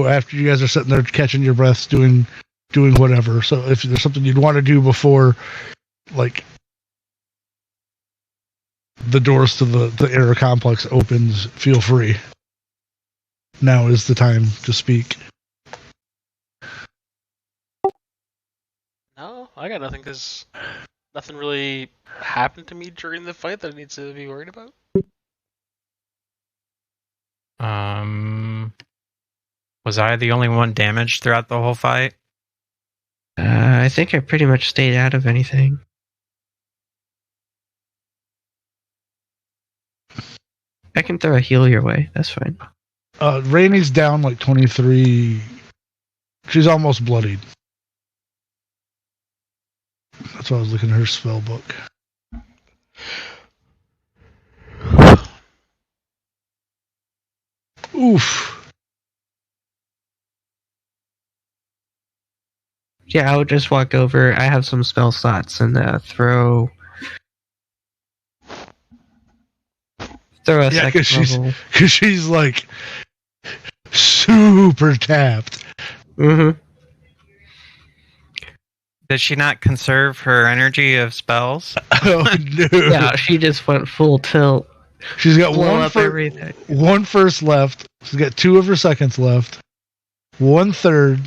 after you guys are sitting there catching your breaths, doing whatever. So if there's something you'd want to do before, like, the doors to the inner complex opens, feel free. Now is the time to speak. No, I got nothing because nothing really happened to me during the fight that I need to be worried about. Was I the only one damaged throughout the whole fight? I think I pretty much stayed out of anything. I can throw a heal your way. That's fine. Rainey's down like 23. She's almost bloodied. That's why I was looking at her spell book. Oof. Yeah, I would just walk over. I have some spell slots and throw a second level. Because she's like super tapped. Mm-hmm. Did she not conserve her energy of spells? Oh no! Yeah, she just went full tilt. She's got everything. 1 first left. She's got 2 of her seconds left. 1/3.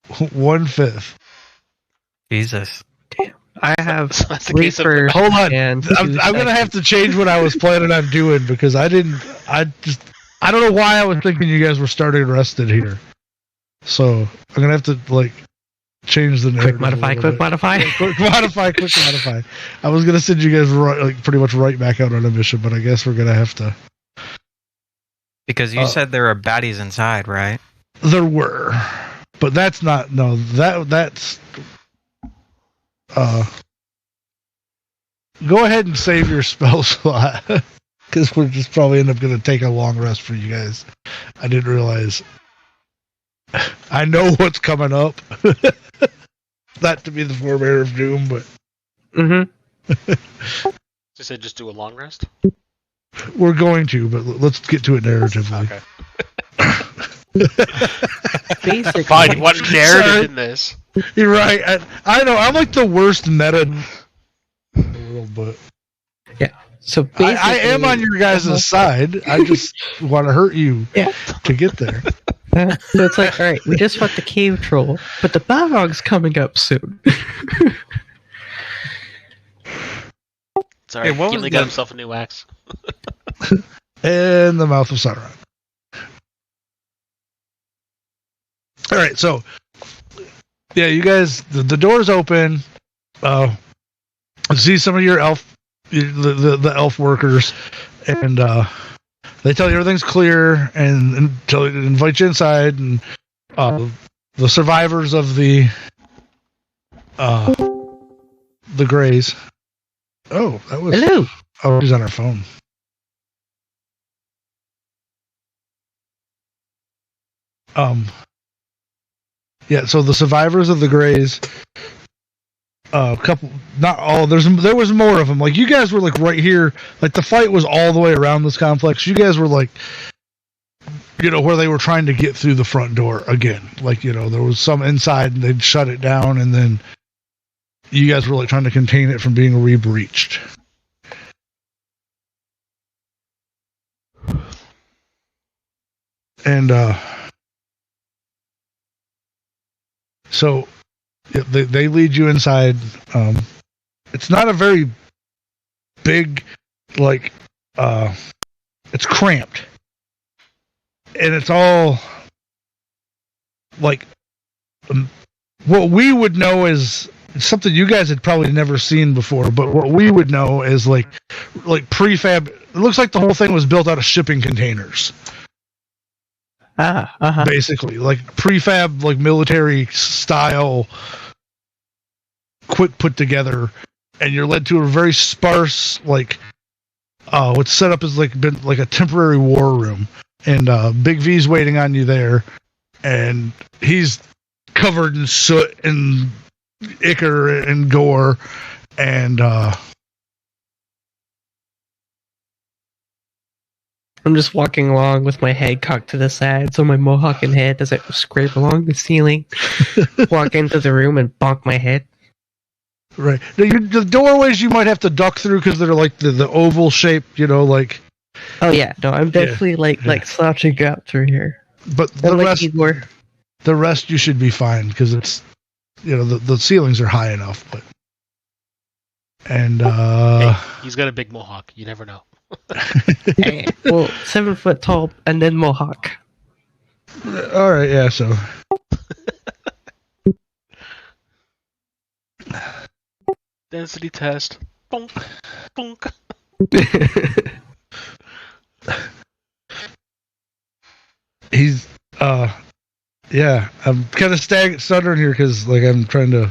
1/5. Jesus. I have So that's the 3 case of first. Hold on. And I'm gonna have to change what I was planning on doing because I don't know why I was thinking you guys were starting rested here. So I'm gonna have to change the narrative. Quick modify. Yeah, quick modify. I was gonna send you guys pretty much right back out on a mission, but I guess we're gonna have to. Because you said there are baddies inside, right? There were, but that's not. No, that's. Go ahead and save your spell slot because we're just probably end up going to take a long rest for you guys. I didn't realize. I know what's coming up. Not to be the forebearer of doom, but. Mm-hmm. You said just do a long rest? We're going to, but let's get to it narratively. Okay. Basically. Fine, you want narrative in this. You're right. I know. I'm like the worst meta in the world, but Yeah. So basically, I am on your guys' side. I just want to hurt you to get there. So it's like, all right, we just fought the cave troll, but the Balrog's coming up soon. It's alright, Hey, what was Gimli the- got himself a new axe. And the mouth of Sauron. All right, so yeah, you guys, the doors open. See some of your the elf workers, and they tell you everything's clear, and invite you inside, and the survivors of the Greys. Oh, that was. Hello. Oh, she's on her phone. Yeah, so the survivors of the Greys, couple, not all. There was more of them. Like you guys were like right here. Like the fight was all the way around this complex. You guys were like, where they were trying to get through the front door again. Like there was some inside and they'd shut it down, and then you guys were like trying to contain it from being re-breached. And so they lead you inside. It's not a very big, it's cramped. And it's all what we would know is something you guys had probably never seen before, but what we would know is like prefab. It looks like the whole thing was built out of shipping containers. Basically, like prefab, like military style, quick put together, and you're led to a very sparse, what's set up as been like a temporary war room, and Big V's waiting on you there, and he's covered in soot and ichor and gore, and I'm just walking along with my head cocked to the side, so my mohawk and head as I scrape along the ceiling, walk into the room and bonk my head. Right. The doorways you might have to duck through because they're like the oval shaped, like. Oh yeah, no, I'm definitely like slouching out through here. But the rest you should be fine because it's, the ceilings are high enough. But Hey, he's got a big mohawk. You never know. Hey, well, 7 foot tall and then mohawk. All right, yeah. So. Density test. Bonk, bonk. He's yeah, I'm kind of stuttering here because I'm trying to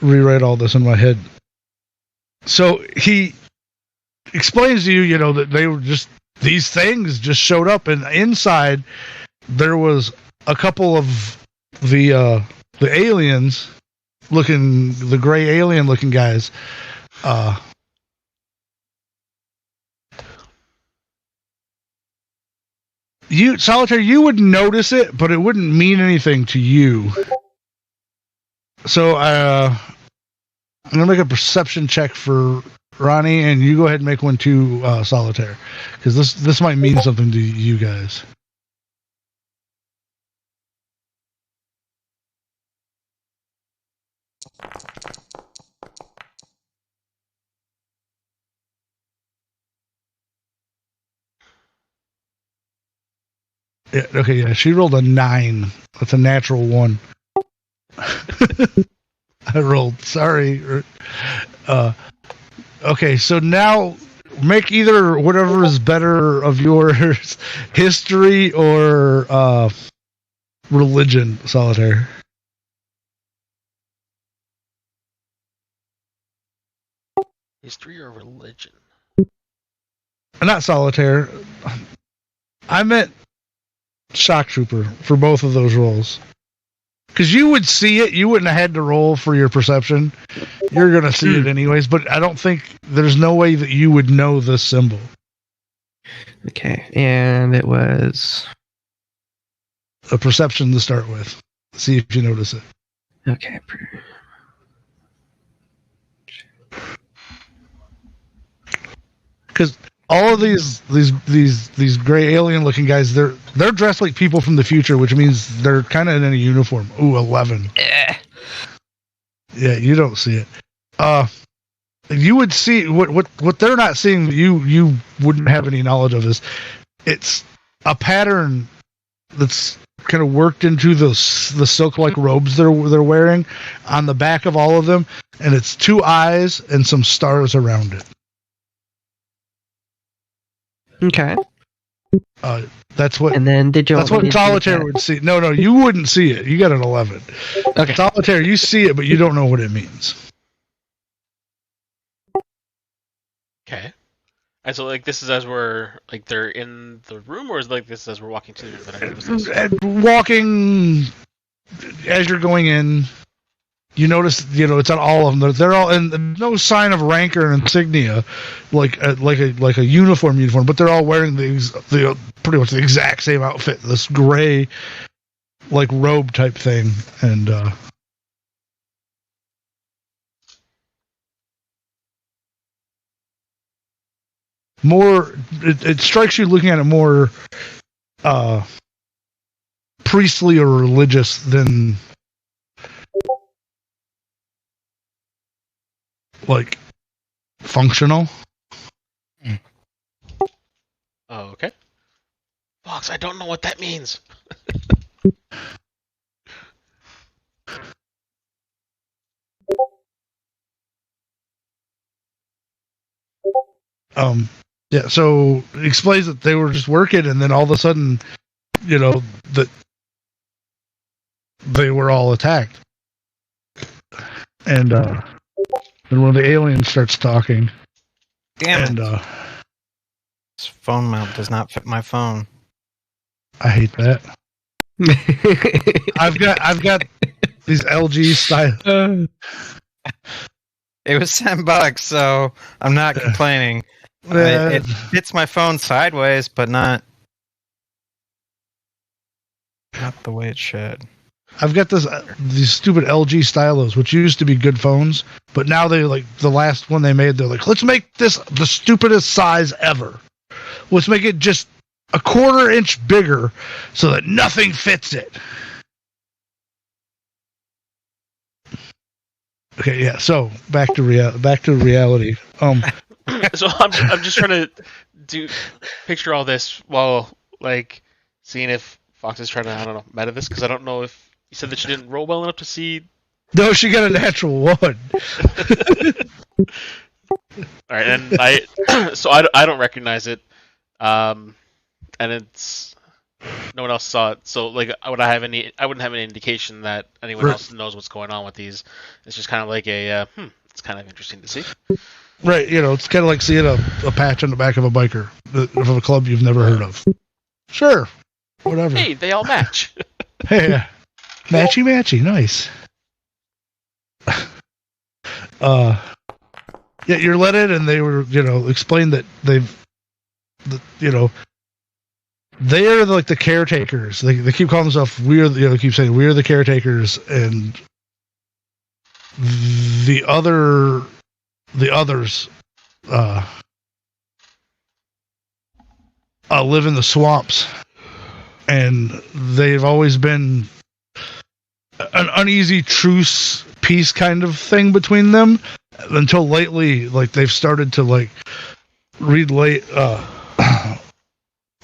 rewrite all this in my head. So he explains to you, that they were just, these things just showed up, and inside there was a couple of the aliens looking, the gray alien looking guys. Solitaire, you would notice it, but it wouldn't mean anything to you. So I'm gonna make a perception check for Ronnie, and you go ahead and make one too, Solitaire, because this might mean something to you guys. Yeah, okay, yeah, she rolled a 9. That's a natural 1. I rolled, sorry. Okay, so now make either whatever is better of yours, history or religion, Solitaire. History or religion? Not Solitaire. I meant Shock Trooper for both of those rolls. Because you would see it, you wouldn't have had to roll for your perception. You're going to see it anyways, but I don't think there's no way that you would know this symbol. Okay, and it was A perception to start with. See if you notice it. okay. Because all of these gray alien looking guys, they're dressed like people from the future, which means they're kind of in a uniform. Ooh, 11. Yeah, you don't see it. You would see what they're not seeing. You wouldn't have any knowledge of this. It's a pattern that's kind of worked into the silk-like robes they're wearing on the back of all of them, and it's 2 eyes and some stars around it. Okay. That's what. And then That's what Solitaire would see. No, you wouldn't see it. You got an 11. Okay. Solitaire, you see it, but you don't know what it means. Okay. And so, this is as we're, they're in the room, or is this as we're walking to the room? Walking as you're going in, you notice, it's on all of them. They're all, and no sign of rank or insignia, like a uniform, but they're all wearing the pretty much the exact same outfit, this gray, robe type thing, and more. It strikes you looking at it more priestly or religious than functional. Oh, okay. Fox, I don't know what that means. Yeah, so it explains that they were just working, and then all of a sudden, that they were all attacked. And then one of the aliens starts talking. Damn and, it. This phone mount does not fit my phone. I hate that. I've got these LG style. It was $10, so I'm not complaining. It hits my phone sideways, but not the way it should. I've got these stupid LG stylos, which used to be good phones, but now they like the last one they made. They're like, let's make this the stupidest size ever. Let's make it just a 1/4 inch bigger so that nothing fits it. Okay, yeah. So back to reality. So I'm just trying to picture all this while like seeing if Fox is trying to, I don't know, meta this, because I don't know if you said that she didn't roll well enough to see. No, she got a natural 1. All right, and I don't recognize it, and it's no one else saw it. So like, I wouldn't have any indication that anyone else knows what's going on with these. It's just kind of like it's kind of interesting to see. Right, it's kind of like seeing a patch on the back of a biker of a club you've never heard of. Sure, whatever. Hey, they all match. Hey, matchy, nice. Yeah, you're let in, and they were, explained that they are like the caretakers. They keep calling themselves keep saying we're the caretakers, and the others live in the swamps, and they've always been an uneasy truce peace kind of thing between them until lately. Like they've started to like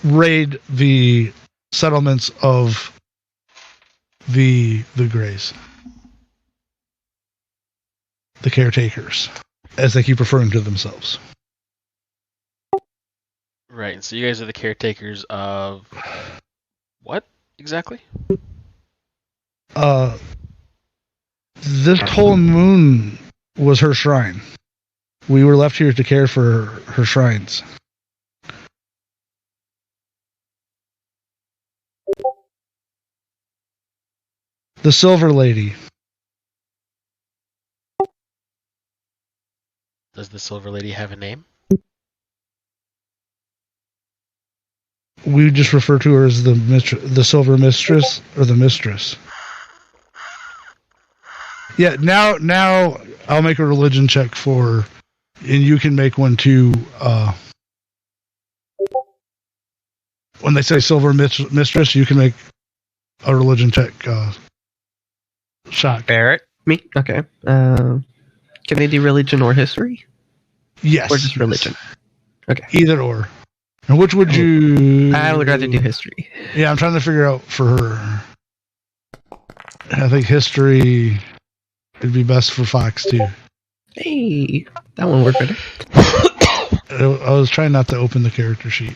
raid the settlements of the Greys, the caretakers, as they keep referring to themselves. Right, and so you guys are the caretakers of what exactly? This whole moon was her shrine. We were left here to care for her shrines. The Silver Lady. Does the Silver Lady have a name? We just refer to her as the Silver Mistress, or the Mistress. Yeah, now I'll make a religion check and you can make one too. When they say Silver Mistress, you can make a religion check. Shock. Barrett? Me? Okay. Can they do religion or history? Yes. Or just religion? Okay. Either or. And which would you... I would rather do history. Yeah, I'm trying to figure out for her. I think history would be best for Fox, too. Hey, that one worked better. I was trying not to open the character sheet.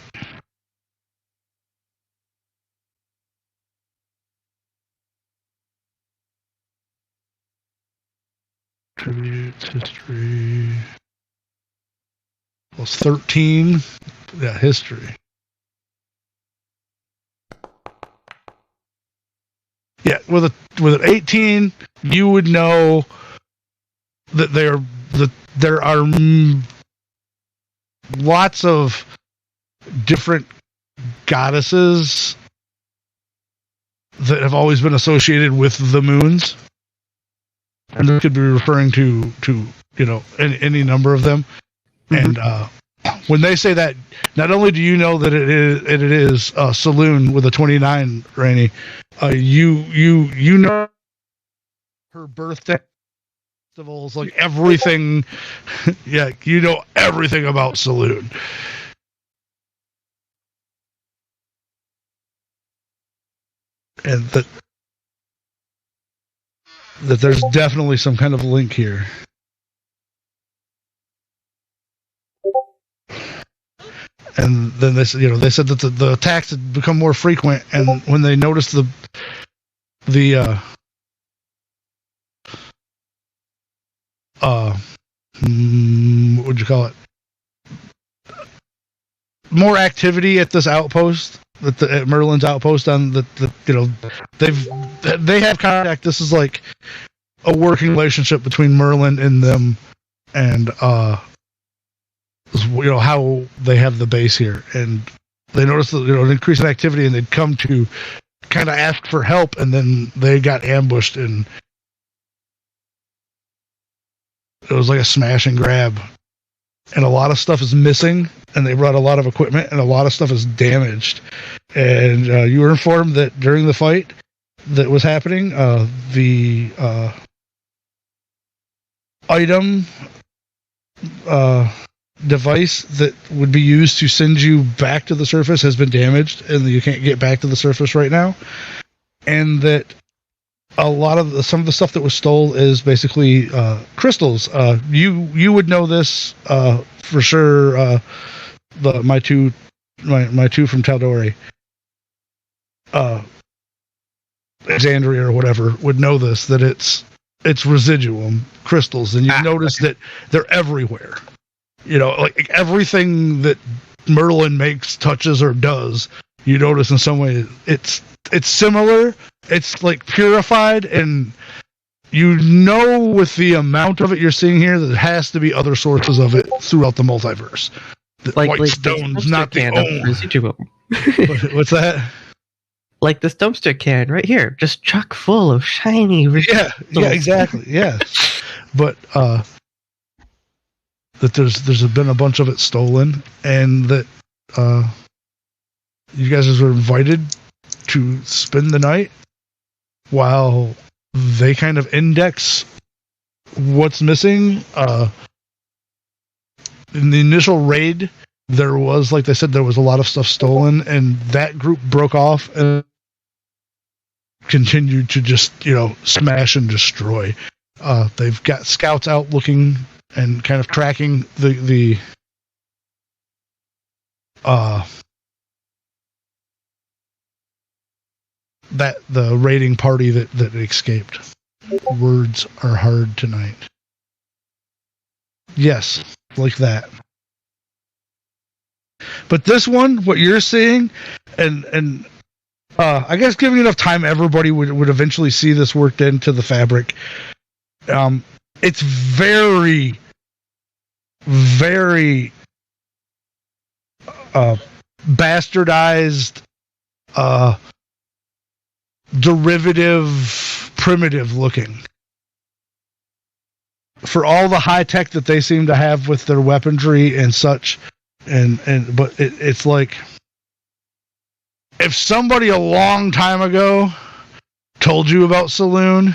Tribute, history... Plus 13. Yeah, history. Yeah, with an 18, you would know that there are lots of different goddesses that have always been associated with the moons, and this could be referring to any number of them. And when they say that, not only do you know that it is Saloon with a 29, Rainey, you know her birthday festivals, like everything. Yeah, you know everything about Saloon. And that there's definitely some kind of link here. And then they said that the attacks had become more frequent, and when they noticed what would you call it? More activity at this outpost, at Merlin's outpost, on they have contact. This is like a working relationship between Merlin and them, and how they have the base here, and they noticed an increase in activity, and they'd come to kind of ask for help, and then they got ambushed, and it was like a smash and grab, and a lot of stuff is missing, and they brought a lot of equipment, and a lot of stuff is damaged, and you were informed that during the fight that was happening, the item device that would be used to send you back to the surface has been damaged, and you can't get back to the surface right now, and that some of the stuff that was stole is basically crystals. You would know this for sure. My two from Taldori, Exandria or whatever, would know this, that it's residuum crystals, and you notice that they're everywhere. Like everything that Merlin makes, touches, or does, you notice in some way it's similar. It's like purified, and with the amount of it you're seeing here, that there has to be other sources of it throughout the multiverse. White stone's not the only residuum. What's that? Like this dumpster can right here, just chock full of shiny residuum. Yeah, exactly. Yeah, but that there's been a bunch of it stolen, and that you guys were invited to spend the night while they kind of index what's missing. In the initial raid, there was, like they said, there was a lot of stuff stolen, and that group broke off and continued to just, smash and destroy. They've got scouts out looking and kind of tracking the raiding party that escaped. Words are hard tonight. Yes, like that. But this one, what you're seeing, and I guess giving enough time, everybody would eventually see this worked into the fabric. It's very, very bastardized, derivative, primitive looking. For all the high tech that they seem to have with their weaponry and such, but it's like if somebody a long time ago told you about Saloon,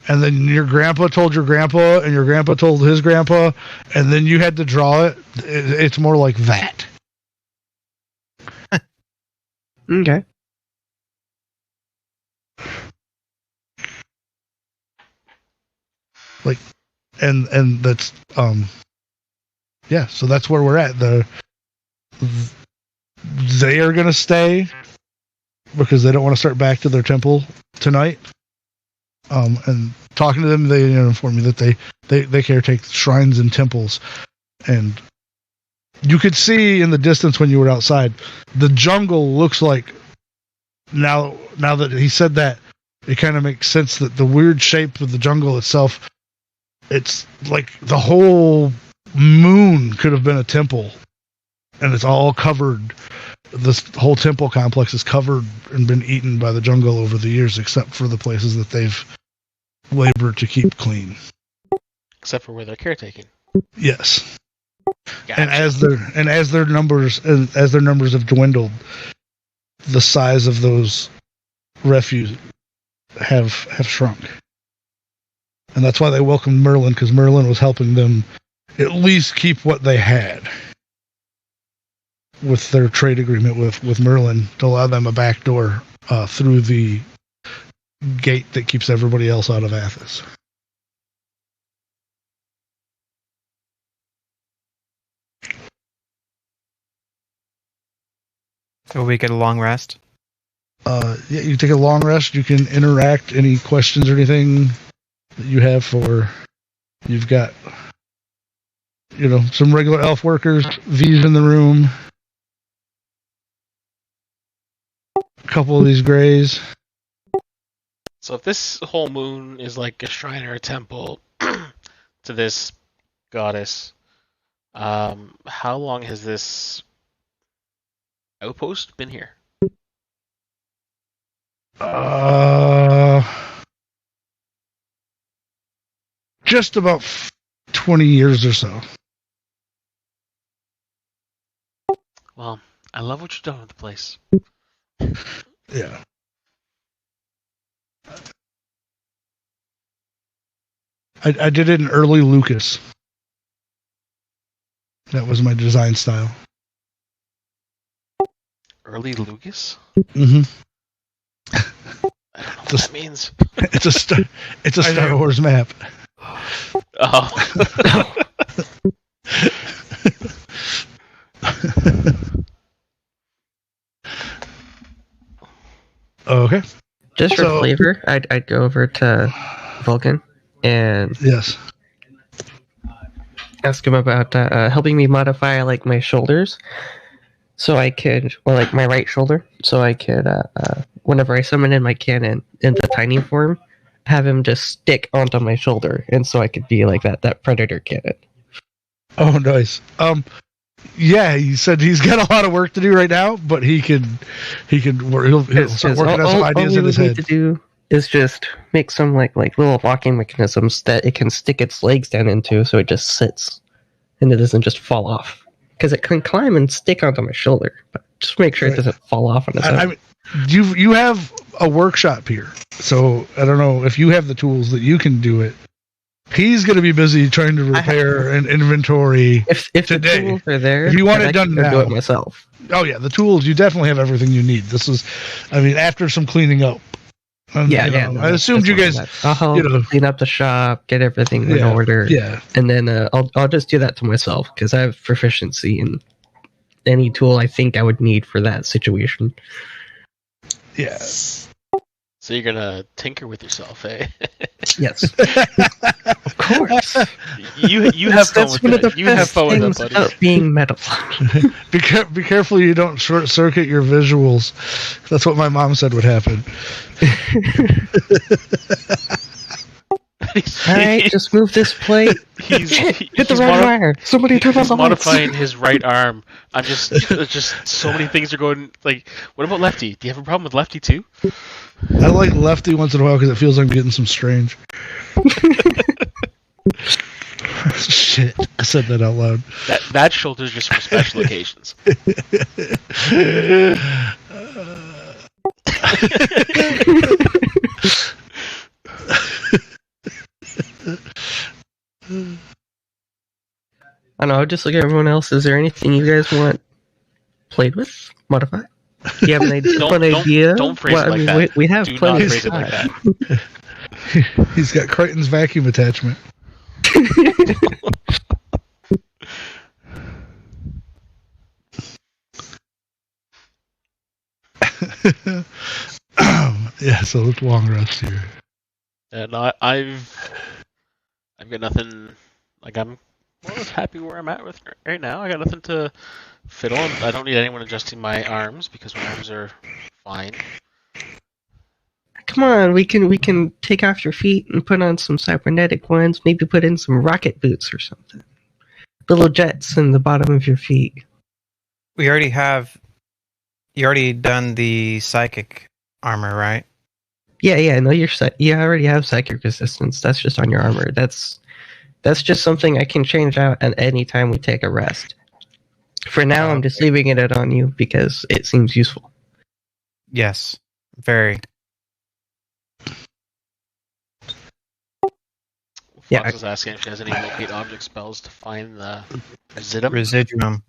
and then your grandpa told your grandpa, and your grandpa told his grandpa, and then you had to draw it, it's more like that. Okay. Like, and that's yeah. So that's where we're at. They are gonna stay because they don't want to start back to their temple tonight. And talking to them, they inform me that they caretake shrines and temples, and you could see in the distance when you were outside, the jungle looks like now that he said that, it kind of makes sense that the weird shape of the jungle itself, it's like the whole moon could have been a temple, and it's all covered. This whole temple complex is covered and been eaten by the jungle over the years, except for the places that they've labored to keep clean. Except for where they're caretaking. Yes. Gotcha. And as their numbers have dwindled, the size of those refuge have shrunk. And that's why they welcomed Merlin, because Merlin was helping them at least keep what they had with their trade agreement with Merlin, to allow them a back door through the gate that keeps everybody else out of Athos. So we get a long rest. Yeah, you take a long rest. You can interact. Any questions or anything that you have you've got, some regular elf workers. V's in the room. A couple of these grays. So if this whole moon is like a shrine or a temple to this goddess, How long has this outpost been here? Just about 20 years or so. Well, I love what you've done with the place. Yeah. I did it in early Lucas. That was my design style. Early Lucas? Mm-hmm. I don't know what that means. It's a Star Wars map. Oh. Okay. Just for flavor, I'd go over to Vulcan and yes, ask him about helping me modify like my shoulders, so I could, or like my right shoulder, so I could, whenever I summon in my cannon in the tiny form, have him just stick onto my shoulder, and so I could be like that predator cannon. Oh, nice. Yeah, he said he's got a lot of work to do right now, but he'll start working on some ideas in his head. All we need to do is just make some like little locking mechanisms that it can stick its legs down into, so it just sits and it doesn't just fall off. Because it can climb and stick onto my shoulder, but just make sure it doesn't fall off on its own. I mean, you have a workshop here, so I don't know if you have the tools that you can do it. He's going to be busy trying to repair an inventory if today. The tools are there, if you want it done now, do it myself. Oh yeah, the tools, you definitely have everything you need. This is, I mean, after some cleaning up. I assumed you guys, I'll help clean up the shop, get everything in order. Yeah. And then I'll just do that to myself because I have proficiency in any tool I think I would need for that situation. Yeah. So you're gonna tinker with yourself, eh? Yes. Of course. You have fun with it. You have fun with it, buddy. About being metal. Be careful you don't short circuit your visuals. That's what my mom said would happen. Alright, just move this plate. Hit the red wire. Somebody turn on the lights. Modifying his right arm. I'm just so many things are going. Like, what about lefty? Do you have a problem with lefty too? I like lefty once in a while because it feels like I'm getting some strange. Shit, I said that out loud. That shoulder's just for special occasions. I don't know, just like everyone else, is there anything you guys want played with? Modify? Do you have an idea? Don't phrase it like that. We have plenty of phrase it like that. He's got Crichton's vacuum attachment. Yeah, so it's long rest here. And I've got nothing. Like, I'm more or less happy where I'm at with right now. I got nothing to fiddle. I don't need anyone adjusting my arms because my arms are fine. Come on, we can take off your feet and put on some cybernetic ones. Maybe put in some rocket boots or something. Little jets in the bottom of your feet. We already have. You already done the psychic armor, right? Yeah. No, you already have psychic resistance. That's just on your armor. That's just something I can change out at any time we take a rest. For now, I'm just leaving it on you because it seems useful. Yes, very. Fox was asking if she has any locate object spells to find the residuum. Residuum.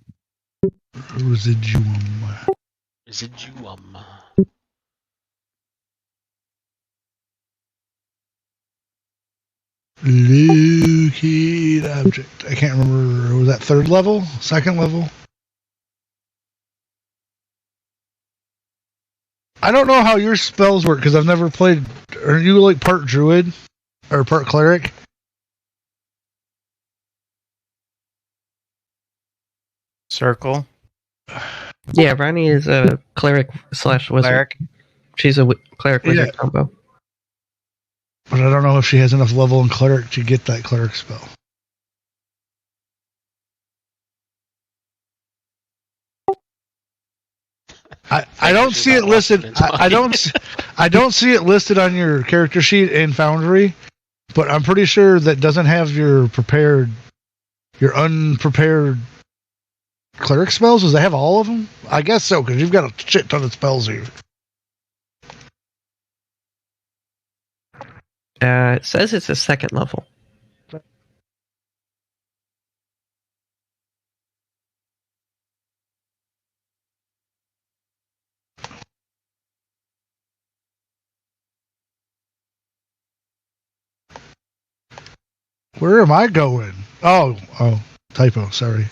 Locate object. I can't remember. Was that third level? Second level? I don't know how your spells work because I've never played. Are you like part druid or part cleric? Circle. Yeah, Ronnie is a cleric/wizard. Cleric. She's a cleric-wizard combo. But I don't know if she has enough level in cleric to get that cleric spell. I don't see it listed. I don't see it listed on your character sheet in Foundry, but I'm pretty sure that doesn't have your unprepared cleric spells. Does it have all of them? I guess so, because you've got a shit ton of spells here. It says it's a second level. Where am I going? Oh, typo. Sorry.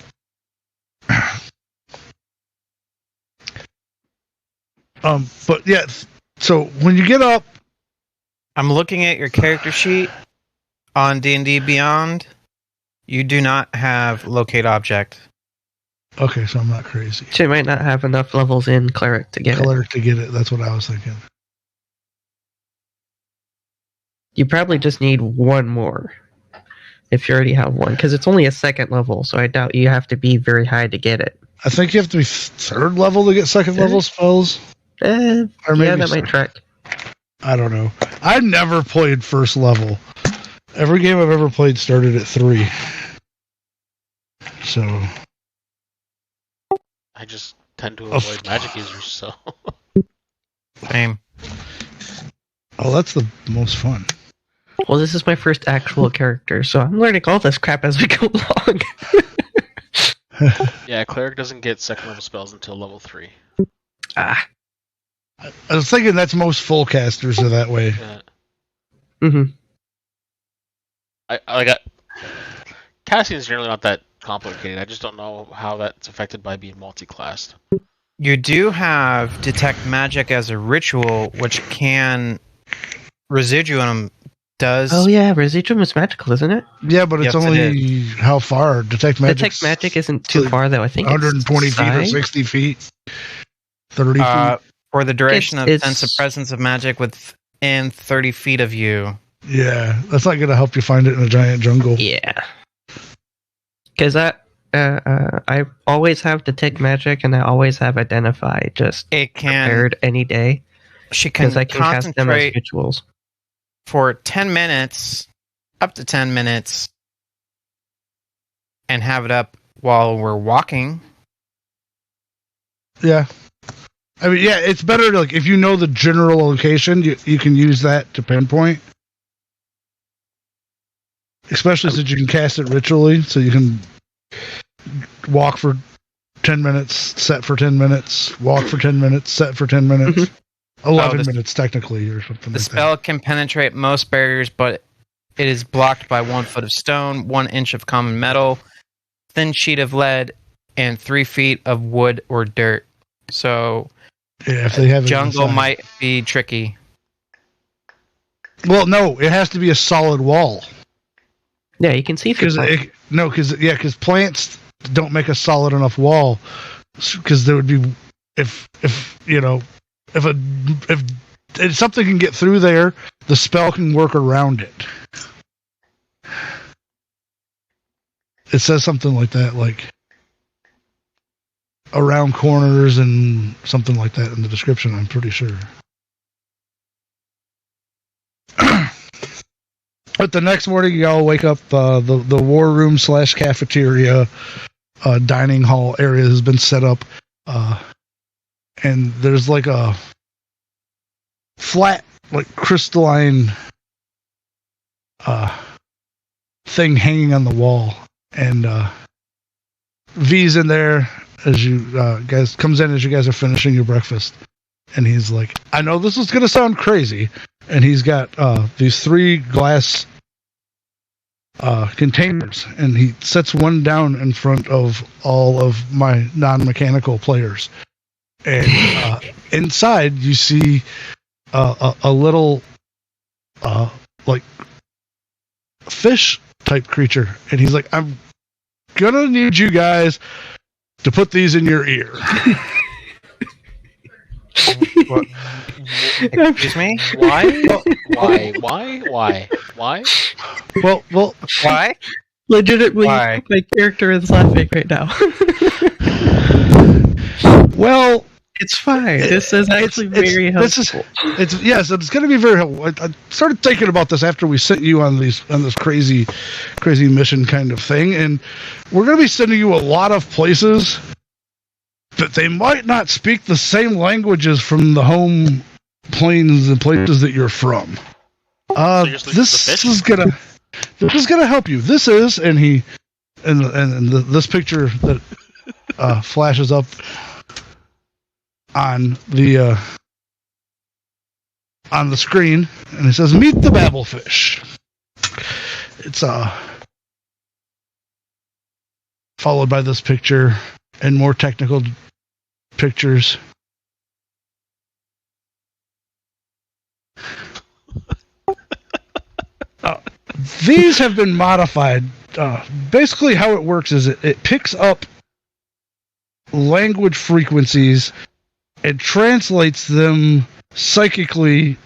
But yeah. So when you get up, I'm looking at your character sheet on D&D Beyond. You do not have locate object. okay, so I'm not crazy. She might not have enough levels in cleric to get it. Cleric to get it. That's what I was thinking. You probably just need one more if you already have one, because it's only a second level, so I doubt you have to be very high to get it. I think you have to be third level to get second level spells. Or Yeah, maybe that might track. I don't know. I never played first level. Every game I've ever played started at 3. So I just tend to avoid magic users, so. Same. oh, that's the most fun. Well, this is my first actual character, so I'm learning all this crap as we go along. Yeah, cleric doesn't get second level spells until level 3. Ah. I was thinking that's most full casters are that way. Yeah. Mm-hmm. Casting is generally not that complicated. I just don't know how that's affected by being multi-classed. You do have detect magic as a ritual, which can residuum does. Oh yeah, Residuum is magical, isn't it? Yeah, but it's Yes, it only how far? Detect magic. Detect magic isn't too far though. I think 120 it's feet or side? 60 feet. 30 feet. For the duration of It's- sense of presence of magic within 30 feet of you. Yeah, that's not going to help you find it in a giant jungle. Yeah. Because I always have detect magic and I always have identify just It can. prepared any day She can because I can cast them as concentrate rituals. for 10 minutes, up to 10 minutes, and have it up while we're walking. Yeah. I mean, yeah, it's better to, like, if you know the general location, you can use that to pinpoint. Especially since you can cast it ritually, so you can walk for 10 minutes, set for 10 minutes, walk for 10 minutes, set for 10 minutes. 11 minutes, technically, or something The like spell can penetrate most barriers, but it is blocked by 1 foot of stone, 1 inch of common metal, thin sheet of lead, and 3 feet of wood or dirt. So, that. Yeah, if they have it jungle inside. might be tricky. Well, no, it has to be a solid wall. Yeah, you can see through it. Because plants don't make a solid enough wall. Because there would be, if something can get through there, the spell can work around it. It says something like that, like around corners and something like that in the description, I'm pretty sure. But the next morning, y'all wake up, the war room / cafeteria dining hall area has been set up, and there's like a flat, like crystalline thing hanging on the wall, and V's in there as you guys comes in as you guys are finishing your breakfast, and he's like, I know this is gonna sound crazy, and he's got these 3 glass containers, and he sets one down in front of all of my non-mechanical players, and inside you see a little like fish type creature, and he's like, I'm gonna need you guys to put these in your ear. What? Excuse me? Why? Why? Well, Why? Legitimately, Why? my character is laughing right now. well, It's fine. This is actually very helpful. It's going to be very helpful. I started thinking about this after we sent you on this crazy mission kind of thing, and we're going to be sending you a lot of places, but they might not speak the same languages from the home planes and places that you're from. This is gonna help you. This is, and this picture that flashes up on the screen, and it says "Meet the Babblefish." It's followed by this picture and more technical pictures. These have been modified. Basically, how it works is it picks up language frequencies and translates them psychically,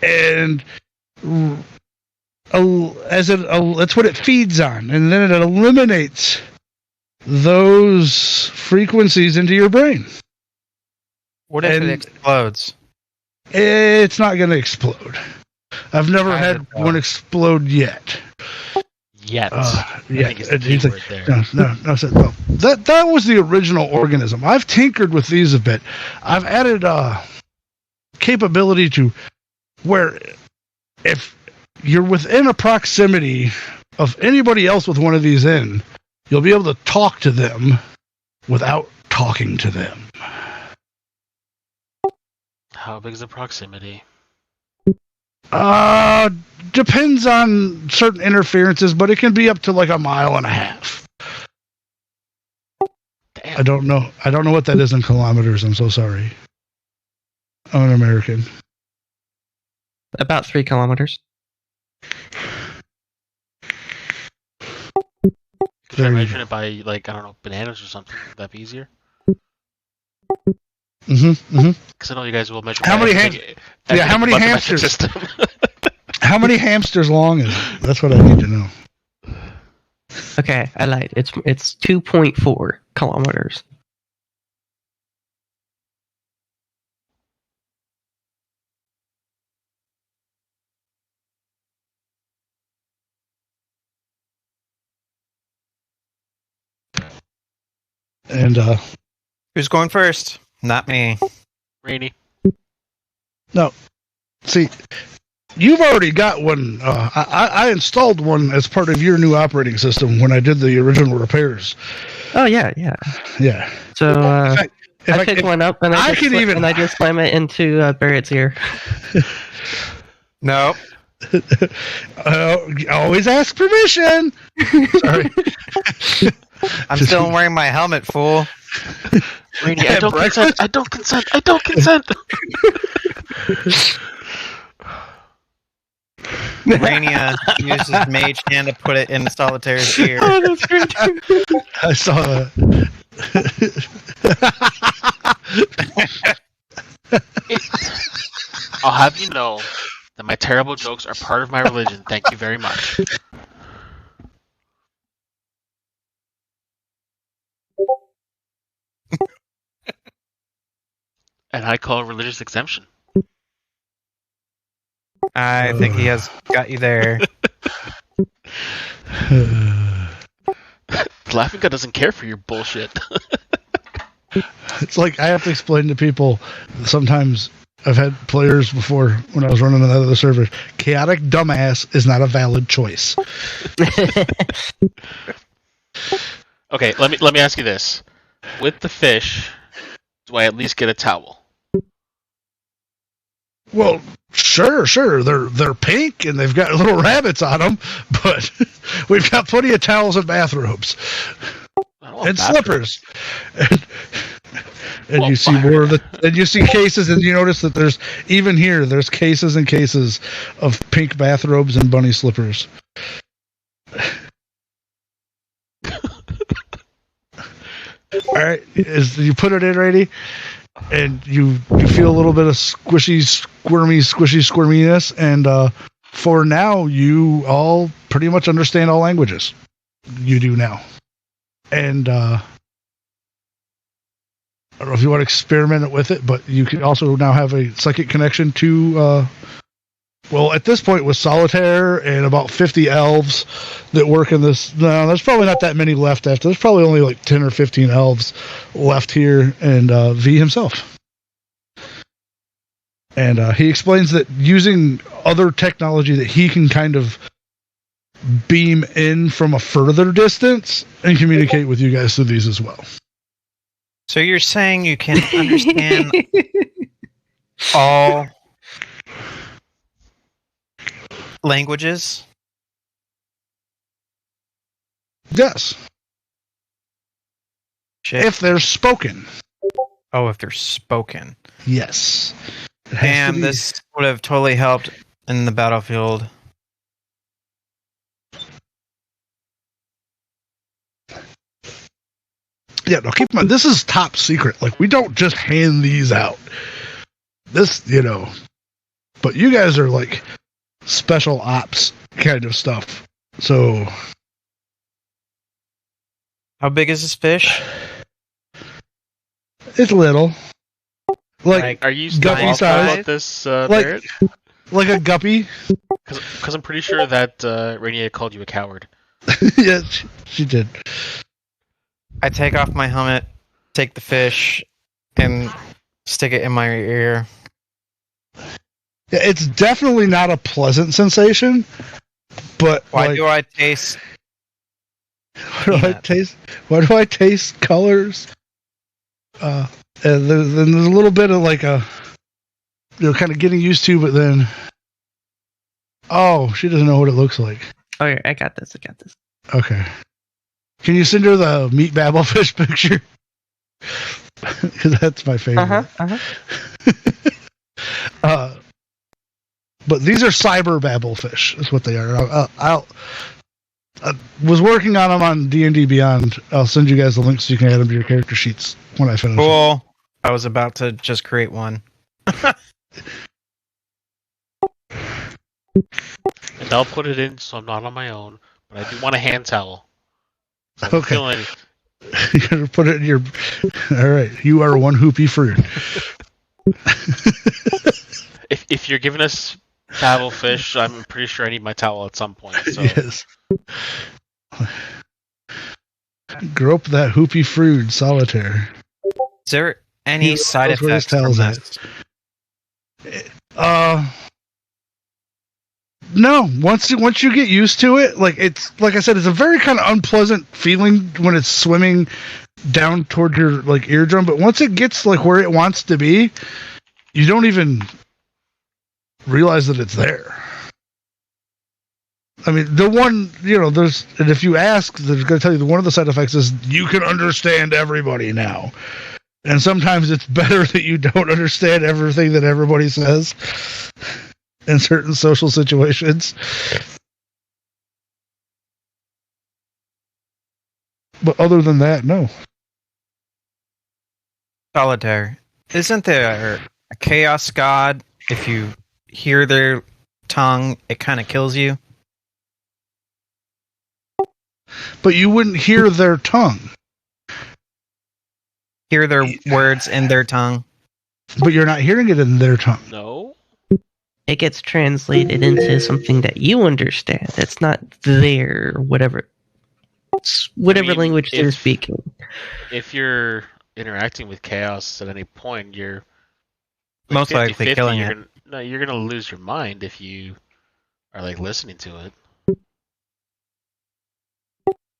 and that's what it feeds on, and then it eliminates those frequencies into your brain. What if it explodes? It's not going to explode. I've never had one explode yet. Yet. Yeah. So, that was the original organism. I've tinkered with these a bit. I've added capability to where if you're within a proximity of anybody else with one of these in, you'll be able to talk to them without talking to them. How big is the proximity? Depends on certain interferences, but it can be up to like 1.5 miles. Damn. I don't know what that is in kilometers. I'm so sorry. I'm an American. About 3 kilometers. Could I imagine it by, like, I don't know, bananas or something? Would that be easier? Because I know you guys will measure. How many hamsters? How many hamsters long is it? That's what I need to know. Okay, I lied. It's 2.4 kilometers. And Who's going first? Not me. Rainy. No, see, you've already got one. I installed one as part of your new operating system when I did the original repairs. Oh yeah. So if I pick one up and I just slam it into Barrett's ear. No. Always ask permission. Sorry. I'm still wearing my helmet, fool. Rainy, I don't consent. I don't consent. I don't consent. Rainia uses Mage Hand to put it in the Solitaire's ear. Oh, that's great. I saw that. I'll have you know that my terrible jokes are part of my religion. Thank you very much. And I call a religious exemption. I think he has got you there. Laughing God doesn't care for your bullshit. It's like I have to explain to people. Sometimes I've had players before when I was running another server. Chaotic dumbass is not a valid choice. Okay, let me ask you this: with the fish, do I at least get a towel? Well, sure. They're pink and they've got little rabbits on them, but we've got plenty of towels and bathrobes and slippers. And you see more of and you see cases, and you notice that there's cases and cases of pink bathrobes and bunny slippers. All right, you put it in, ready, and you feel a little bit of squirminess, and for now, you all pretty much understand all languages. You do now, and I don't know if you want to experiment with it, but you can also now have a psychic connection to, well, at this point with Solitaire and about 50 elves that work in this. No, there's probably not that many left after. There's probably only like 10 or 15 elves left here, and V himself. And he explains that using other technology that he can kind of beam in from a further distance and communicate with you guys through these as well. So you're saying you can understand all languages? Yes. Shit. If they're spoken. Oh, if they're spoken. Yes. And this would have totally helped in the battlefield. Yeah, no, keep in mind, this is top secret. Like, we don't just hand these out. This, but you guys are like special ops kind of stuff. So. How big is this fish? It's little. Like are you guppy still size? about this, Barrett? Like a guppy? Because I'm pretty sure that Rainier called you a coward. Yeah, she did. I take off my helmet, take the fish, and stick it in my ear. Yeah, it's definitely not a pleasant sensation, but Why do I taste? Why do I taste colors? And there's a little bit of like a, kind of getting used to, but then, oh, she doesn't know what it looks like. Oh, yeah, I got this. Okay. Can you send her the meat babblefish picture? Because that's my favorite. But these are cyber babblefish, is what they are. I was working on them on D&D Beyond. I'll send you guys the links so you can add them to your character sheets when I finish. Cool. I was about to just create one. And I'll put it in so I'm not on my own, but I do want a hand towel. So Okay. You're going to put it in your... All right. You are one hoopy fruit. If you're giving us babblefish, I'm pretty sure I need my towel at some point. So. Yes. Grope that hoopy fruit Solitaire. Is there any side That's where his effects from towel's this? No. Once you get used to it, like it's like I said, it's a very kind of unpleasant feeling when it's swimming down toward your like eardrum. But once it gets like where it wants to be, you don't even realize that it's there. I mean, the one, there's, and if you ask, they're going to tell you that one of the side effects is you can understand everybody now. And sometimes it's better that you don't understand everything that everybody says in certain social situations. But other than that, no. Solitaire. Isn't there a chaos god? If you hear their tongue, it kind of kills you. But you wouldn't hear their tongue. Hear their words in their tongue. But you're not hearing it in their tongue. No. It gets translated into something that you understand. It's not their whatever language they're speaking. If you're interacting with chaos at any point, you're most likely killing it. You're gonna lose your mind if you are like listening to it.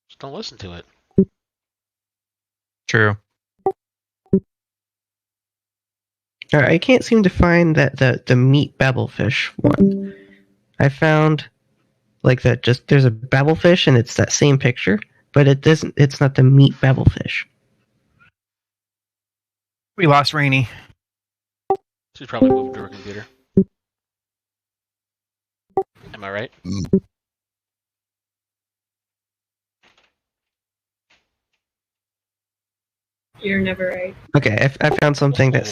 Just don't listen to it. True. I can't seem to find that the meat babblefish one. I found like that. Just there's a babblefish and it's that same picture, but it doesn't. It's not the meat babblefish. We lost Rainy. She's probably moved to her computer. Am I right? You're never right. Okay, I found something that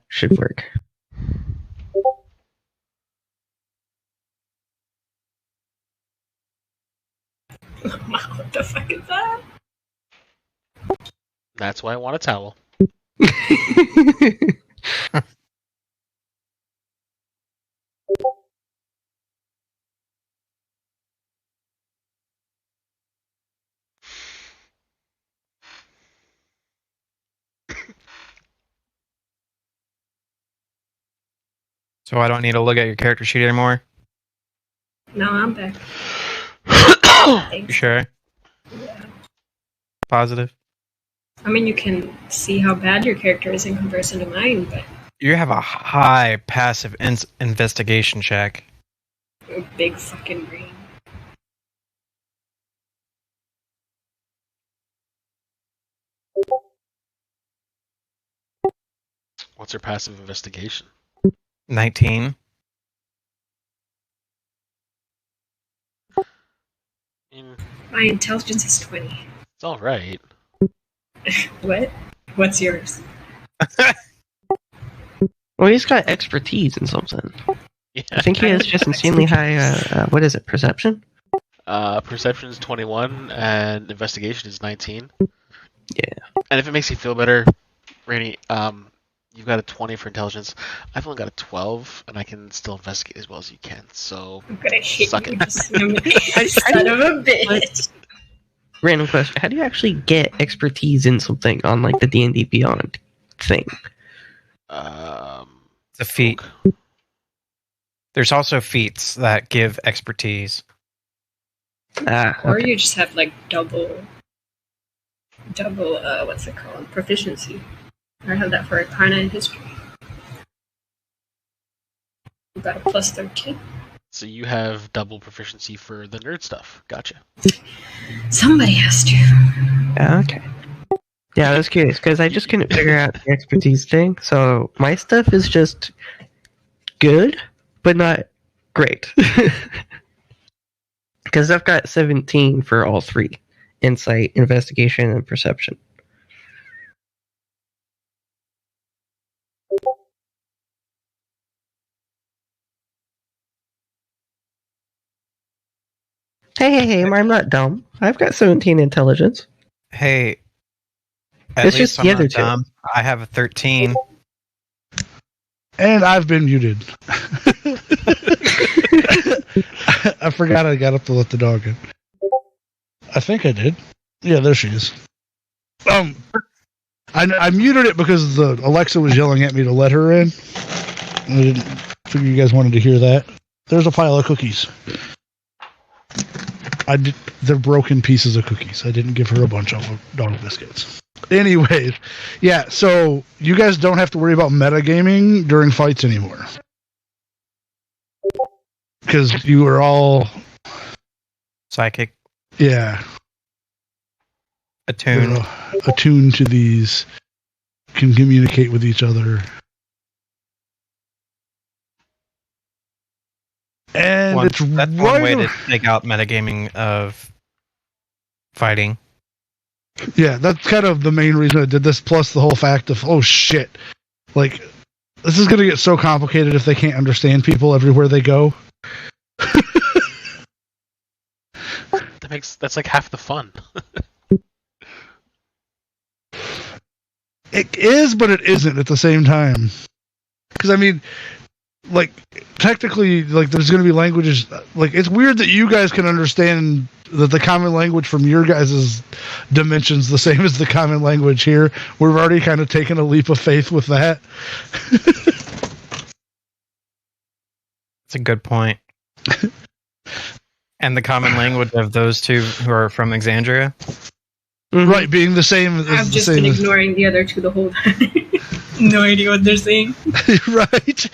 should work. What the fuck is that? That's why I want a towel. So I don't need to look at your character sheet anymore? No, I'm back. You Thanks. sure? Yeah. Positive? I mean, you can see how bad your character is in comparison to mine, but You have a high passive investigation check. a big fucking brain. What's her passive investigation? 19. My intelligence is 20. It's all right. What? What's yours? Well, he's got expertise in something. Yeah. I think he has just insanely high. What is it? Perception? Perception is 21 and investigation is 19. Yeah. And if it makes you feel better, Rainy, you've got a 20 for intelligence. I've only got a 12, and I can still investigate as well as you can. So I'm gonna hit Suck you. it. Son of a bitch. Random question: how do you actually get expertise in something on like the D&D Beyond thing? It's a feat. There's also feats that give expertise. Or you just have like double, what's it called? Proficiency. I have that for Arcana and History. You got a plus 13. So you have double proficiency for the nerd stuff. Gotcha. Somebody has to. Okay. Yeah, I was curious because I just couldn't figure out the expertise thing. So my stuff is just good, but not great. Because I've got 17 for all three: insight, investigation, and perception. Hey, I'm not dumb. I've got 17 intelligence. Hey, at It's least just I'm the not other two. dumb. I have a 13. And I've been muted. I forgot I got up to let the dog in. I think I did. Yeah, there she is. I muted it because the Alexa was yelling at me to let her in. I didn't figure you guys wanted to hear that. There's a pile of cookies. They're broken pieces of cookies. I didn't give her a bunch of dog biscuits. Anyways, yeah, so you guys don't have to worry about metagaming during fights anymore. Because you are all... Psychic. Yeah. Attuned. Attuned to these. Can communicate with each other. And That's right one way to take out metagaming of fighting. Yeah, that's kind of the main reason I did this, plus the whole fact of, oh shit, like, this is going to get so complicated if they can't understand people everywhere they go. That's like half the fun. It is, but it isn't at the same time. Because, I mean, like, technically, like, there's going to be languages, like, it's weird that you guys can understand that the common language from your guys' dimensions the same as the common language here. We've already kind of taken a leap of faith with that. That's a good point. And the common language of those two who are from Exandria? Mm-hmm. Right, being the same as I've just been ignoring the other two the whole time. No idea what they're saying. Right?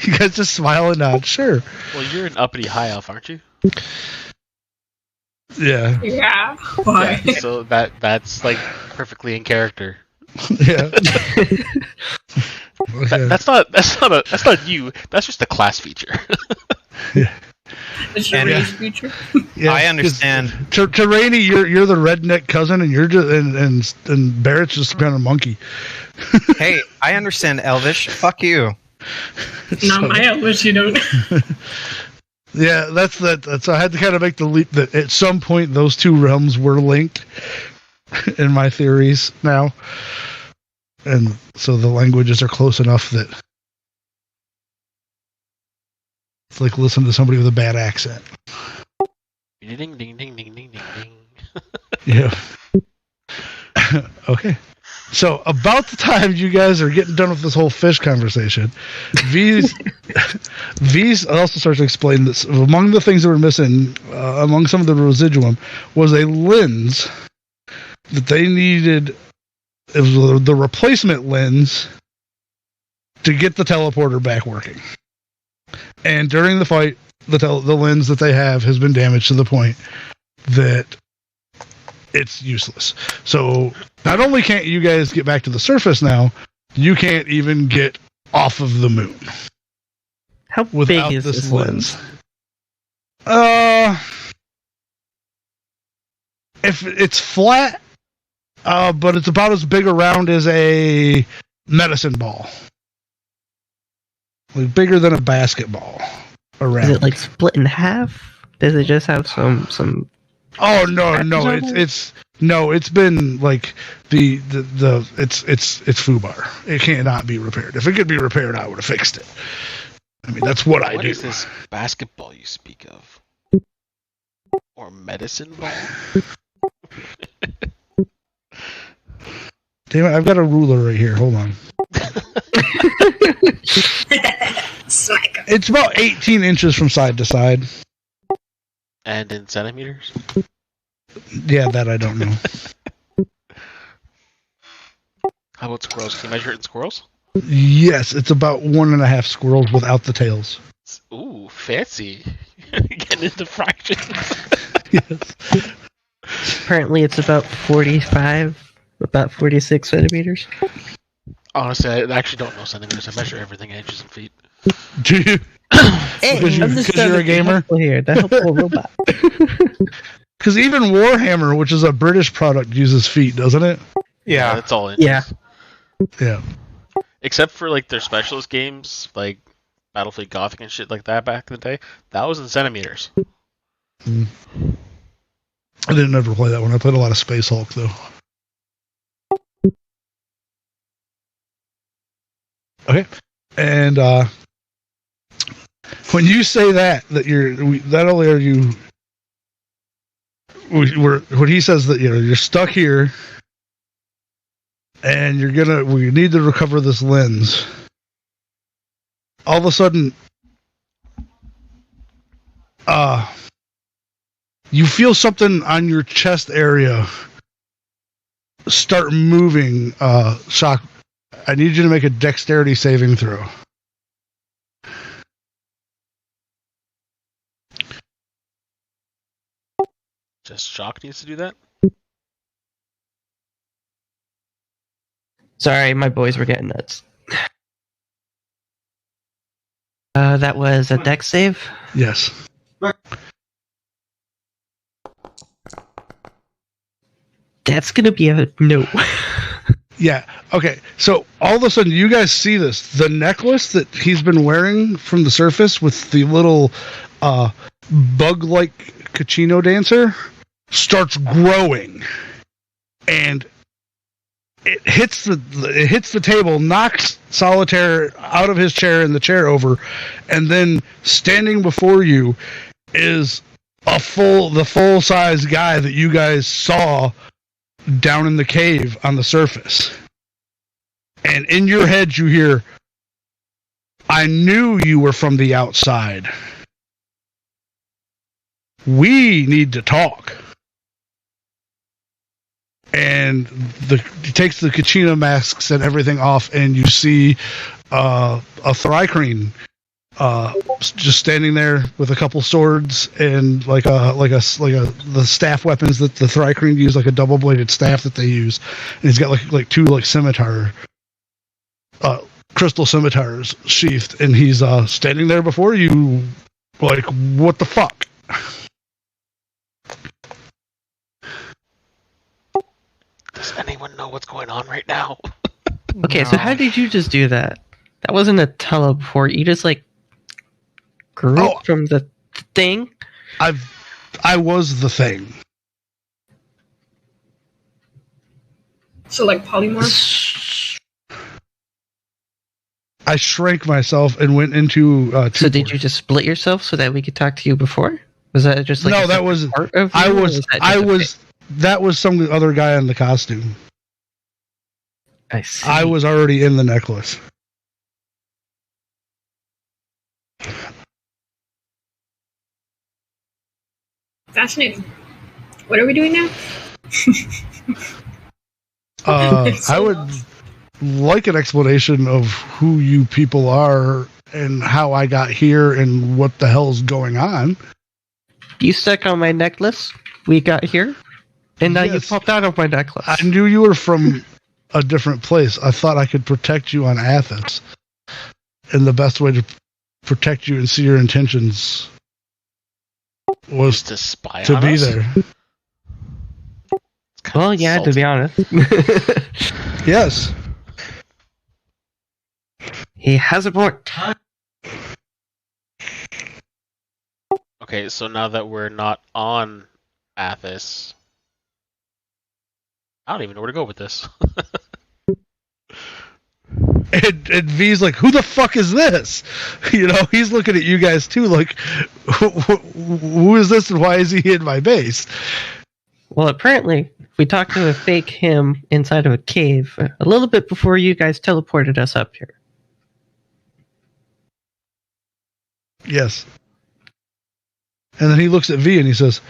You guys just smile and nod. Sure. Well, you're an uppity high elf, aren't you? Yeah. Yeah. Why? Yeah, so that's like perfectly in character. Yeah. Okay. That's not you. That's just a class feature. That's your And- rage feature. Yeah, I understand. To Rainey, you're the redneck cousin, and you're just and Barrett's just kind of monkey. Hey, I understand Elvish. Fuck you. Not my Elvish, you don't. Yeah, that's that. So I had to kind of make the leap that at some point those two realms were linked in my theories now. and so the languages are close enough that it's like listen to somebody with a bad accent. Ding ding ding ding ding ding ding. Yeah. Okay. So about the time you guys are getting done with this whole fish conversation, V's also starts to explain this. Among the things that were missing, among some of the residuum, was a lens that they needed. It was the replacement lens to get the teleporter back working. And during the fight, the lens that they have has been damaged to the point that it's useless. So not only can't you guys get back to the surface now, you can't even get off of the moon. How without big is this lens? If it's flat, but it's about as big around as a medicine ball. Like bigger than a basketball around. Is it like split in half? Does it just have some Oh no, it's been like it's FUBAR. It cannot be repaired. If it could be repaired, I would have fixed it. I mean, that's what I do. What is this basketball you speak of? Or medicine ball? Damn it, I've got a ruler right here. Hold on. Psycho. It's about 18 inches from side to side. And in centimeters? Yeah, that I don't know. How about squirrels? Can you measure it in squirrels? Yes, it's about 1.5 squirrels without the tails. Ooh, fancy. Getting into fractions. Yes. Apparently it's about 46 centimeters. Honestly, I actually don't know centimeters. I measure everything in inches and feet. Do you? Hey, Because you're a gamer? Here, the helpful robot. Because even Warhammer, which is a British product, uses feet, doesn't it? Yeah, that's all inches. Yeah. Yeah. Except for like their specialist games, like Battlefield Gothic and shit like that back in the day. That was in centimeters. I didn't ever play that one. I played a lot of Space Hulk, though. Okay. And when you say that you're not only are you when he says that you're stuck here and we need to recover this lens, all of a sudden you feel something on your chest area start moving. Shock, I need you to make a dexterity saving throw. Just Shock needs to do that? Sorry, my boys were getting nuts. That was a dex save. Yes. That's gonna be a no. Yeah. Okay. So all of a sudden, you guys see this. The necklace that he's been wearing from the surface with the little bug-like Kachino dancer starts growing, and it hits the table, knocks Solitaire out of his chair and the chair over, and then standing before you is the full-size guy that you guys saw down in the cave on the surface. And in your head you hear, I knew you were from the outside. We need to talk. And he takes the Kachina masks and everything off, and you see a Thrycreen just standing there with a couple swords and like the staff weapons that the Thrycreen use, like a double-bladed staff that they use, and he's got like two like scimitar, crystal scimitars sheathed, and he's standing there before you, like, what the fuck? Does anyone know what's going on right now? Okay, so how did you just do that? That wasn't a teleport. You just like grew from the thing. I was the thing. So like polymorph? I shrank myself and went into. So did you just split yourself so that we could talk to you before? Was that just like no? a That was part of you, I or was that just I a was fake? that was some other guy in the costume. I see. I was already in the necklace. Fascinating. What are we doing now? I would like an explanation of who you people are and how I got here and what the hell's going on. You stuck on my necklace. We got here, and now you Yes. popped out of my necklace. I knew you were from a different place. I thought I could protect you on Athos. And the best way to protect you and see your intentions was To spy to on be us? there. It's kind Well, of yeah, to be honest. Yes. He has a point. Okay, so now that we're not on Athos, I don't even know where to go with this. And V's like, who the fuck is this? You know, he's looking at you guys too, like, who is this and why is he in my base? Well, apparently, we talked to a fake him inside of a cave a little bit before you guys teleported us up here. Yes. And then he looks at V and he says,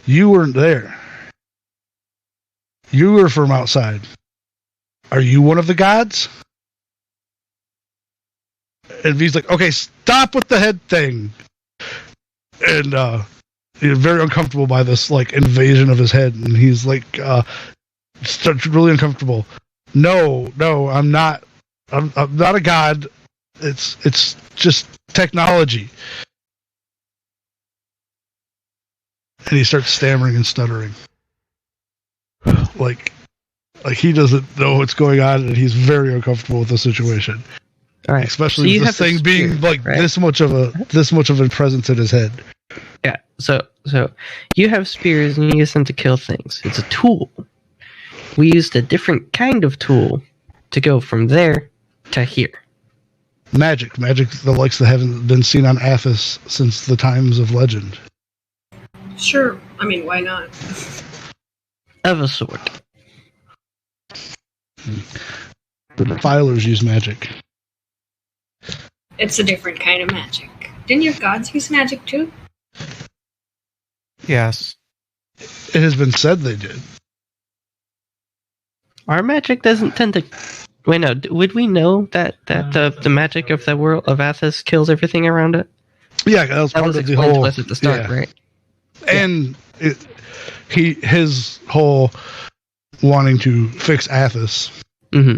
you weren't there. You were from outside. Are you one of the gods? And V's like, okay, stop with the head thing. And he's very uncomfortable by this like invasion of his head, and he's like starts really uncomfortable. No, I'm not a god. It's just technology. And he starts stammering and stuttering. Like he doesn't know what's going on, and he's very uncomfortable with the situation. All right. Especially you with have this thing the being spear, like right? this much of a presence in his head. Yeah. So you have spears and you use them to kill things. It's a tool. We used a different kind of tool to go from there to here. Magic the likes that haven't been seen on Athos since the times of legend. Sure. I mean, why not? Of a sort. The defilers use magic. It's a different kind of magic. Didn't your gods use magic too? Yes. It has been said they did. Our magic doesn't tend to. Wait, no. Would we know that the magic of the world of Athos kills everything around it? Yeah, that was That part was of the explained whole. to us at the start, yeah. right? And his whole wanting to fix Athos. Mm-hmm.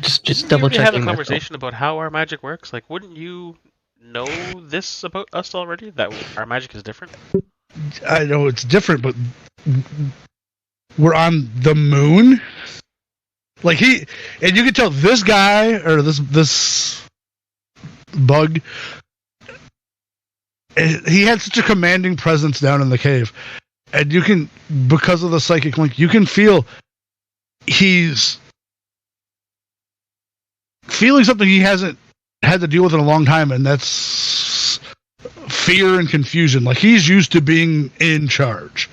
Just Didn't double we have checking. a conversation about how our magic works? Like, wouldn't you know this about us already? That our magic is different? I know it's different, but we're on the moon. Like and you can tell this guy or this bug. He had such a commanding presence down in the cave, and you can, because of the psychic link, you can feel he's feeling something he hasn't had to deal with in a long time, and that's fear and confusion. Like he's used to being in charge.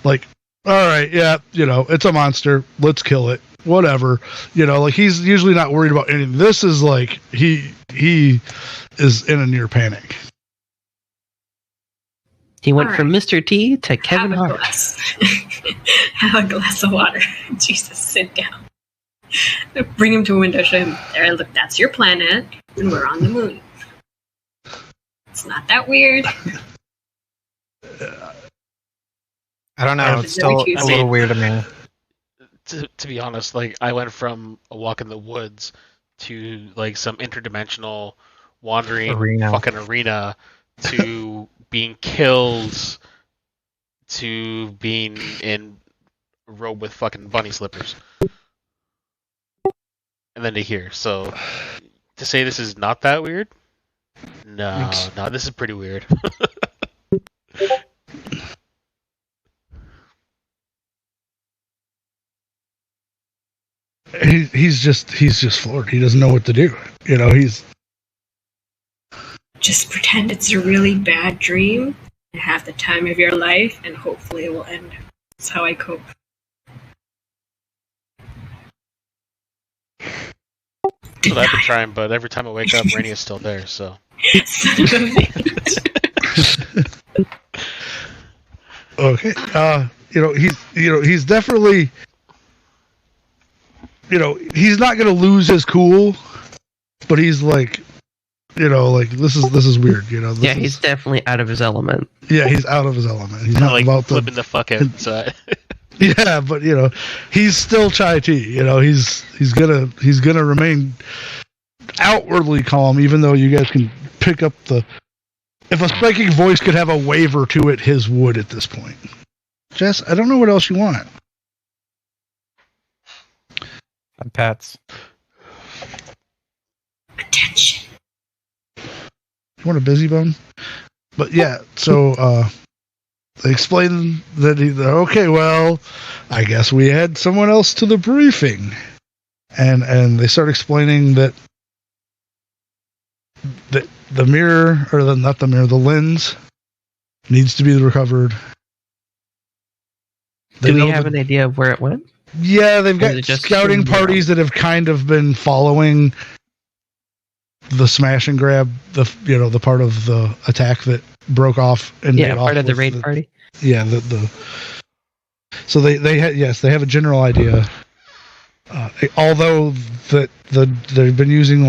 Like, all right, yeah, it's a monster. Let's kill it. Whatever. Like he's usually not worried about anything. This is like he is in a near panic. He went All from Mr. T to Kevin Have a Hart. glass. Have a glass of water. Jesus, sit down. Bring him to a window, show him, there, look, that's your planet, and we're on the moon. It's not that weird. I don't know. It's still a little weird to me. To be honest, like I went from a walk in the woods to like some interdimensional wandering fucking arena to being killed to being in a robe with fucking bunny slippers. And then to here. So to say this is not that weird? No, this is pretty weird. he's just floored. He doesn't know what to do. He's Just pretend it's a really bad dream and have the time of your life, and hopefully it will end. That's how I cope. So I've been trying, but every time I wake up, Rainy is still there. So. Son of a bitch. okay. He's definitely. He's not gonna lose his cool, but he's like, this is weird. He's definitely out of his element. Yeah, he's out of his element. He's not like about flipping the fuck out. So. Yeah, but he's still chai tea. He's gonna remain outwardly calm, even though you guys can pick up the. If a psychic voice could have a waver to it, his would at this point. Jess, I don't know what else you want. Pets. Attention. You want a busy bone? But yeah, so they explain that okay, well, I guess we had someone else to the briefing, and they start explaining that the mirror, or not the mirror, the lens needs to be recovered. Do we have an idea of where it went? Yeah, they've got scouting parties that have kind of been following the smash and grab, the part of the attack that broke off and part of the raid party. Yeah, so they have a general idea. Although they've been using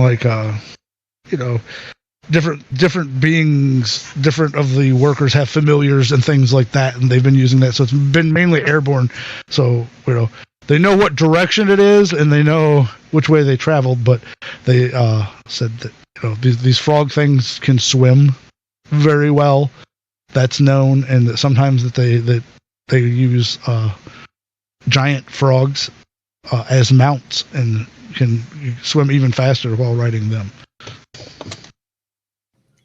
different beings, different of the workers have familiars and things like that, and they've been using that. So it's been mainly airborne. So they know what direction it is, and they know which way they traveled. But they said that these frog things can swim very well. That's known, and that sometimes that they use giant frogs as mounts and can swim even faster while riding them.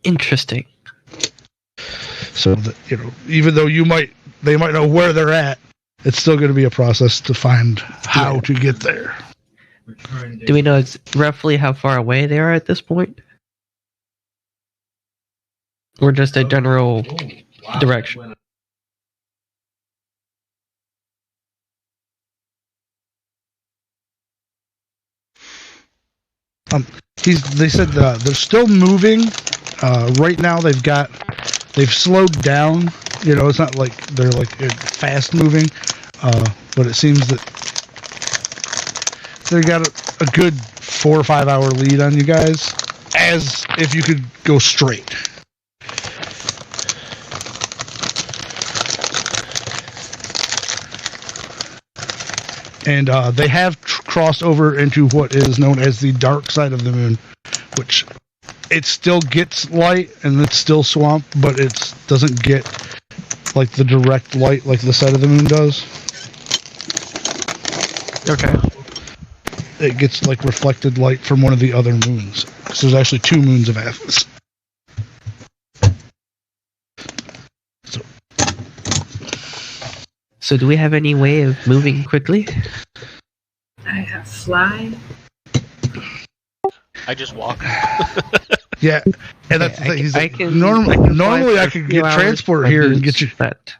Interesting. So that even though they might know where they're at, it's still going to be a process to find how to get there. Do we know roughly how far away they are at this point? Or just a general direction? They said they're still moving. Right now they've slowed down. It's not like they're fast moving, but it seems that they got a good 4 or 5 hour lead on you guys, as if you could go straight. And they have crossed over into what is known as the dark side of the moon, which it still gets light and it's still swamp, but it doesn't get the direct light like the side of the moon does. Okay. It gets reflected light from one of the other moons. So there's actually 2 moons of Athos. So do we have any way of moving quickly? I have fly. I just walk. Yeah, and that's the thing. He's I can normally I could get transport here and get you. But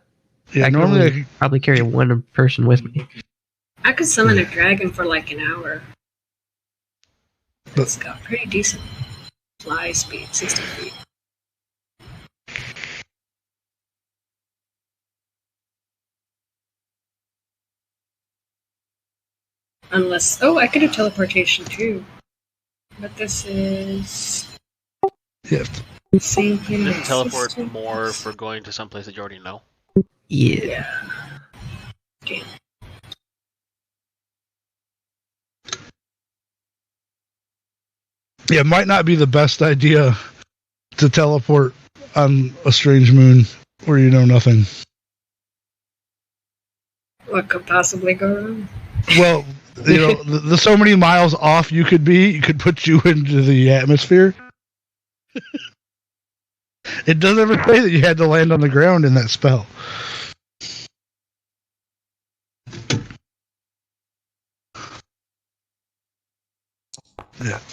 Yeah, normally I could probably carry one person with me. I could summon a dragon for an hour. It's got pretty decent fly speed, 60 feet. Unless, I could do teleportation too. But this is same thing. You can teleport more for going to some place that you already know. Yeah. Okay. Yeah, it might not be the best idea to teleport on a strange moon where you know nothing. What could possibly go wrong? Well, the so many miles off you could be, it could put you into the atmosphere. It doesn't ever say that you had to land on the ground in that spell.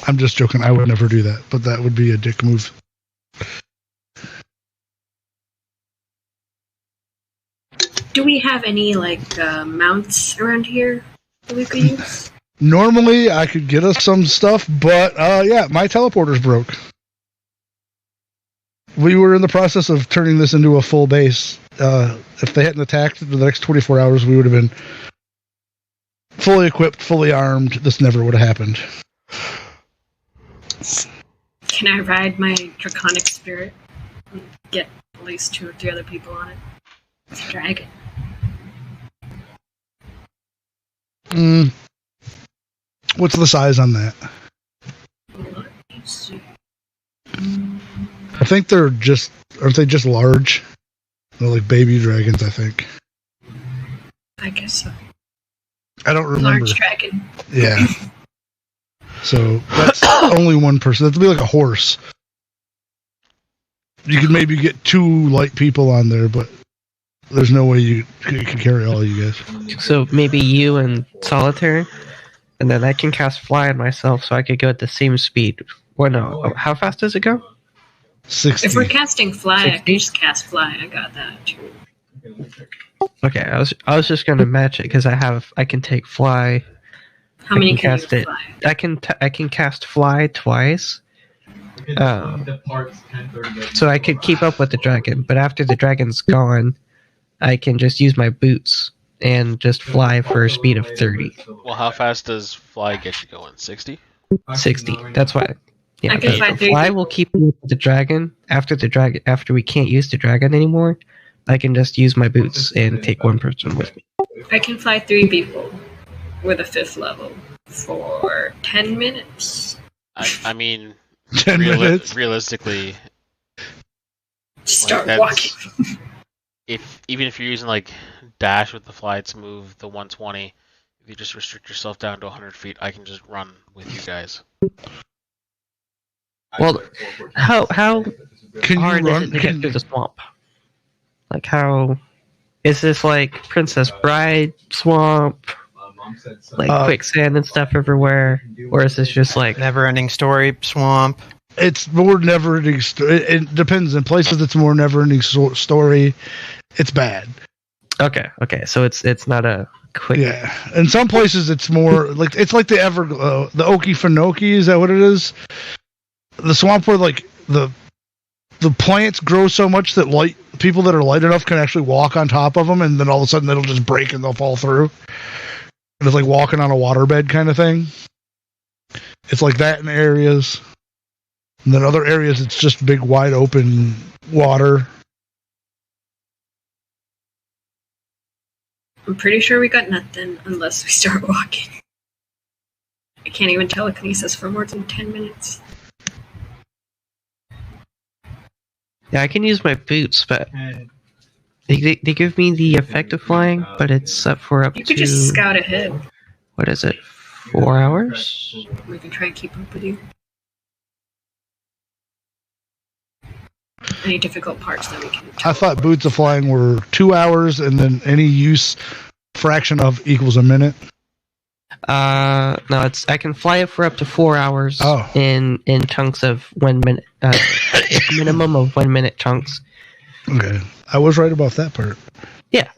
I'm just joking. I would never do that, but that would be a dick move. Do we have any mounts around here that we could use? Normally, I could get us some stuff, but yeah, my teleporter's broke. We were in the process of turning this into a full base. If they hadn't attacked in the next 24 hours, we would have been fully equipped, fully armed. This never would have happened. Can I ride my draconic spirit and get at least 2 or 3 other people on it? It's a dragon. What's the size on that? Let me see. I think aren't they just large? They're like baby dragons, I think. I guess so. I don't remember. Large dragon. Yeah. So that's only one person. That'd be like a horse. You could maybe get 2 light people on there, but there's no way you can carry all you guys. So maybe you and Solitaire, and then I can cast Fly on myself, so I could go at the same speed. Well, no. How fast does it go? 60. If we're casting fly, I 60? can just cast fly. I got that too. Okay, I was just gonna match it because I can take Fly. How many can can cast you it. fly? I can cast Fly twice. So I could keep up with the dragon, but after the dragon's gone, I can just use my boots and just fly for a speed of 30. Well, how fast does fly get you going? 60? 60. That's why. Yeah, I can the fly 30. Fly will keep me with the dragon. After we can't use the dragon anymore, I can just use my boots and take one person with me. I can fly 3 people with a 5th level for 10 minutes. I mean, 10 minutes. realistically, Start that's- walking. even if you're using like dash with the fly to move the 120, if you just restrict yourself down to 100 feet, I can just run with you guys. Well, how Can hard you is run? it to get through the swamp? Like, how is this like Princess Bride swamp, like quicksand and stuff everywhere, or is this just like Never-ending story swamp. It's more never-ending. It depends. In places, it's more never-ending story. It's bad. okay? So it's not a quick. Yeah. In some places, it's more like the the Okefenokee. Is that what it is? The swamp where like the plants grow so much that people that are light enough can actually walk on top of them, and then all of a sudden it'll just break and they'll fall through. And it's like walking on a waterbed kind of thing. It's like that in areas. And then other areas, it's just big, wide open water. I'm pretty sure we got nothing unless we start walking. I can't even telekinesis for more than 10 minutes. Yeah, I can use my boots, but they give me the effect of flying, but it's up for up You to could just scout ahead. what is it? 4 hours? We can try and keep up with you. Any difficult parts that we can. I thought boots of flying were 2 hours, and then any use fraction of equals a minute. No, I can fly it for up to 4 hours Oh. in chunks of 1 minute, minimum of 1 minute chunks. Okay. I was right about that part. Yeah.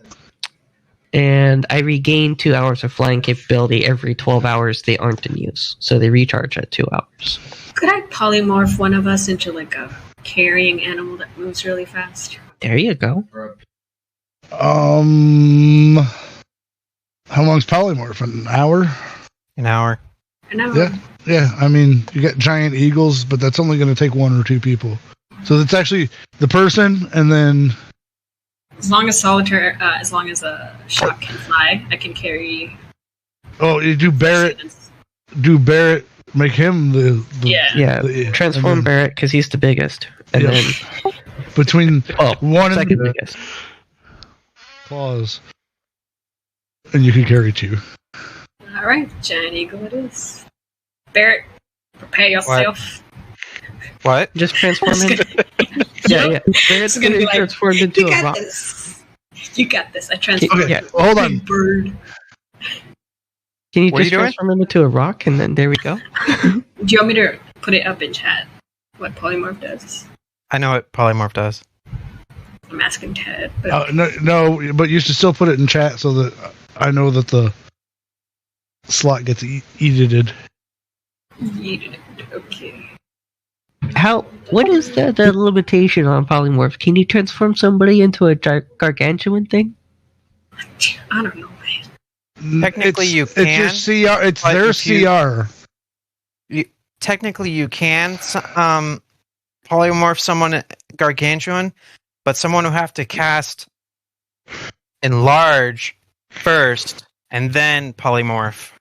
And I regain 2 hours of flying capability every 12 hours they aren't in use. So they recharge at 2 hours. Could I polymorph one of us into like a carrying animal that moves really fast? There you go. How long's polymorph? An hour? An hour. An hour. Yeah. Yeah. I mean, you got giant eagles, but that's only going to take 1 or 2 people. So that's actually the person, and then As long as a shot can fly, I can carry. you do Barrett. Do Barrett make him the Yeah. the- Transform and then Barrett because he's the biggest. And Yeah. then between one and second the biggest. claws, and you can carry 2. All right, giant eagle it is. Barrett, prepare yourself. What? Just transform him. Yeah. Yeah. Barrett's It's gonna gonna be be like, transformed into You a got rock. this. You got this. I transformed. Okay, Yeah. hold on. Bird. Can you What are just you doing? transform him into a rock and then there we go? Do you want me to put it up in chat? What polymorph does? I know what polymorph does. I'm asking Ted. But No, but you should still put it in chat so that I know that the slot gets edited. Okay. What is the limitation on polymorph? Can you transform somebody into a gargantuan thing? I don't know, man. Technically, you can. It's your CR. It's but their if you- CR. Technically, you can polymorph someone gargantuan, but someone who have to cast enlarge first and then polymorph.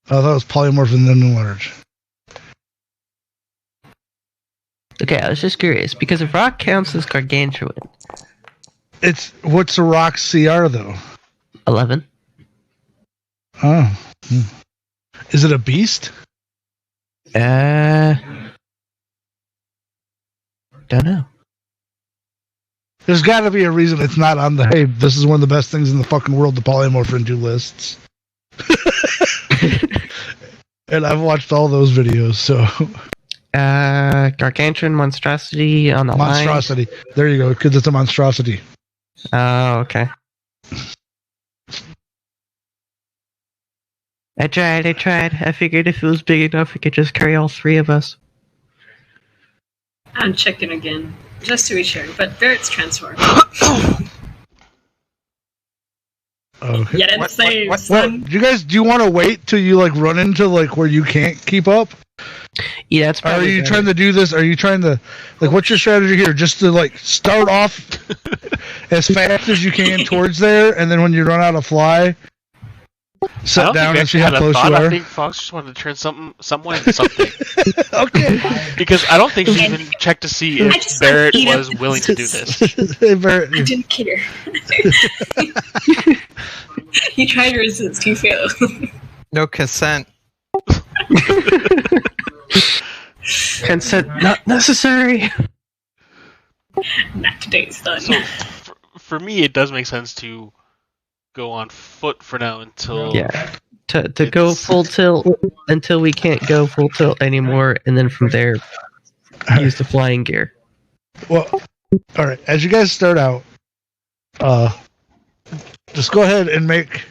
Oh, that was polymorph and then enlarge. Okay, I was just curious because if rock counts as gargantuan, What's a rock's CR though? 11. Oh, is it a beast? Don't know. There's got to be a reason it's not on the. Hey, this is one of the best things in the fucking world to polymorph into lists. And I've watched all those videos, so. Gargantuan monstrosity on the monstrosity. There you go, because it's a monstrosity. Oh, okay. I tried. I figured if it was big enough, it could just carry all three of us. I'm checking again, just to be sure. But Barrett's transformed. Okay. Get it saved, Well, son. do you want to wait till you like run into like where you can't keep up? Yeah, that's Or are probably you better. trying to do this? Are you trying to like what's your strategy here? Just to like start off as fast as you can towards there, and then when you run out of fly, I sit don't down think we and see actually how had a close thought. you I are. think Fox just wanted to turn someone into something. Okay. Because I don't think she even checked to see I if just want Barrett Peter was willing to do this. Hey, Barrett. I didn't care. You tried to resist. You failed. No consent. Consent not necessary. Not today, son. So for me, it does make sense to go on foot for now until Yeah. To go full tilt until we can't go full tilt anymore, and then from there use the flying gear. Well, all right. As you guys start out, just go ahead and make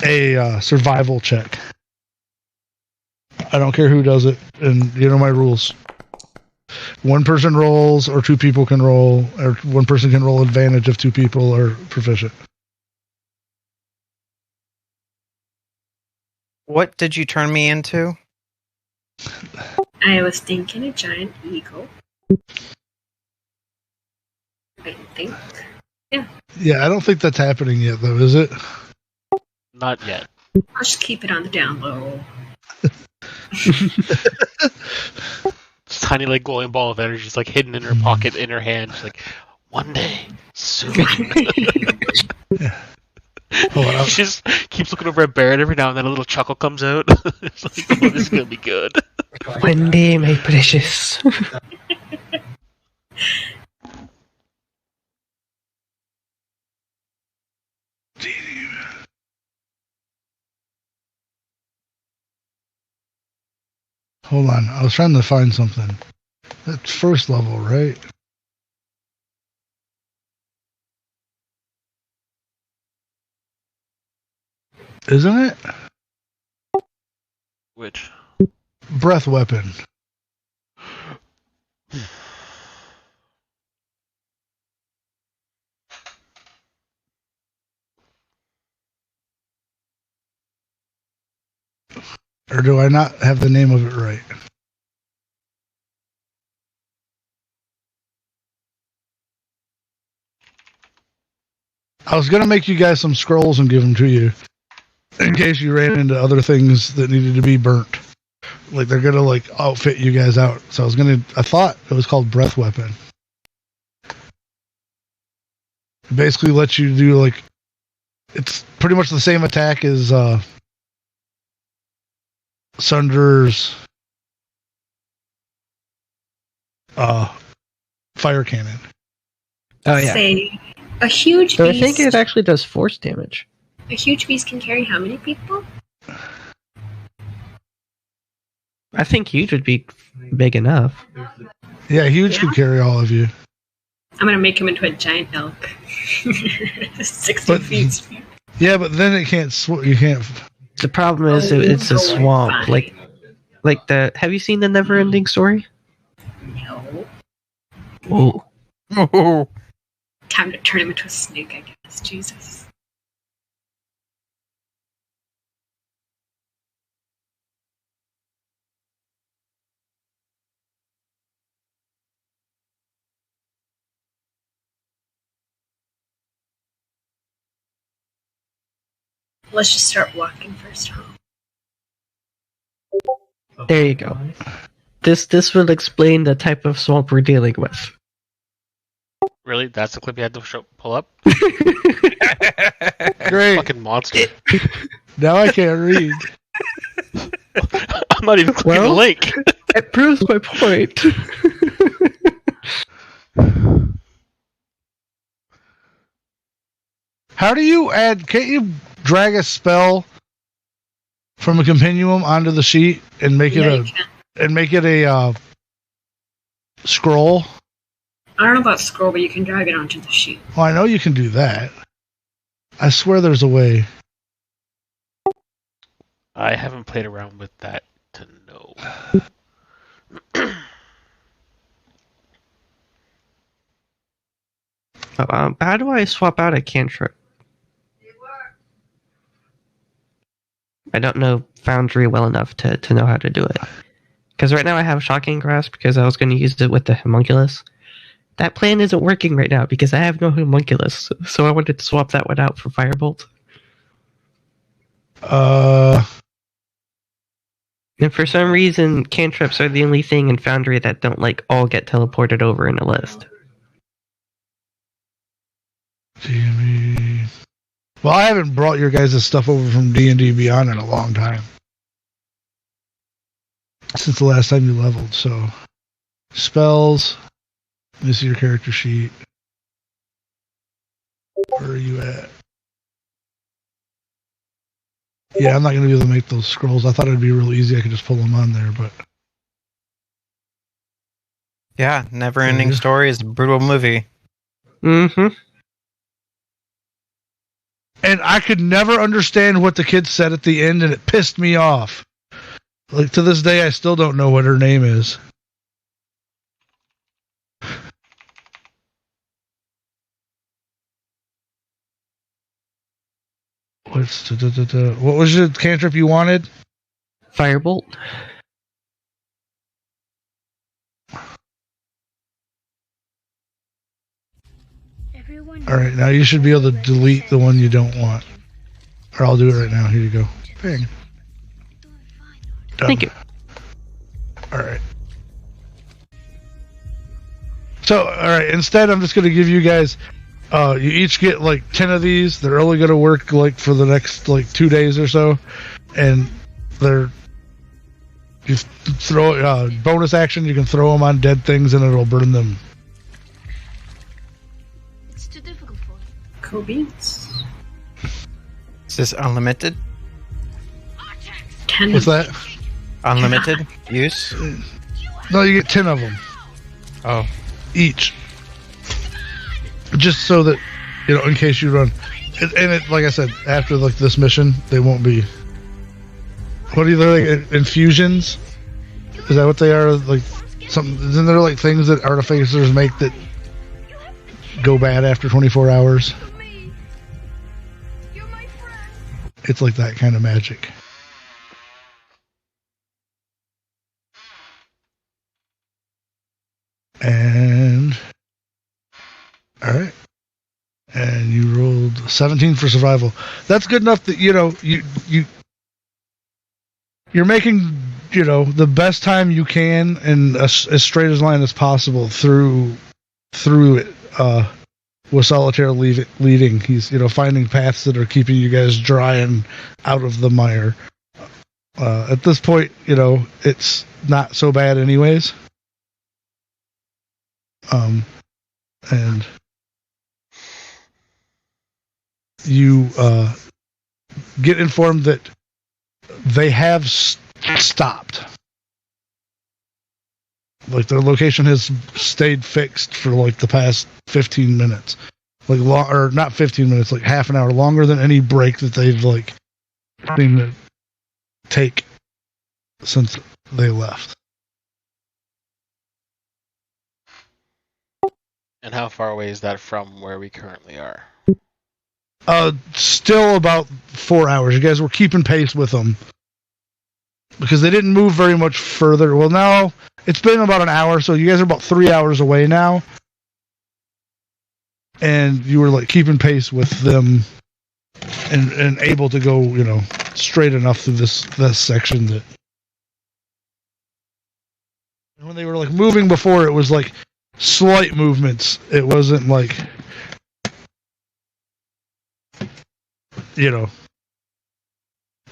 a survival check. I don't care who does it, and you know my rules. One person rolls, or two people can roll, or one person can roll advantage if two people are proficient. What did you turn me into? I was thinking a giant eagle. I think. Yeah, I don't think that's happening yet, though, is it? not yet. I'll just keep it on the down low. This tiny like glowing ball of energy is like hidden in her pocket, in her hand. She's like, one day, soon. Hold on, She just keeps looking over at Barrett every now and then. A little chuckle comes out. It's like, oh, this is gonna be good. One day, my precious. Hold on, I was trying to find something. That's first level, right? Isn't it? Which? Breath weapon. Or do I not have the name of it right? I was gonna make you guys some scrolls and give them to you, in case you ran into other things that needed to be burnt. Like they're gonna like outfit you guys out. So I thought it was called Breath Weapon. It basically lets you do like, it's pretty much the same attack as Sunder's fire cannon. Oh yeah. Say, a huge So I beast. think it actually does force damage. A huge beast can carry how many people? I think huge would be big enough. Yeah, huge Yeah. could carry all of you. I'm gonna make him into a giant elk. 60 But- feet. Yeah, but then it can't. You can't. The problem is Oh, it's a boy, swamp. fine. Like the. Have you seen the Never-Ending Story? No. Oh, Oh, Time to turn him into a snake, I guess. Jesus. Let's just start walking first home. there you go. This will explain the type of swamp we're dealing with. Really? That's the clip you had to pull up? Great. Fucking monster. Now I can't read. I'm not even clicking the Well- link. It proves my point. How do you add? Can't you drag a spell from a continuum onto the sheet and make Yeah, you it can. a scroll? I don't know about scroll, but you can drag it onto the sheet. Well, I know you can do that. I swear there's a way. I haven't played around with that to know. How do I swap out a cantrip? I don't know Foundry well enough to know how to do it. Because right now I have Shocking Grasp because I was going to use it with the Homunculus. That plan isn't working right now because I have no Homunculus, so I wanted to swap that one out for Firebolt. And for some reason, cantrips are the only thing in Foundry that don't all get teleported over in a list. D&D. Well, I haven't brought your guys' stuff over from D&D Beyond in a long time. Since the last time you leveled, so. Spells. Let me see your character sheet. Where are you at? Yeah, I'm not going to be able to make those scrolls. I thought it'd be real easy. I could just pull them on there, but. yeah, Never-Ending Story is a brutal movie. Mm-hmm. And I could never understand what the kid said at the end, and it pissed me off. Like, to this day, I still don't know what her name is. What was your cantrip you wanted? Firebolt. Alright, now you should be able to delete the one you don't want. Or I'll do it right now. Here you go. Bang. Done. Thank you. Alright. So, alright, instead I'm just going to give you guys, you each get 10 of these. They're only going to work for the next 2 days or so. And they're, you throw, bonus action, you can throw them on dead things and it'll burn them. It's too difficult for you. Cool beans. Is this unlimited? 10 What's that? Unlimited use? No, you get 10 of them. Oh. Each. Just so that, in case you run. And it, like I said, after this mission, they won't be. What are they, infusions? Is that what they are? Isn't there things that artificers make that go bad after 24 hours? You're my friend. It's like that kind of magic. And alright. And you rolled 17 for survival. That's good enough that you're making the best time you can in as straight as line as possible through it with Solitaire leading. He's finding paths that are keeping you guys dry and out of the mire. At this point, it's not so bad anyways. And you get informed that they have stopped. Like their location has stayed fixed for like the past 15 minutes, like or not 15 minutes, like half an hour longer than any break that they've like seemed to take since they left. And how far away is that from where we currently are? Still about 4 hours. You guys were keeping pace with them because they didn't move very much further. Well, now it's been about an hour, so you guys are about 3 hours away now, and you were like keeping pace with them and able to go, you know, straight enough through this section that. And when they were like moving before, it was like slight movements. It wasn't like, you know,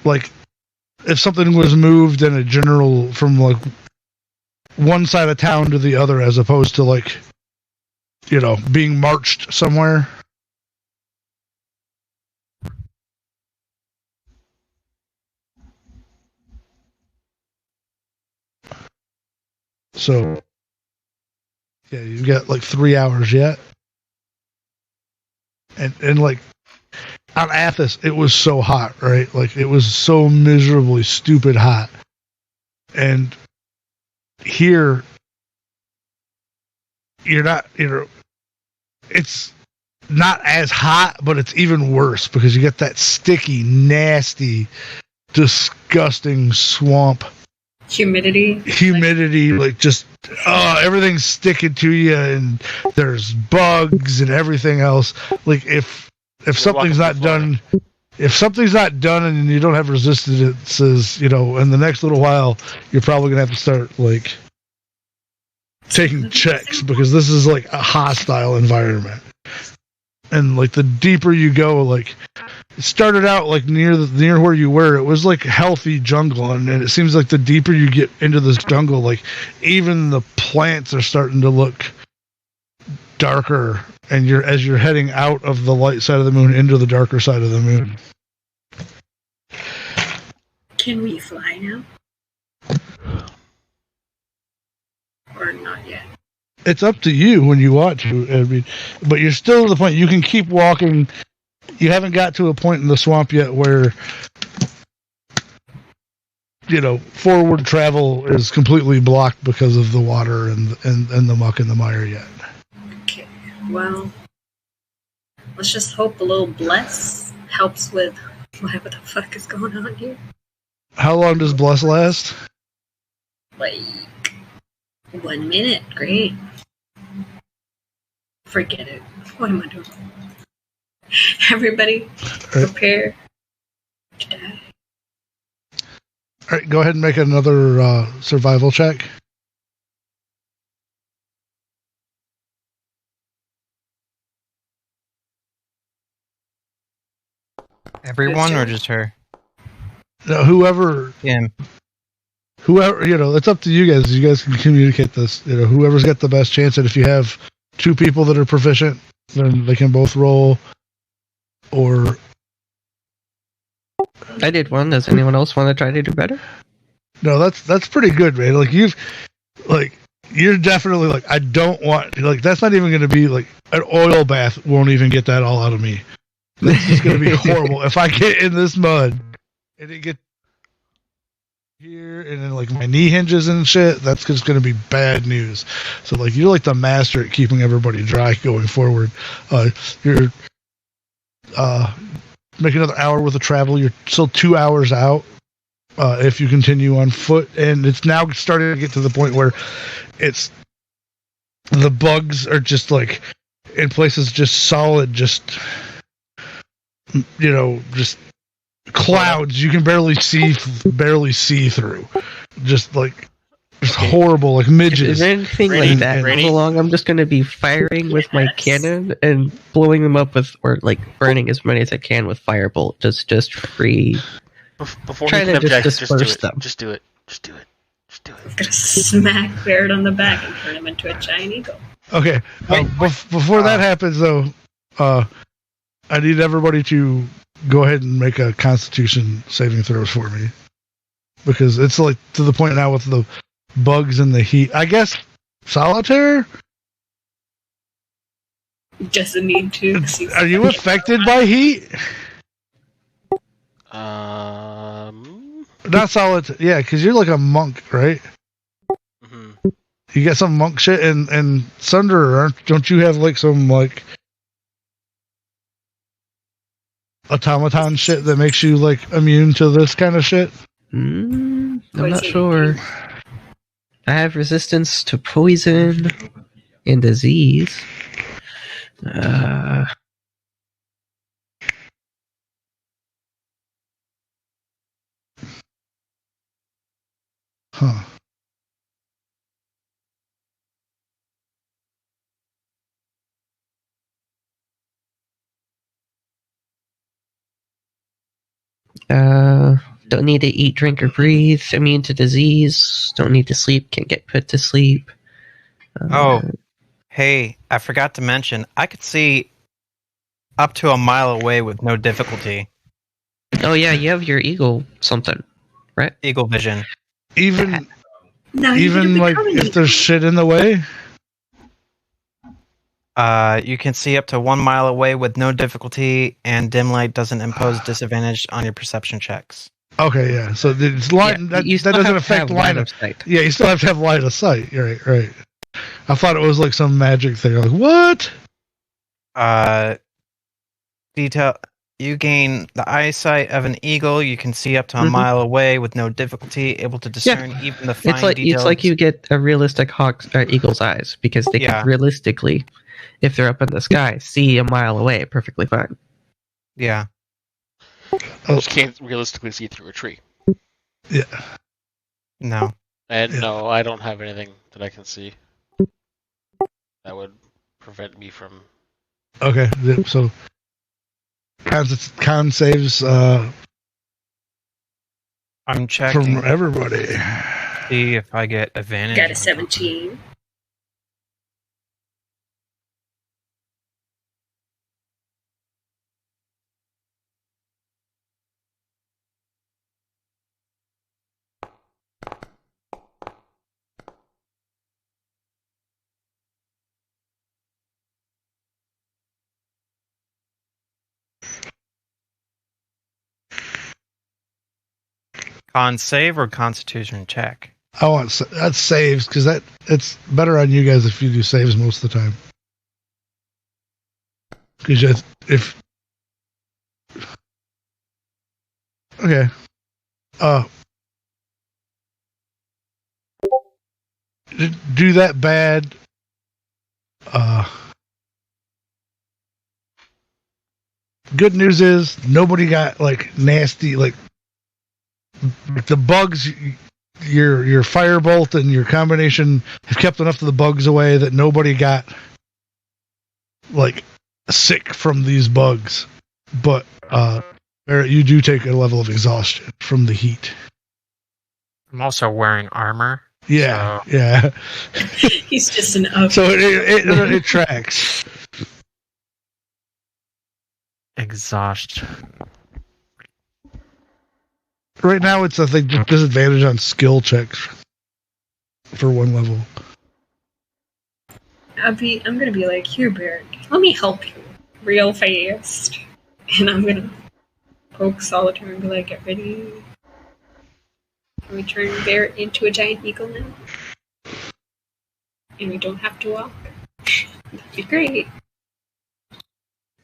like if something was moved in a general from like one side of town to the other, as opposed to like, you know, being marched somewhere. So, yeah, you've got like 3 hours yet. And like, on Athos, it was so hot, right? Like, it was so miserably stupid hot. And here, you're not, you know, it's not as hot, but it's even worse because you get that sticky, nasty, disgusting swamp. Humidity, like just everything's sticking to you, and there's bugs and everything else. Like if something's not done, and you don't have resistances, you know, in the next little while, you're probably gonna have to start like taking checks because this is like a hostile environment. And like the deeper you go, like it started out like near where you were, it was like healthy jungle, and it seems like the deeper you get into this jungle, like even the plants are starting to look darker, and as you're heading out of the light side of the moon into the darker side of the moon. Can we fly now? Or not yet? It's up to you when you want to. I mean, but you're still to the point you can keep walking. You haven't got to a point in the swamp yet where, you know, forward travel is completely blocked because of the water and the muck and the mire yet. Okay, well, let's just hope a little bless helps with whatever the fuck is going on here. How long does bless last? Like 1 minute. Great. Forget it. What am I doing? Everybody, prepare to die. All right, go ahead and make another survival check. Everyone or just her? No, whoever, Him. whoever, you know, it's up to you guys. You guys can communicate this. You know, whoever's got the best chance, and if you have two people that are proficient, then they can both roll. Or I did one. Does anyone else want to try to do better? no, that's pretty good, man. Like you're definitely like, I don't want, like, that's not even going to be like an oil bath. Won't even get that all out of me. That's just going to be horrible. If I get in this mud and it gets here and then like my knee hinges and shit, that's just going to be bad news. So like you're like the master at keeping everybody dry going forward. You're make another hour worth of travel. You're still 2 hours out if you continue on foot, and it's now starting to get to the point where it's the bugs are just like in places just solid, just, you know, just clouds you can barely see through, just like just horrible, like midges. Is there anything like that comes along? I'm just going to be firing with my cannon and blowing them up with, or like burning as many as I can with firebolt. Just free. Before Try he to can object, just just do disperse it. them. Just do it. Just do it. Just do it. I'm gonna smack Baird on the back and turn him into a giant eagle. Okay, before that happens though, I need everybody to go ahead and make a Constitution saving throws for me, because it's like to the point now with the bugs and the heat. I guess Solitaire? Doesn't need to. Are you affected by heat? Not solitaire. Yeah, because you're like a monk, right? Mm-hmm. You got some monk shit and Sunder, don't you have like some like automaton shit that makes you like immune to this kind of shit? I'm not Poison. sure. I have resistance to poison and disease. Huh. Don't need to eat, drink, or breathe. Immune to disease. Don't need to sleep. Can't get put to sleep. Oh, hey, I forgot to mention, I could see up to a mile away with no difficulty. Oh yeah, you have your eagle something, right? Eagle vision. Even Now you even can like become if there's shit in the way? You can see up to 1 mile away with no difficulty, and dim light doesn't impose disadvantage on your perception checks. Okay, yeah. So it's line Yeah, you that still doesn't have to affect have line of sight. Yeah, you still have to have line of sight. You're right. I thought it was like some magic thing. Like, what? Detail. You gain the eyesight of an eagle. You can see up to a mile away with no difficulty, able to discern even the fine details. It's like you get a realistic eagle's eyes because they can realistically, if they're up in the sky, see a mile away perfectly fine. Yeah. I just can't realistically see through a tree. Yeah. No. And no, I don't have anything that I can see that would prevent me from. Okay, so con saves I'm checking. from everybody. See if I get advantage. Got a 17. Con save or constitution check? I want that saves because it's better on you guys if you do saves most of the time. Because if okay, do that bad. Good news is nobody got like nasty like the bugs. Your firebolt and your combination have kept enough of the bugs away that nobody got like sick from these bugs. But Barrett, you do take a level of exhaustion from the heat. I'm also wearing armor. Yeah, so... yeah. He's just an up. So it tracks. Exhaustion. Right now, it's I think disadvantage on skill checks for one level. I'm gonna be like, here, Barrett, let me help you real fast. And I'm gonna poke Solitaire and be like, get ready. Can we turn Barrett into a giant eagle now? And we don't have to walk. That'd be great.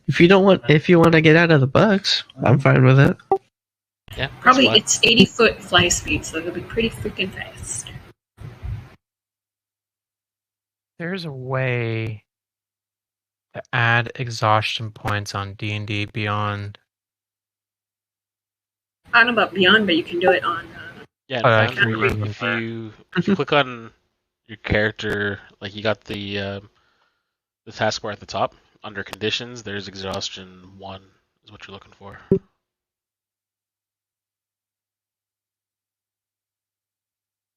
If you want to get out of the bugs, I'm fine with it. Yeah, Probably it's 80-foot fly speed, so it'll be pretty freaking fast. There's a way to add exhaustion points on D&D Beyond. I don't know about Beyond, but you can do it on. Yeah, if you click on your character, like you got the taskbar at the top under conditions. There's exhaustion 1 is what you're looking for.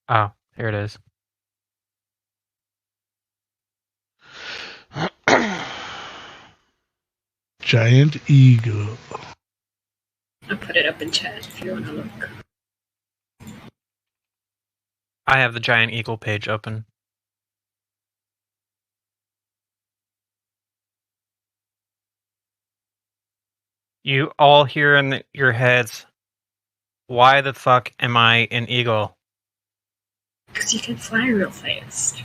Oh, here it is. Giant eagle. I'll put it up in chat if you want to look. I have the giant eagle page open. You all hear in your heads, why the fuck am I an eagle? Because you can fly real fast.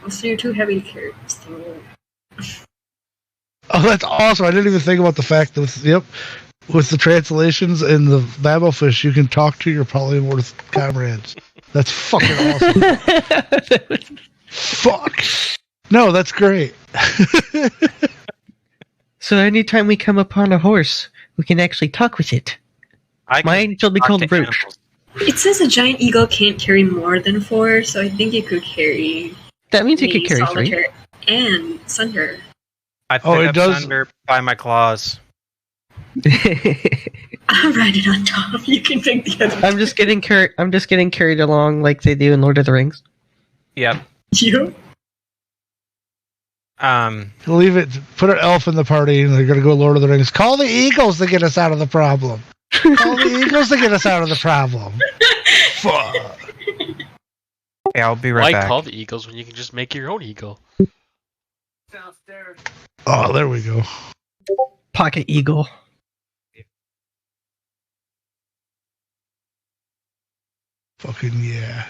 Also, you're too heavy to carry. So. Oh, that's awesome! I didn't even think about the fact that with the translations and the Babelfish, you can talk to your polymorph comrades. That's fucking awesome. Fuck. No, that's great. So anytime we come upon a horse, we can actually talk with it. Mine shall be called Roach. It says a giant eagle can't carry more than 4, so I think it could carry. That means you me, could carry 3. Solitaire, and Sunder. I pick it up does- Thunder by my claws. I'll ride it on top. You can pick the other. I'm just getting carried along like they do in Lord of the Rings. Yep. You? Leave it. Put an elf in the party, and they're going to go Lord of the Rings. Call the eagles to get us out of the problem. Call the eagles to get us out of the problem. Fuck. Yeah, I'll be right Why back. call the eagles when you can just make your own eagle? Oh, there we go. Pocket Eagle. Fucking yeah.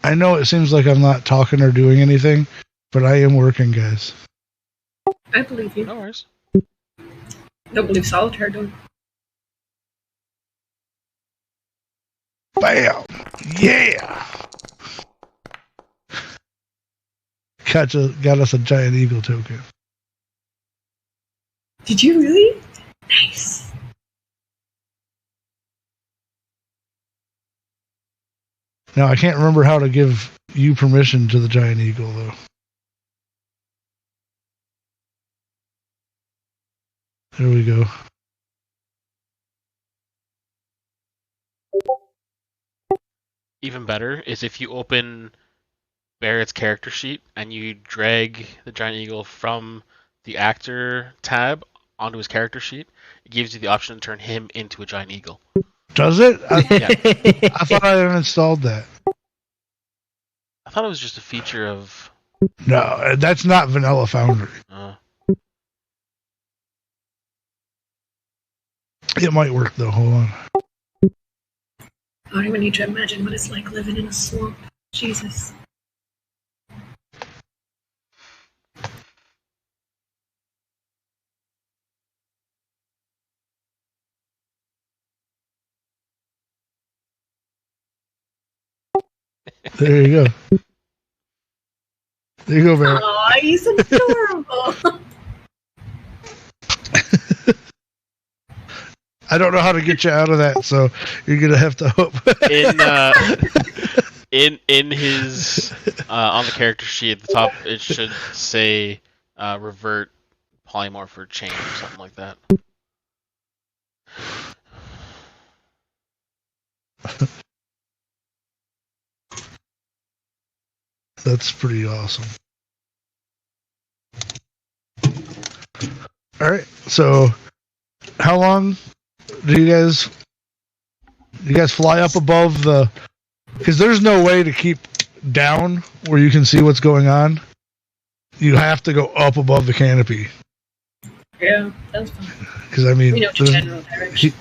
I know it seems like I'm not talking or doing anything, but I am working, guys. I believe you. No worries. Don't believe Solitaire, don't. Bam! Yeah! Got us a giant eagle token. Did you really? Nice. Now, I can't remember how to give you permission to the giant eagle, though. There we go. Even better is if you open Barrett's character sheet and you drag the giant eagle from the actor tab onto his character sheet. It gives you the option to turn him into a giant eagle. Does it? I Yeah. thought I had installed that. I thought it was just a feature of. No, that's not Vanilla Foundry. It might work, though. Hold on. I don't even need to imagine what it's like living in a swamp. Jesus. There you go. There you go, Barrett. Aw, he's adorable. I don't know how to get you out of that, so you're gonna have to hope. In his on the character sheet at the top, it should say revert polymorph or change or something like that. That's pretty awesome. All right, so how long do you guys fly up above the? Because there's no way to keep down where you can see what's going on. You have to go up above the canopy. Yeah, that's fine. Because I mean, We know the general direction.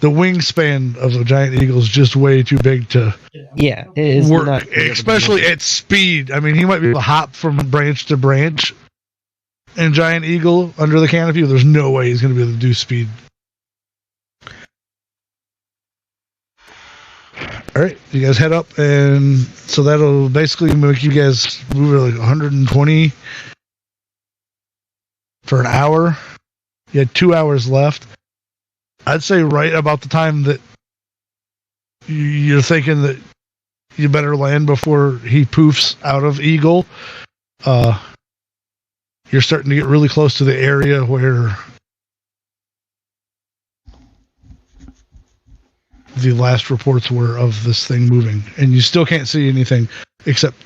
the wingspan of a giant eagle is just way too big to Yeah, it is work, not. especially at speed. I mean, he might be able to hop from branch to branch in giant eagle under the canopy, but there's no way he's going to be able to do speed. All right, you guys head up, and so that'll basically make you guys move at like 120 for an hour. You had 2 hours left. I'd say right about the time that you're thinking that you better land before he poofs out of Eagle. You're starting to get really close to the area where the last reports were of this thing moving, and you still can't see anything except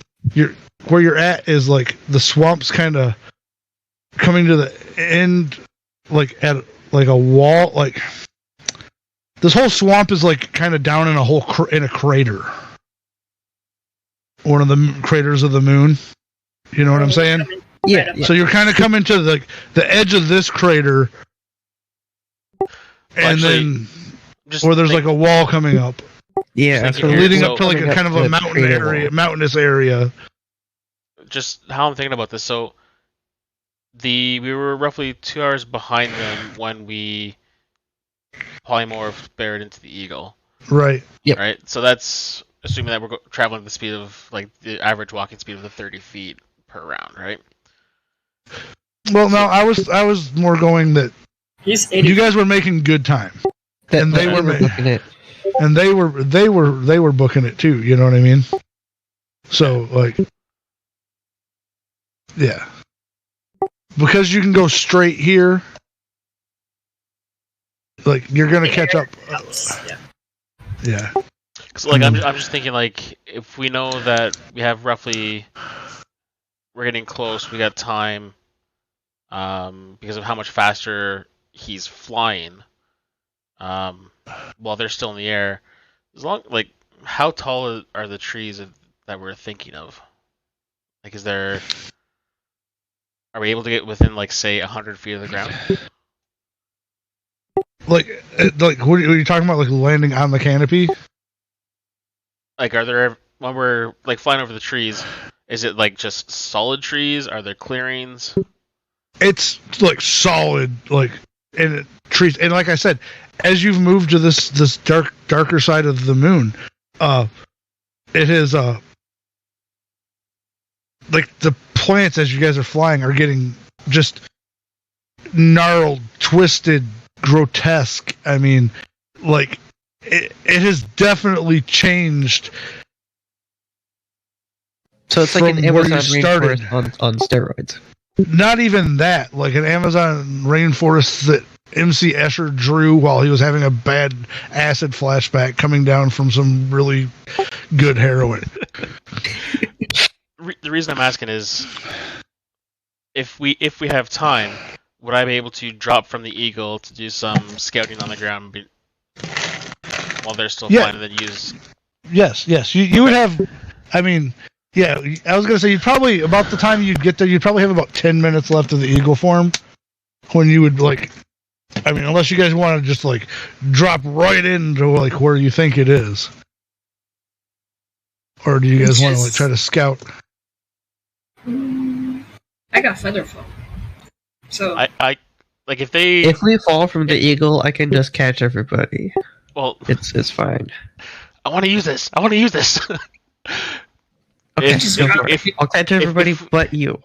where you're at is like the swamp's kind of coming to the end, like at like a wall. Like this whole swamp is like kind of down in a crater, one of the craters of the moon. You know what I'm saying? Yeah. So you're kind of coming to the edge of this crater, and then where there's like a wall coming up. Yeah, so Leading so up to like a kind of a mountainous area. Just how I'm thinking about this. So we were roughly 2 hours behind them when we polymorphed Barrett into the Eagle. Right. Yep. Right. So that's assuming that we're traveling at the speed of like the average walking speed of the 30 feet per round, right? Well, no, I was more going that He's 80. you guys were making good time, and they were booking it. and they were booking it too. You know what I mean? So like, yeah, because you can go straight here. Like you're gonna catch up. Yeah. Yeah. So like I'm just thinking like if we know that we have roughly we're getting close, we got time because of how much faster he's flying while they're still in the air. As long like how tall are the trees that we're thinking of? Like are we able to get within like say 100 feet of the ground? Like what are you talking about? Like landing on the canopy? Like are there when we're like flying over the trees, is it like just solid trees? Are there clearings? It's like solid, like and trees. And like I said, as you've moved to this darker side of the moon, it is like the plants as you guys are flying are getting just gnarled, twisted, grotesque. I mean, like it has definitely changed. So it's like an from where Amazon you started. rainforest on steroids. Not even that, like an Amazon rainforest that MC Escher drew while he was having a bad acid flashback coming down from some really good heroin. The reason I'm asking is if we have time, would I be able to drop from the Eagle to do some scouting on the ground while they're still flying, and then use? Yes. You would have. I mean, yeah. I was gonna say you'd probably about the time you'd get there, you'd probably have about 10 minutes left of the Eagle form when you would like. I mean, unless you guys want to just like drop right into like where you think it is, or do you guys want to like try to scout? I got featherfall. So I like if we fall from the Eagle, I can just catch everybody. Well, it's fine. I want to use this. Okay, I'll catch everybody but you.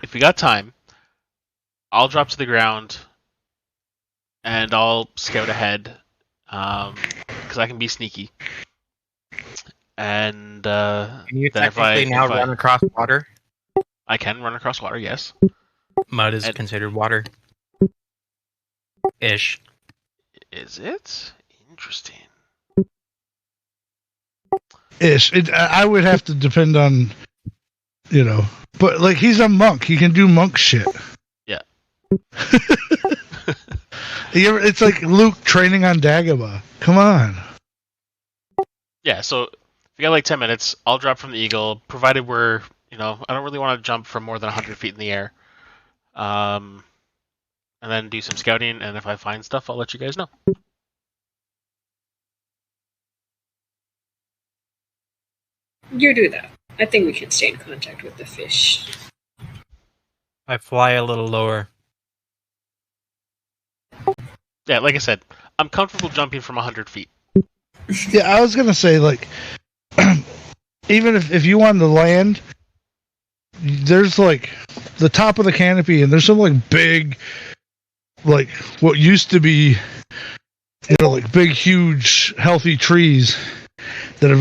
If we got time, I'll drop to the ground and I'll scout ahead because I can be sneaky. And Can you then technically now run across water? I can run across water, yes. Mud is considered water. Ish. Is it? Interesting. Ish. I would have to depend on, but like he's a monk, he can do monk shit. Yeah. It's like Luke training on Dagobah. Come on. Yeah. So if you got like 10 minutes, I'll drop from the Eagle, provided we're, I don't really want to jump from more than 100 feet in the air. And then do some scouting, and if I find stuff, I'll let you guys know. you do that. I think we should stay in contact with the fish. I fly a little lower. Yeah, like I said, I'm comfortable jumping from 100 feet. Yeah, I was gonna say like, even if you wanted to land, there's like the top of the canopy, and there's some like big, like what used to be, like big, huge, healthy trees that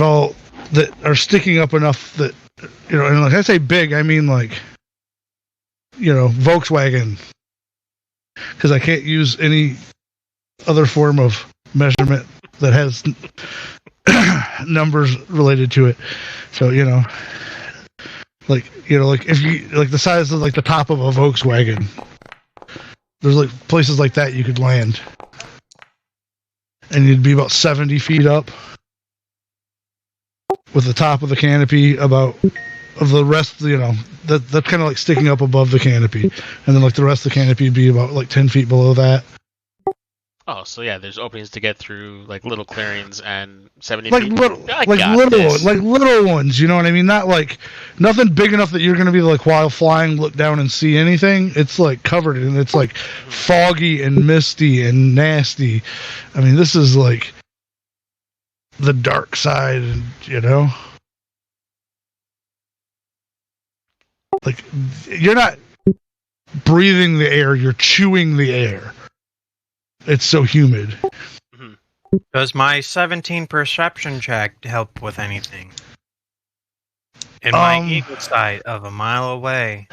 are sticking up enough that and like I say big, I mean like Volkswagen, because I can't use any other form of measurement that has numbers related to it. So like if you like the size of like the top of a Volkswagen, there's like places like that you could land, and you'd be about 70 feet up, with the top of the canopy about of the rest. That's kind of like sticking up above the canopy, and then like the rest of the canopy would be about like 10 feet below that. Oh, so yeah, there's openings to get through, like little clearings and 70 Like feet. little ones, you know what I mean? Not like nothing big enough that you're going to be like while flying look down and see anything. It's like covered and it's like foggy and misty and nasty. I mean, this is like the dark side, like you're not breathing the air, you're chewing the air. It's so humid. Does my 17 perception check help with anything? In my eagle sight of a mile away.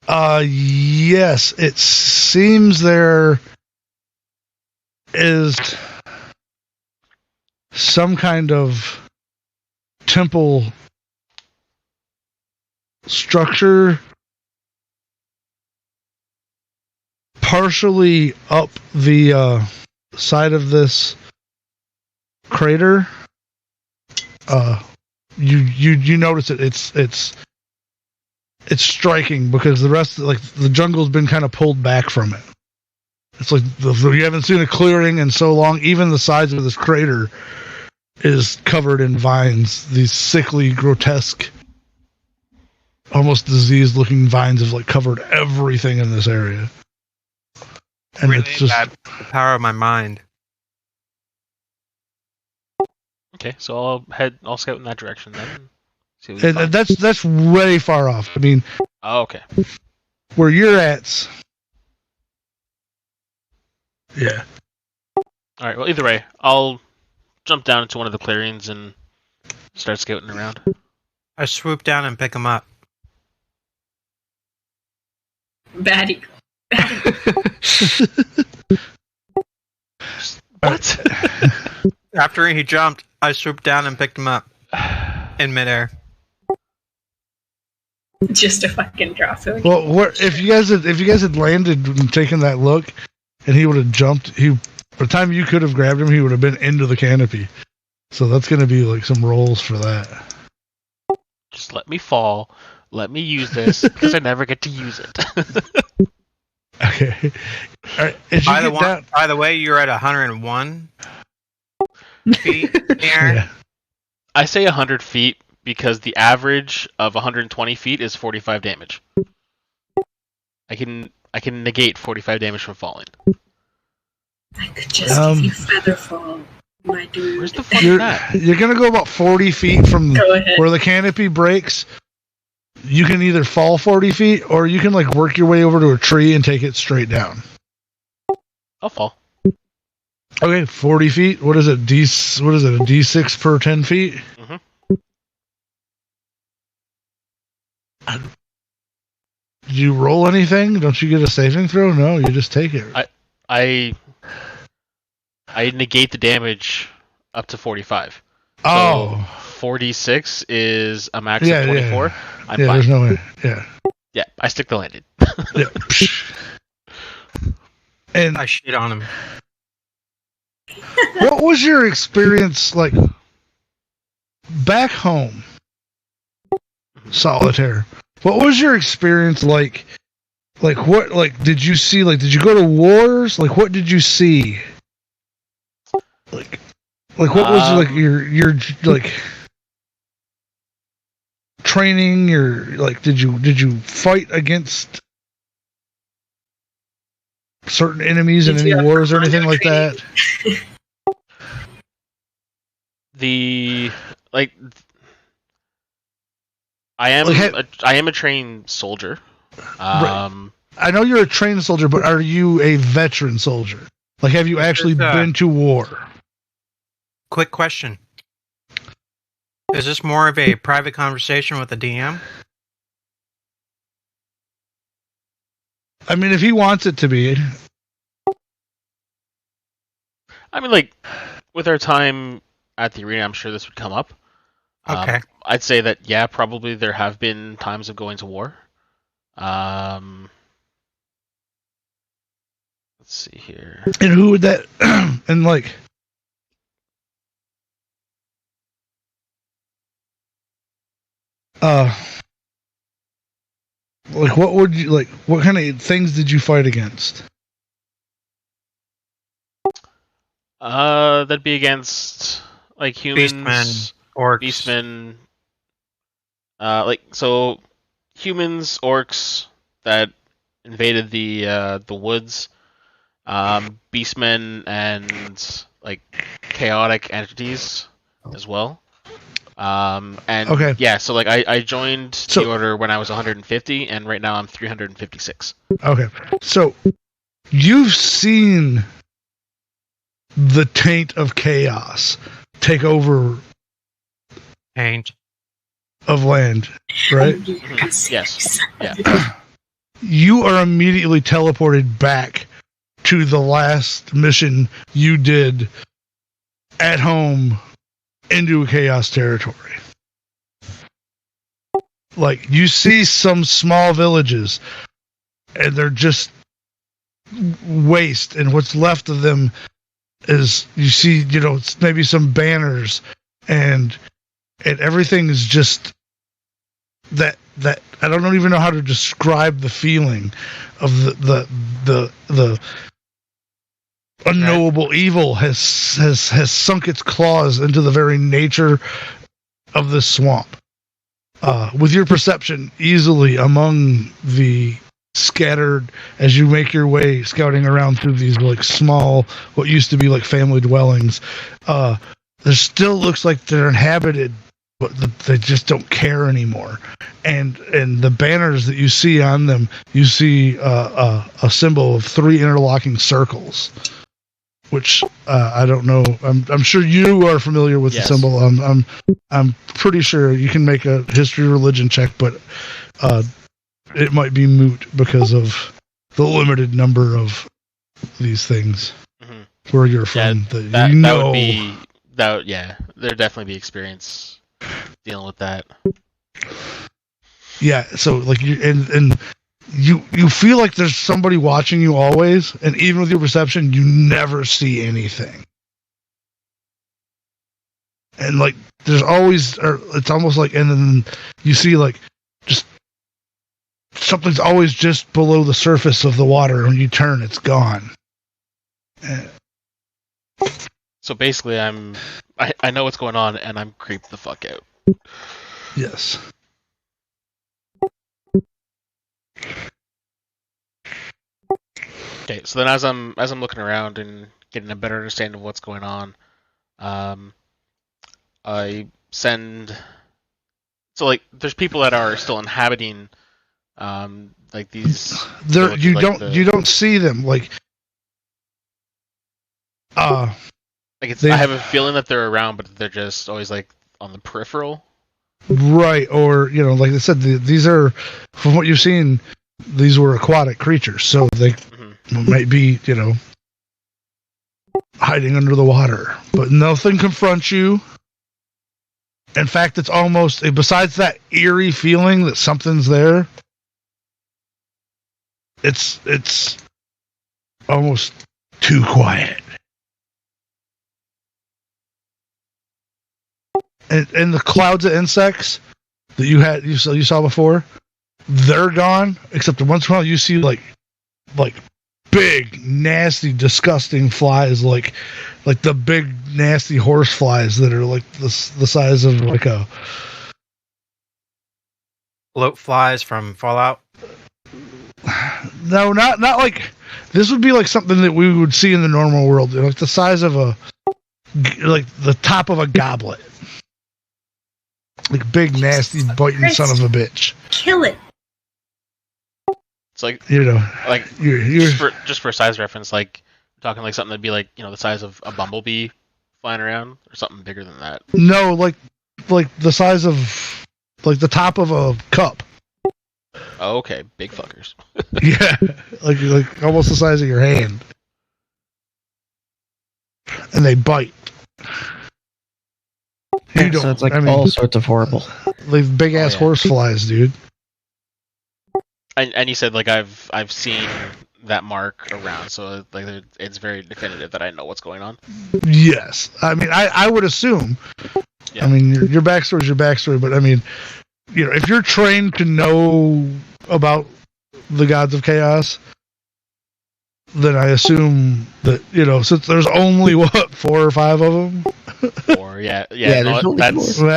Yes, it seems there is some kind of temple structure partially up the side of this crater. You notice it. It's striking because the rest, like the jungle's been kind of pulled back from it. It's like you haven't seen a clearing in so long. Even the size of this crater is covered in vines. These sickly, grotesque, almost diseased-looking vines have like covered everything in this area. And really, it's just the power of my mind. Okay, so I'll scout in that direction then. See what we and find. that's way far off. I mean, Oh, okay. where you're at, yeah. All right. Well, either way, I'll jump down into one of the clearings and start scouting around. I swoop down and pick him up. Baddie. What? After he jumped, I swooped down and picked him up in midair. Just a fucking drop him. Well, if you guys had landed and taken that look, and he would have jumped, by the time you could have grabbed him, he would have been into the canopy. So that's going to be like some rolls for that. Just let me fall. Let me use this because I never get to use it. Okay. All right. As you By get down, the way, you're at 101 feet in the air. yeah. I say 100 feet because the average of 120 feet is 45 damage. I can negate 45 damage from falling. I could just give you feather fall, my dude. Where's the fuck is that? You're going to go about 40 feet from Go ahead. where the canopy breaks. You can either fall 40 feet or you can like work your way over to a tree and take it straight down. I'll fall. Okay, 40 feet. What is it? A D6 per 10 feet? Mhm. Did you roll anything? Don't you get a saving throw? No, you just take it. I negate the damage up to 45. Oh. So 46 is a max of 24. I'm Yeah, fine. there's no way. Yeah. Yeah, I stick the landing. Yeah. And I shit on him. what was your experience like back home? Solitaire. What was your experience like? Like what? Like did you see? Like did you go to wars? Like what did you see? Like what was like your like training? Your like did you fight against certain enemies in Did any you have wars or anything commando like that? I am Like, I am a trained soldier. Right. I know you're a trained soldier, but are you a veteran soldier? Like, have you actually been to war? Quick question. Is this more of a private conversation with the DM? I mean, if he wants it to be. I mean, like, with our time at the arena, I'm sure this would come up. Okay. I'd say that, yeah, probably there have been times of going to war. Let's see here. And who would that... and, like... like, what would you... Like, what kind of things did you fight against? That'd be against, like, humans... Beastmen, orcs. Beastmen... so... Humans, orcs that invaded the woods... beastmen and like chaotic entities as well. And Okay. yeah, so like I joined the order when I was 150, and right now I'm 356. Okay, so you've seen the taint of chaos take over Taint. of land, right? Yes. Yeah. You are immediately teleported back to the last mission you did at home into chaos territory. Like, you see some small villages and they're just waste, and what's left of them is, you see, maybe some banners, and everything is just that I don't even know how to describe the feeling of the unknowable evil has sunk its claws into the very nature of this swamp. With your perception easily among the scattered, as you make your way scouting around through these like small, what used to be like family dwellings, there still looks like they're inhabited, but they just don't care anymore. And the banners that you see on them, you see a symbol of 3 interlocking circles, which I don't know. I'm sure you are familiar with Yes. the symbol. I'm pretty sure you can make a history religion check, but it might be moot because of the limited number of these things where you're from. That would be there'd definitely be experience dealing with that. Yeah, so like you feel like there's somebody watching you always, and even with your perception, you never see anything. And like there's always, or it's almost like, and then you see like just something's always just below the surface of the water. When you turn, it's gone. So basically, I know what's going on, and I'm creeped the fuck out. Yes. Okay, so then as I'm looking around and getting a better understanding of what's going on, I send. So like, there's people that are still inhabiting, like these. There, you like don't you don't see them like. Like I have a feeling that they're around, but they're just always like on the peripheral. Right, or like I said, these are, from what you've seen, these were aquatic creatures, so they might be, hiding under the water, but nothing confronts you. In fact, it's almost, besides that eerie feeling that something's there, it's almost too quiet. And the clouds of insects that you saw before, they're gone. Except once in a while you see like big, nasty, disgusting flies, like the big, nasty horse flies that are like the size of like a Float flies from Fallout. No, not like this would be like something that we would see in the normal world, like the size of like the top of a goblet. Like big, nasty, biting Christ. son of a bitch. Kill it. It's like like you're just for size reference, like talking like something that'd be like the size of a bumblebee flying around, or something bigger than that. No, like the size of like the top of a cup. Oh, okay, big fuckers. Yeah, like almost the size of your hand, and they bite. Yeah, so it's like all sorts of horrible. Like big ass horse flies, dude. And you said like I've seen that mark around, so like it's very definitive that I know what's going on. Yes, I mean I would assume. Yeah. I mean your backstory is your backstory, but I mean, you know, if you're trained to know about the gods of chaos, then I assume that, you know, since there's only what 4 or 5 of them. 4, yeah. There's only that's, 4.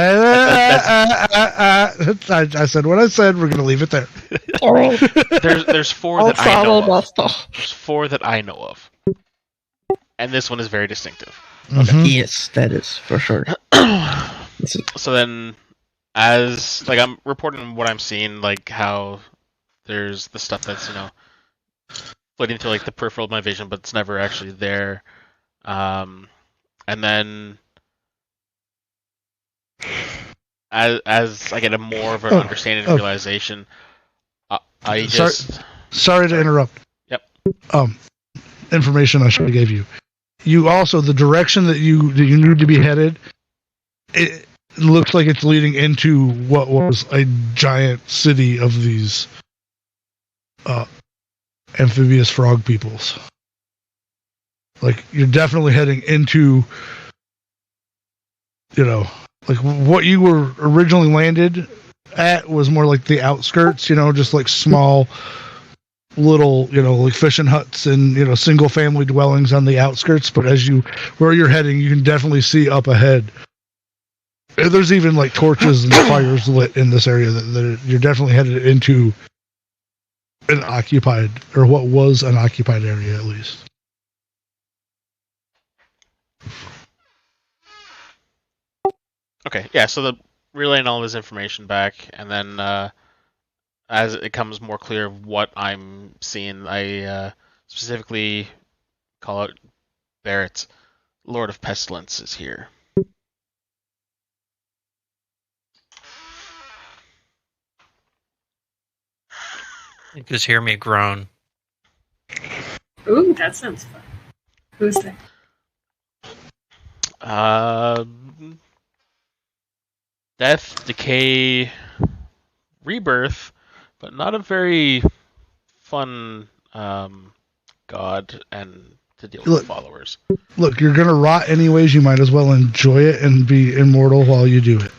I said what I said. We're gonna leave it there. There's 4 that I know of. There's 4 that I know of, and this one is very distinctive. Mm-hmm. Yes, that is for sure. So then, as like I'm reporting what I'm seeing, like how there's the stuff that's, you know, flitting through like the peripheral of my vision, but it's never actually there. And then as I get a more of an understanding and realization, I just sorry to interrupt. Yep. Information I should have gave you. You also, the direction that you need to be headed, it looks like it's leading into what was a giant city of these amphibious frog peoples. Like, you're definitely heading into, you know, like what you were originally landed at was more like the outskirts, you know, just like small little, you know, like fishing huts and, you know, single family dwellings on the outskirts. But as you, where you're heading, you can definitely see up ahead. And there's even like torches and fires lit in this area that you're definitely headed into an occupied, or what was an occupied area at least. Okay, yeah, so the relaying all this information back, and then as it becomes more clear of what I'm seeing, I specifically call out Barrett. Lord of Pestilence is here. You just hear me groan. Ooh, that sounds fun. Who's that? Death, decay, rebirth, but not a very fun god and to deal with followers. Look, you're gonna rot anyways. You might as well enjoy it and be immortal while you do it.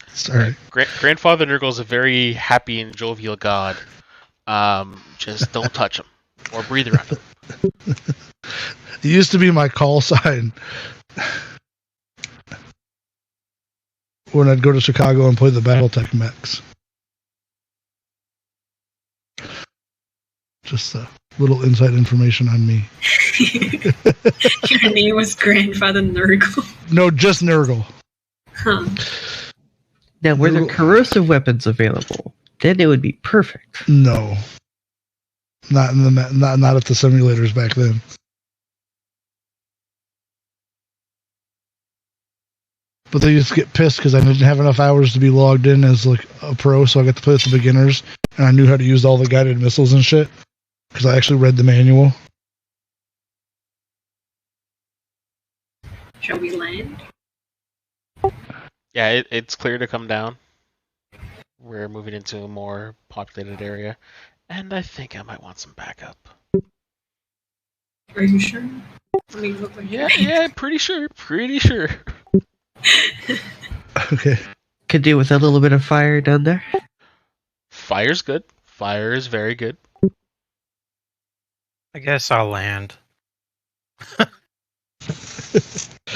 Sorry. Grandfather Nurgle is a very happy and jovial god. Just don't touch him or breathe around him. It used to be my call sign when I'd go to Chicago and play the BattleTech mechs. Just a little inside information on me. Your name was Grandfather Nurgle. No, just Nurgle. Huh. Now, were there corrosive weapons available? Then it would be perfect. No, not in the not at the simulators back then. But they used to get pissed because I didn't have enough hours to be logged in as like a pro, so I got to play with the beginners, and I knew how to use all the guided missiles and shit because I actually read the manual. Shall we land? Yeah, it's clear to come down. We're moving into a more populated area, and I think I might want some backup. Are you sure? I mean, look like yeah, pretty sure. Okay. Could do with a little bit of fire down there. Fire's good. Fire is very good. I guess I'll land. I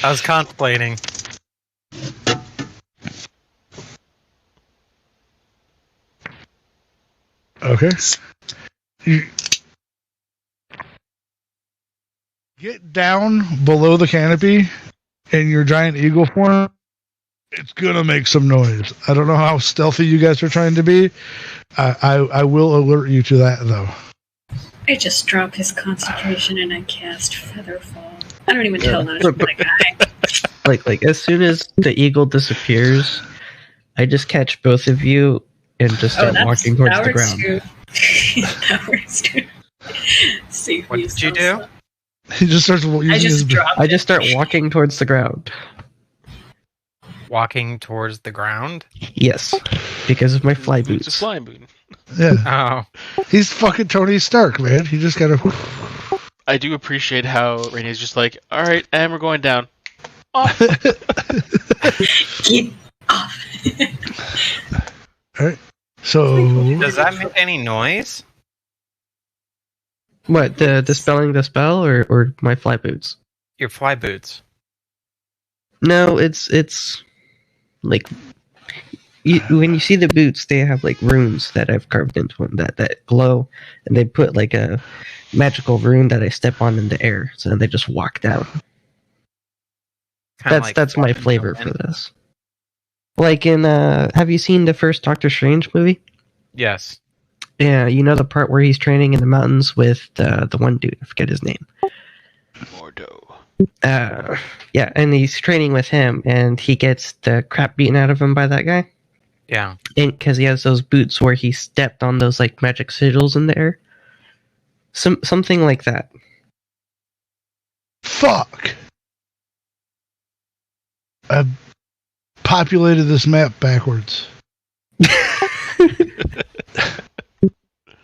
was contemplating. Okay. You get down below the canopy in your giant eagle form. It's gonna make some noise. I don't know how stealthy you guys are trying to be. I will alert you to that though. I just drop his concentration and I cast Featherfall. I don't even tell him that it's my guy. Like as soon as the eagle disappears, I just catch both of you and just start walking towards the ground. That works too. Save What me did you some do? stuff. He just starts using I his. just dropped I it. just start walking towards the ground. Walking towards the ground? Yes, because of my fly Boots of boots. flying boot. Yeah, Oh. he's fucking Tony Stark, man. He just gotta. I do appreciate how Rainey's just like, all right, and we're going down. Off. Get off. All right. So Does that make any noise? What, the dispelling the spell or my fly boots? Your fly boots. No, it's like when you see the boots, they have like runes that I've carved into them that glow, and they put like a magical rune that I step on in the air, so then they just walk down. Kinda like That's my walking flavor down. for this. Like in have you seen the first Doctor Strange movie? Yes. Yeah, you know the part where he's training in the mountains with the one dude, I forget his name. Mordo. Yeah, and he's training with him, and he gets the crap beaten out of him by that guy. Yeah. Because he has those boots where he stepped on those like magic sigils in the air. Something like that. fuck. I populated this map backwards.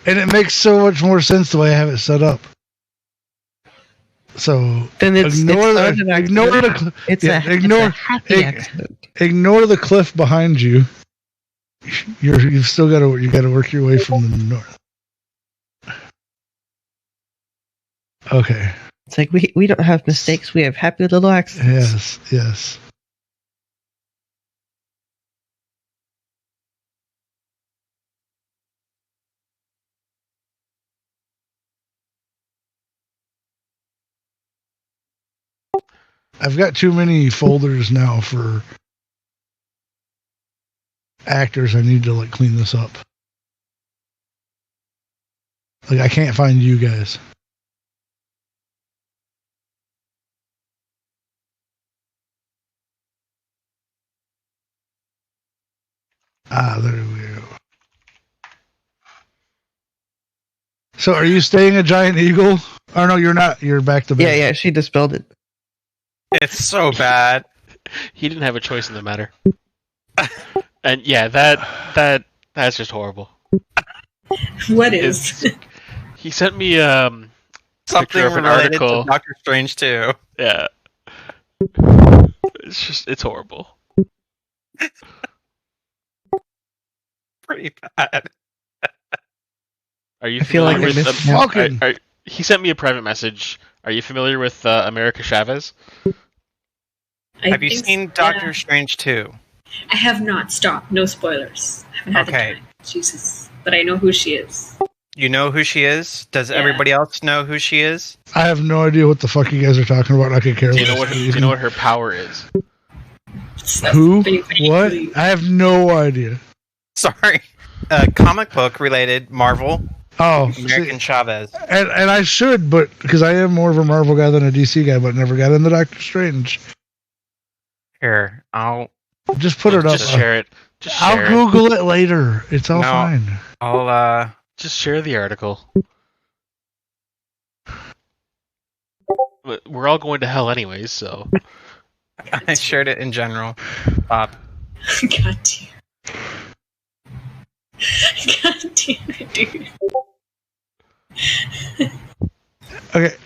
And it makes so much more sense the way I have it set up. So Then it's ignore not the an ignore accident. the It's yeah, a ignore happy ig- accident. ignore the cliff behind you. You've still got to work your way from the north. Okay. It's like we don't have mistakes. We have happy little accidents. Yes. I've got too many folders now for actors. I need to like clean this up. Like I can't find you guys. There we go. So are you staying a giant eagle? Oh no, you're not. You're back to back. Yeah, she dispelled it. It's so bad. He didn't have a choice in the matter. And yeah, that's just horrible. What is? He sent me Something picture of an related article. to Doctor Strange too. Yeah. It's horrible. Pretty bad. Are you I feel like familiar I with missed fucking- he sent me a private message. Are you familiar with America Chavez? Have you seen Doctor Strange 2? I have not. Stop. No spoilers. I haven't had Okay. the time. Jesus. But I know who she is. You know who she is? Does Yeah. everybody else know who she is? I have no idea what the fuck you guys are talking about. I could care Do you less. know what her power is? Who? Anybody What? who- I have no idea. Sorry. Comic book related, Marvel, Oh, American see, Chavez. and I should, but because I am more of a Marvel guy than a DC guy, but never got into Doctor Strange. Here, I'll Just put it up. Just share it. Just I'll share it. Google it later. It's all No. fine. Just share the article. But we're all going to hell anyways, so I shared it in general. God damn. God damn it, dude. Okay.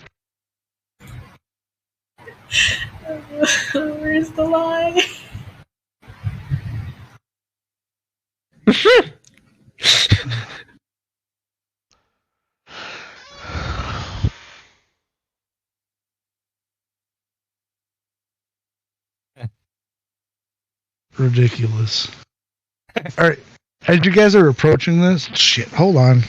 Where's the lie? Ridiculous. All right. As you guys are approaching this, shit, hold on.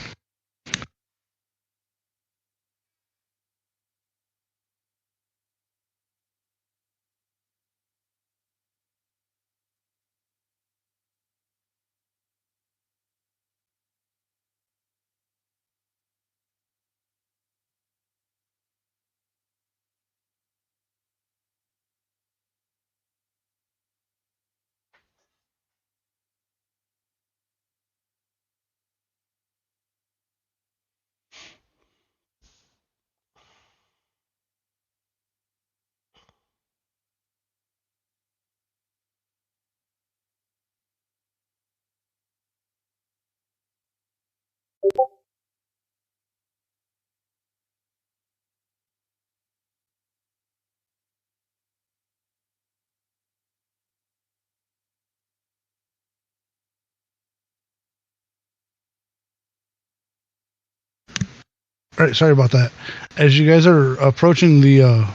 All right, sorry about that. As you guys are approaching the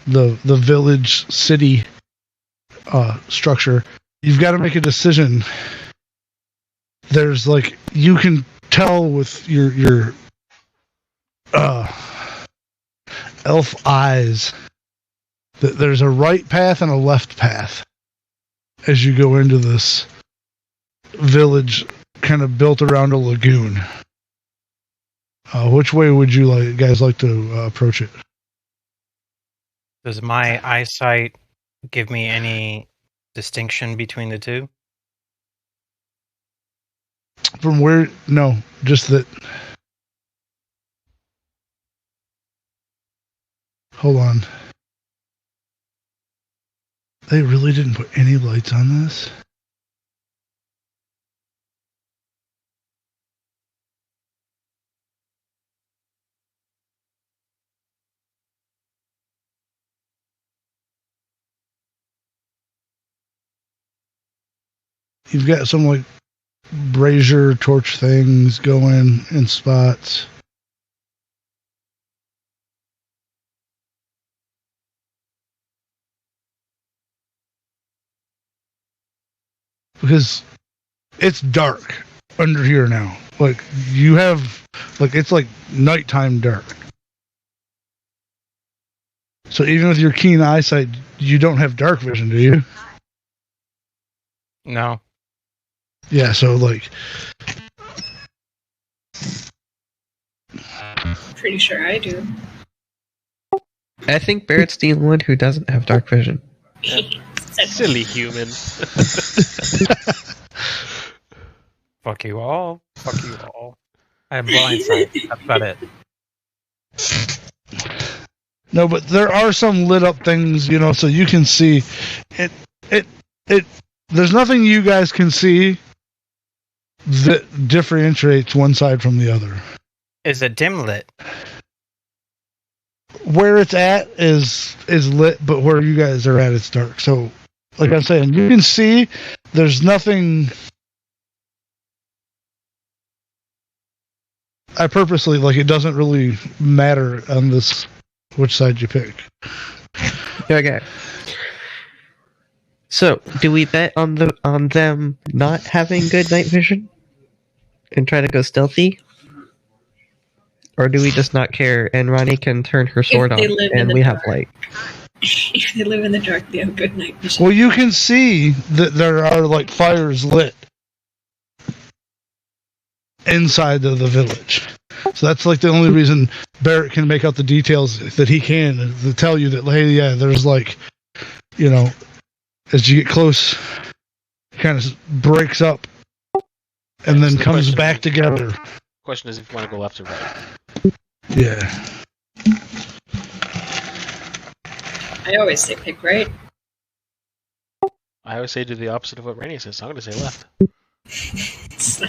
village city structure, you've got to make a decision. There's like you can tell with your elf eyes that there's a right path and a left path as you go into this village kind of built around a lagoon. Which way would you guys like to approach it? Does my eyesight give me any distinction between the two? From where? No, just that. Hold on. They really didn't put any lights on this? You've got some like brazier torch things going in spots. Because it's dark under here now. Like you have it's like nighttime dark. So even with your keen eyesight, you don't have dark vision, do you? No. Yeah, so like Pretty sure I do. I think Barrett's the only one who doesn't have dark vision. Silly human. Fuck you all. Fuck you all. I have blind sight. That's about it. no, but there are some lit up things, so you can see it. There's nothing you guys can see that differentiates one side from the other. Is it dim lit? Where it's at is lit, but where you guys are at, it's dark. So, like I'm saying, you can see there's nothing. I purposely, it doesn't really matter on this which side you pick. Okay. So, do we bet on them not having good night vision and try to go stealthy, or do we just not care and Ronnie can turn her sword on and we have light? If they live in the dark, they have good night vision. Well, you can see that there are fires lit inside of the village. So that's the only reason Barrett can make out the details that he can to tell you that, hey, yeah, there's as you get close, it kind of breaks up and then comes back together. Question is if you want to go left or right. Yeah. I always say pick right. I always say do the opposite of what Rainey says, so I'm going to say left.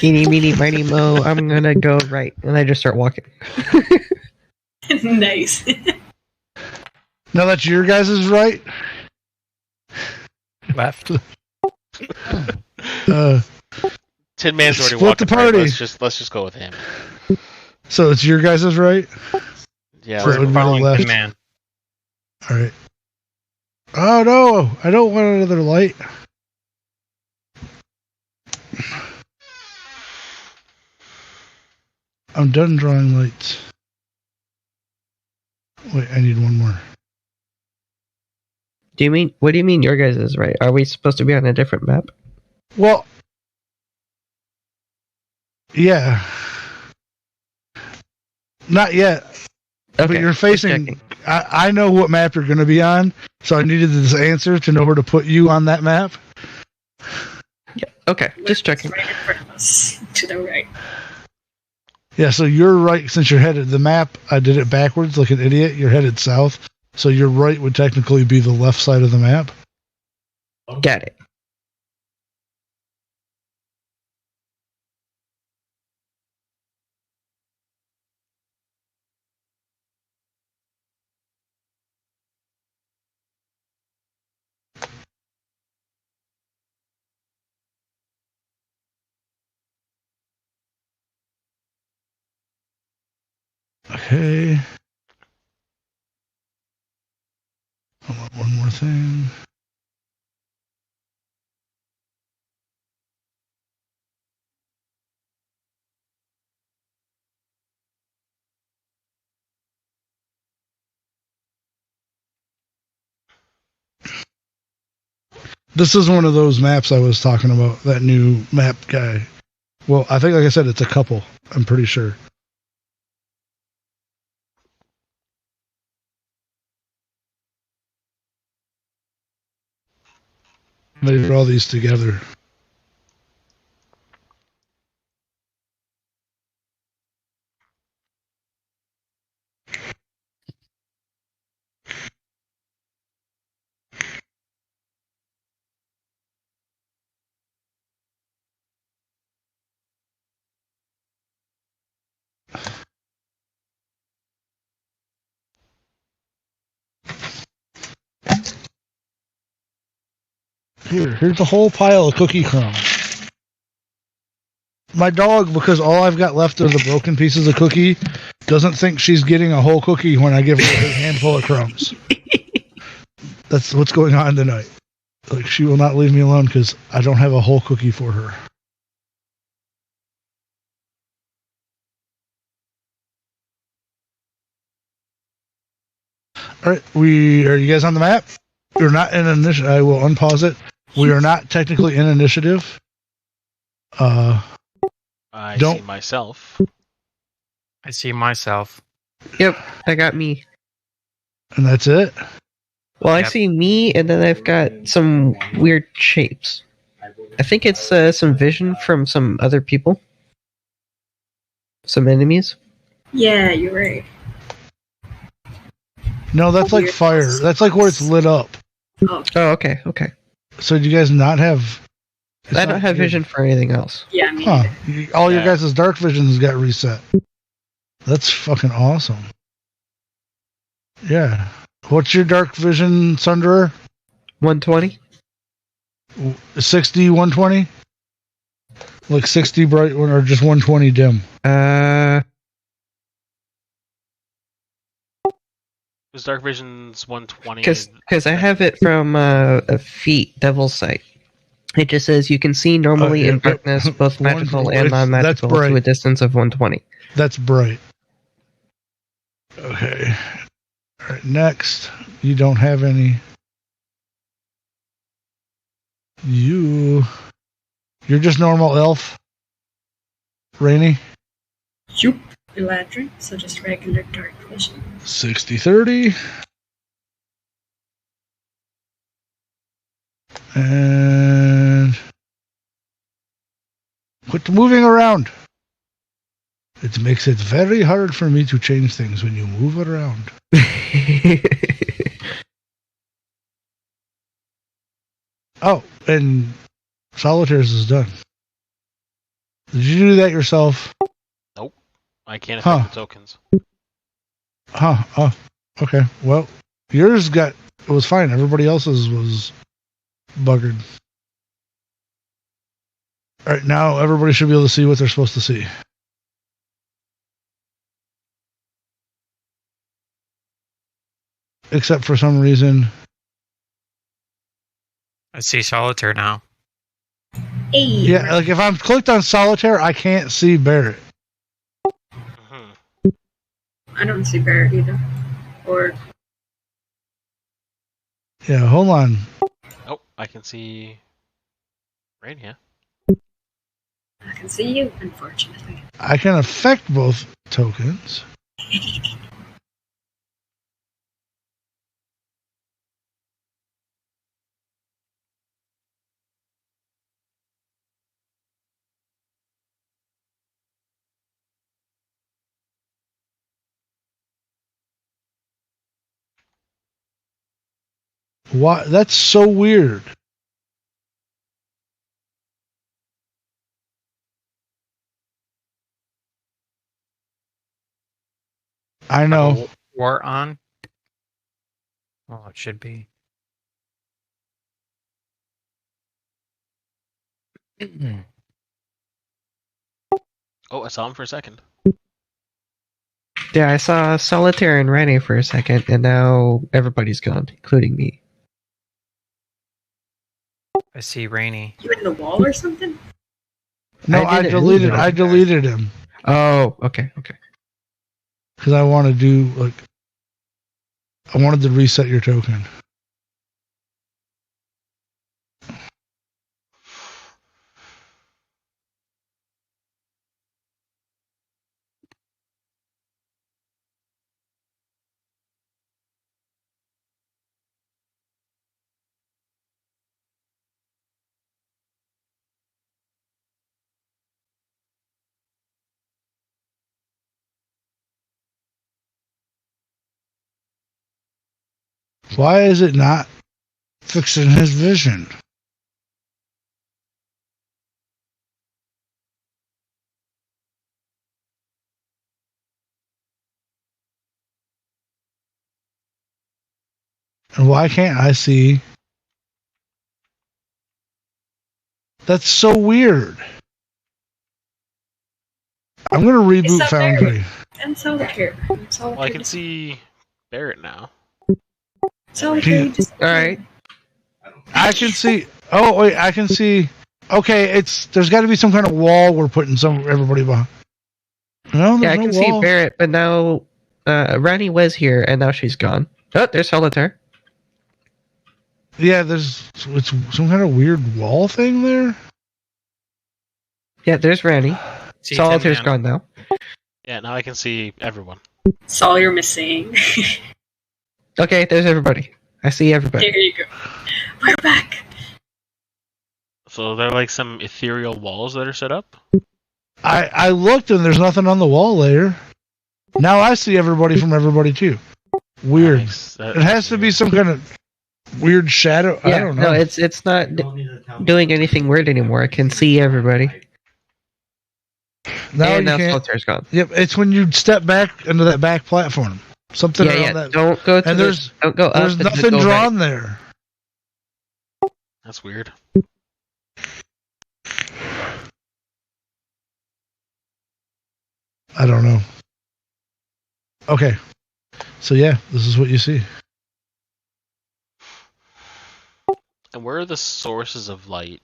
Eeny, meeny, miny, mo, I'm gonna go right. And I just start walking. Nice. Now that's your guys' right. Left. Tin Man's already Split walking. the party. Right? Let's just go with him. So it's your guys' right. Yeah. So it would be the Following left. Tin Man. All right. Oh no! I don't want another light. I'm done drawing lights. Wait, I need one more. What do you mean your guys is right? Are we supposed to be on a different map? Well, yeah. Not yet. Okay, But you're just facing. checking. I know what map you're going to be on, so I needed this answer to know where to put you on that map. Okay, just checking. Right in front of us, to the right. Yeah, so you're right since you're headed. The map, I did it backwards like an idiot. You're headed south, so your right would technically be the left side of the map. Got it. Okay. I want one more thing. This is one of those maps I was talking about, that new map guy. Well, I think, like I said, it's a couple. I'm pretty sure. They put all these together. Here's a whole pile of cookie crumbs. My dog, because all I've got left are the broken pieces of cookie, doesn't think she's getting a whole cookie when I give her a handful of crumbs. That's what's going on tonight. Like, she will not leave me alone because I don't have a whole cookie for her. All right, are you guys on the map? You're not in initiative. I will unpause it. We are not technically in initiative. I Don't- see myself. I see myself. Yep, I got me. And that's it. Well, I Yep. see me, and then I've got some weird shapes. I think it's some vision from some other people. Some enemies. Yeah, you're right. No, that's like fire. That's like where it's lit up. Oh, Oh, okay, okay. So do you guys not have... it's I not don't have good. vision for anything else. yeah, me Huh. neither. All your Yeah. guys' dark visions got reset. That's fucking awesome. Yeah. What's your dark vision, Sunderer? 120? 60, 120? Like 60 bright one or just 120 dim? Is Dark Vision's 120? Because I have it from a feat, Devil's Sight. It just says you can see normally yeah, in darkness, both One- magical it's- and non-magical, that's to a bright. distance of 120. That's bright. Okay. All right, next. You don't have any. You're just normal elf. Rainy. Shoop. Eladrin, so just regular dark vision. 60-30. And quit moving around. It makes it very hard for me to change things when you move around. Oh, and Solitaires is done. Did you do that yourself? I can't affect Huh. the tokens. Huh. Oh, okay. Well, yours it was fine. Everybody else's was buggered. All right, now everybody should be able to see what they're supposed to see. Except for some reason. I see Solitaire now. Hey, Yeah, like if I'm clicked on Solitaire, I can't see Barrett. Mhm. I don't see Barrett either. Or Yeah, hold on. Oh, I can see Rain, yeah. I can see you, unfortunately. I can affect both tokens. Why? That's so weird. I know. War on? Well, it should be. Oh, I saw him for a second. Yeah, I saw Solitaire and Rennie for a second, and now everybody's gone, including me. I see Rainy. You in the wall or something? No, I I didn't move deleted. I anything. deleted him Oh, okay. because I want to do like. I wanted to reset your token. Why is it not fixing his vision? And why can't I see? That's so weird. I'm gonna reboot It's Foundry. And Solitaire. Well, I can see Barrett now. Solitaire just. Alright. I can see. Oh wait, I can see. Okay, there's got to be some kind of wall we're putting everybody behind. No, Yeah, there's I no can see wall. Barrett, but now Rennie was here, and now she's gone. Oh, there's Solitaire. Yeah, it's some kind of weird wall thing there. Yeah, there's Rennie. See Solitaire's Tim gone now. Yeah, now I can see everyone. Sol, you're missing. Okay, there's everybody. I see everybody. There you go. We're back. So there are like some ethereal walls that are set up. I looked and there's nothing on the wall layer. Now I see everybody from everybody too. Weird. It has to be some kind of weird shadow. I Yeah, don't know. no, it's not doing anything weird anymore. I can see everybody. now and you now can't. Solitaire's gone. Yep, it's when you step back into that back platform. Something Yeah, around yeah. that. Don't go to And the, don't go up. There's and nothing go drawn right. there. That's weird. I don't know. Okay. So yeah, this is what you see. And where are the sources of light?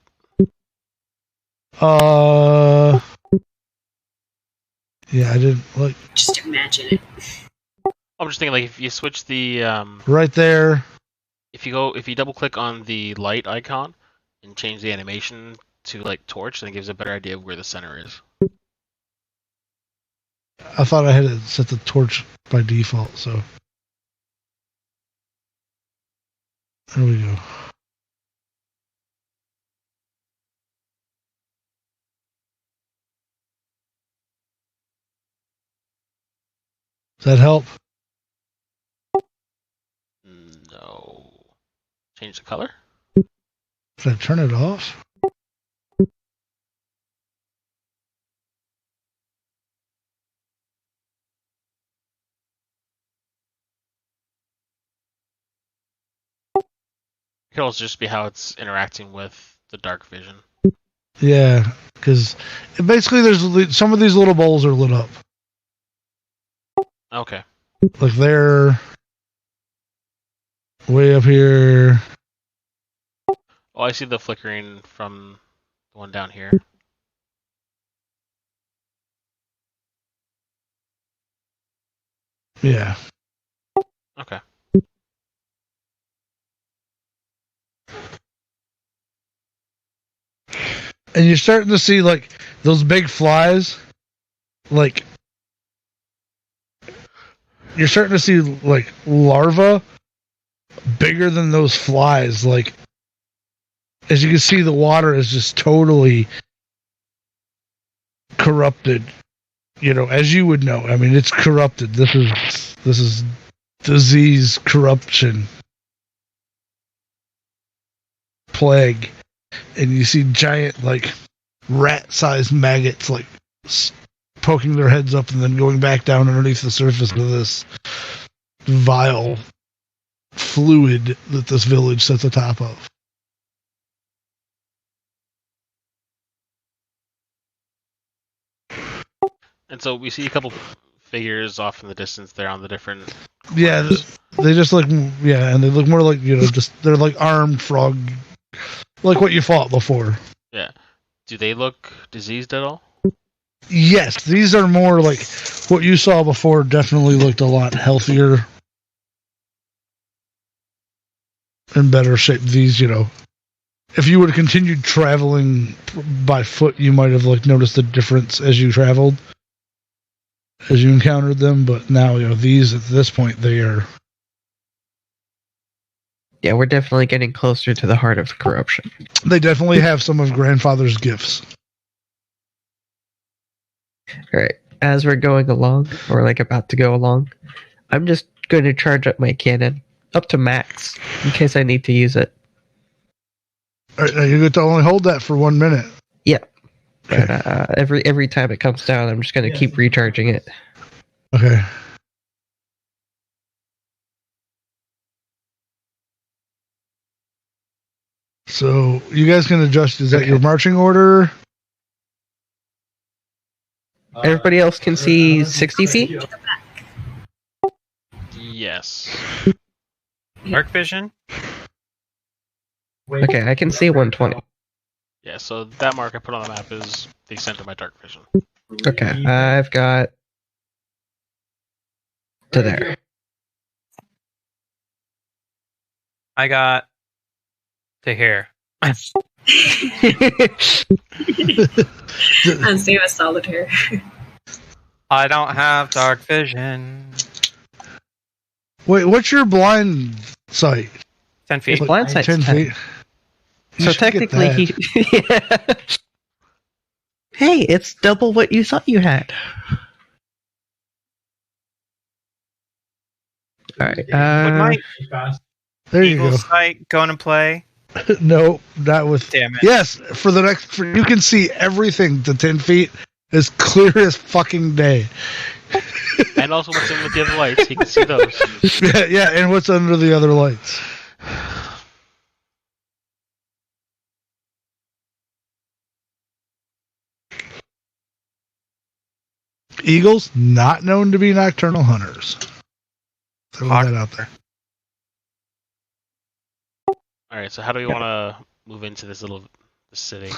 Yeah, I didn't like Just imagine it. I'm just thinking, like, if you switch the right there. if you double click on the light icon and change the animation to like torch, then it gives a better idea of where the center is. I thought I had it set the torch by default, so there we go. Does that help? No. Change the color? Did I turn it off? It could also just be how it's interacting with the dark vision. Yeah, because basically some of these little bowls are lit up. Okay. Like they're way up here. Oh, I see the flickering from the one down here. Yeah. Okay. And you're starting to see like those big flies, like you're starting to see like larvae bigger than those flies. Like as you can see, the water is just totally corrupted. You know, as you would know. I mean, it's corrupted. This is disease, corruption, plague. And you see giant, like, rat-sized maggots, like, poking their heads up and then going back down underneath the surface of this vile fluid that this village sits atop of. And so we see a couple figures off in the distance. They're on the different. Yeah, they just look. Yeah, and they look more like just they're like armed frog, like what you fought before. Yeah. Do they look diseased at all? Yes, these are more like what you saw before. Definitely looked a lot healthier, in better shape. These, if you would have continued traveling by foot, you might have noticed a difference as you traveled, as you encountered them. But now, these at this point they are. Yeah, we're definitely getting closer to the heart of corruption. They definitely have some of grandfather's gifts. All right, as we're going along, or about to go along, I'm just going to charge up my cannon up to max in case I need to use it. All right, now you get to only hold that for 1 minute. Yeah, Okay. but every time it comes down, I'm just going to keep recharging it. Okay. So you guys can adjust. Is that your marching order? Everybody else can see 60 feet? Yes. Dark vision. Okay, I can see 120. Yeah. So that mark I put on the map is the extent of my dark vision. Okay, I've got to there. I got to here. And same as solitaire. I don't have dark vision. Wait, what's your blind sight? 10 feet. His blind sight's 10 10. feet. So technically, yeah. Hey, it's double what you thought you had. All right. Would my There you eagle go. sight go into play? No, not with. Damn it. Yes, for the next. You can see everything to 10 feet as clear as fucking day. And also what's in with the other lights, he can see those. Yeah, and what's under the other lights? Eagles, not known to be nocturnal hunters. Throw that out there. Alright, so how do we want to move into this city?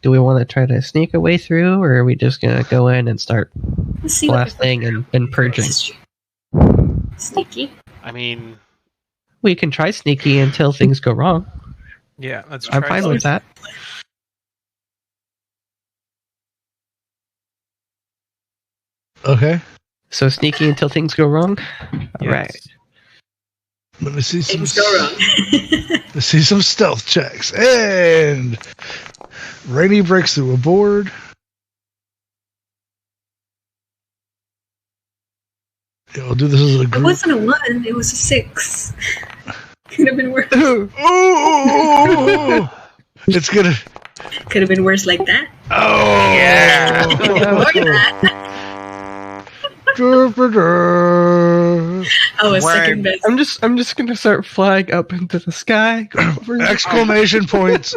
Do we want to try to sneak a way through, or are we just gonna go in and start Let's see what blasting and purging? Sneaky. I mean, We can try sneaky until things go wrong. Yeah, let's I'm fine with that. Okay. So sneaky until things go wrong. All right. Let me see some. Things go wrong. Let's see some stealth checks. And Rainy breaks through a board. Yeah, we'll do this as a It group. wasn't a 1, it was a 6. Could have been worse. Oh! It's gonna. Could have been worse like that. Oh! Yeah. Look at that. I was second best. I'm just gonna start flying up into the sky. Exclamation points.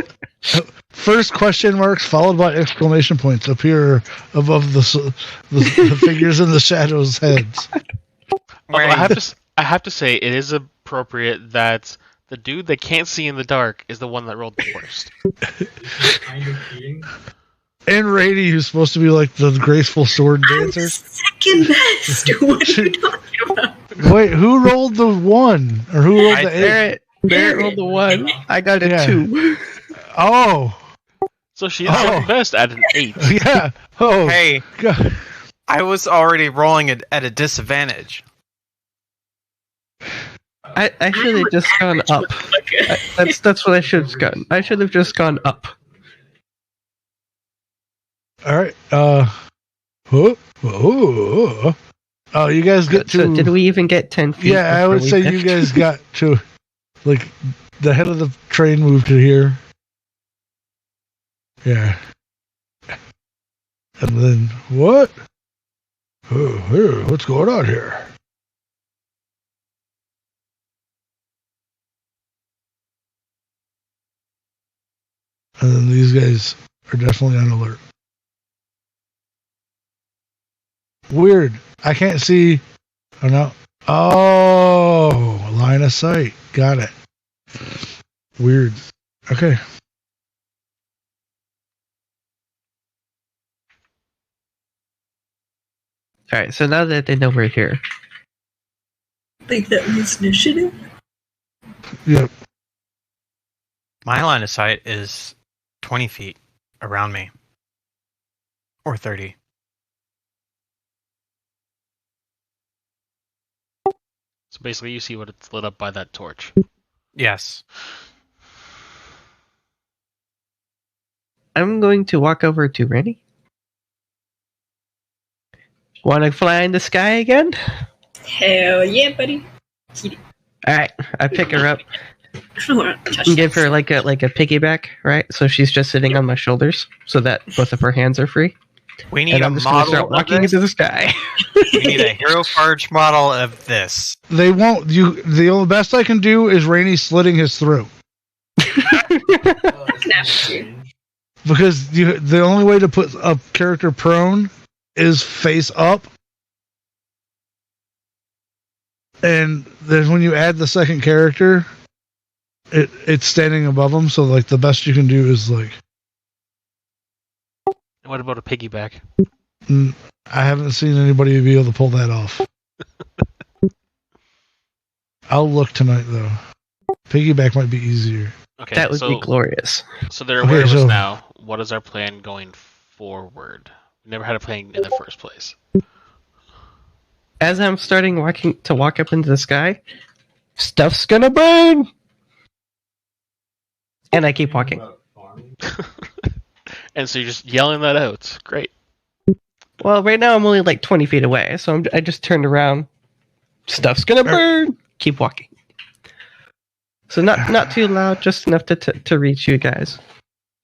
First question marks followed by exclamation points appear above the figures in the shadows' heads. although I have to say it is appropriate that the dude that can't see in the dark is the one that rolled the worst. And Rady, who's supposed to be like the graceful sword I'm dancer. second best. What are you talking about? Wait, who rolled the 1? Or who rolled the 8? Barrett rolled the 1. I got a Yeah. 2. Oh! So she is second best at an 8. Yeah. Oh. Hey, God. I was already rolling it at a disadvantage. I should have just gone up. That's what I should have done. I should have just gone up. All right. You guys get to. So did we even get 10 feet? Yeah, I would before say we you left? guys got to. Like, the head of the train moved to here. Yeah. And then, what? What's going on here? And then these guys are definitely on alert. Weird. I can't see. Oh no. Oh, line of sight. Got it. Weird. Okay. All right. So now that they know we're here, I think that means initiative. Yep. My line of sight is 20 feet around me. Or 30. So basically, you see what it's lit up by that torch. Yes. I'm going to walk over to Randy. Want to fly in the sky again? Hell yeah, buddy. He- All right. I pick her up I don't want to touch and give this. her like a piggyback, right? So she's just sitting on my shoulders, so that both of her hands are free. We need And a I'm just going to model start of walking this. into the sky. We need a Hero Forge model of this. They won't. The only best I can do is Rainey slitting his throat Snap you. because the only way to put a character prone is face up, and there's when you add the second character, it's standing above him. So like the best you can do is like. What about a piggyback? I haven't seen anybody be able to pull that off. I'll look tonight though. Piggyback might be easier. Okay, That would so, be glorious. So they're aware Okay, of us so- now. What is our plan going forward? We never had a plan in the first place. As I'm starting to walk up into the sky, stuff's gonna burn! And I keep walking. And so you're just yelling that out. Great. Well, right now I'm only like 20 feet away, so I just turned around. Stuff's gonna burn! Keep walking. So not too loud, just enough to reach you guys.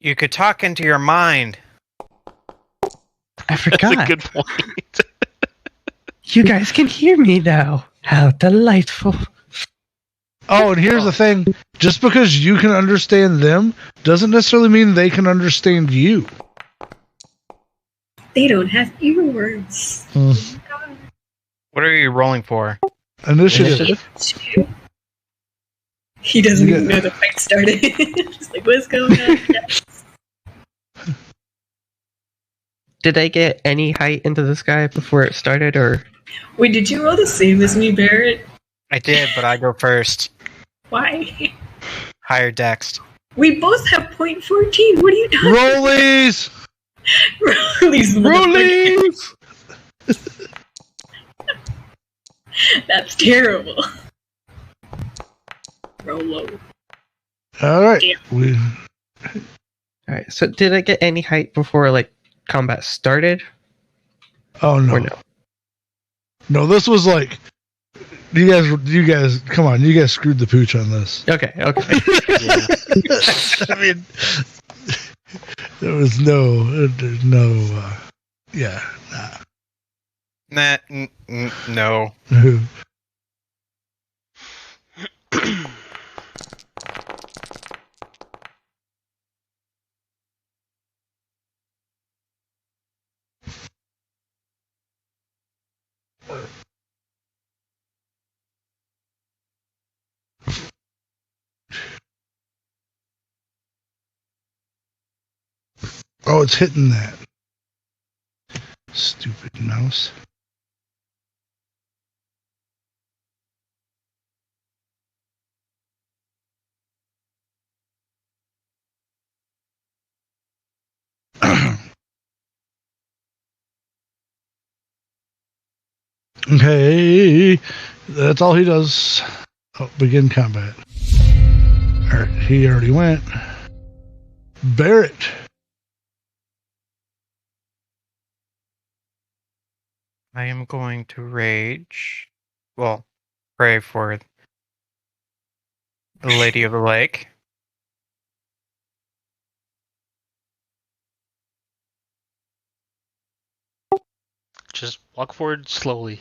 You could talk into your mind. I forgot. That's a good point. You guys can hear me now. How delightful. Oh, and here's the thing: just because you can understand them doesn't necessarily mean they can understand you. They don't have earworms. What are you rolling for? Initiative. He doesn't Yeah. even know the fight started. Just like, what's going on? Did I get any height into the sky before it started, or Wait, did you roll the same as me, Barrett? I did, but I go first. Why? Higher dex. We both have point 14. What are you talking Rollies. about? These motherfuckers. Rollies. That's terrible. Roll low. All right. Damn. all right? So did I get any height before like combat started, Oh no. or no? No, this was like you guys. Come on, you guys screwed the pooch on this. Okay. I mean, there was no. Yeah. No. Nah. Oh, it's hitting that. Stupid mouse. Okay, that's all he does. Oh, begin combat. All right, he already went. Barrett. I am going to rage. Well, pray for the Lady of the Lake. Just walk forward slowly.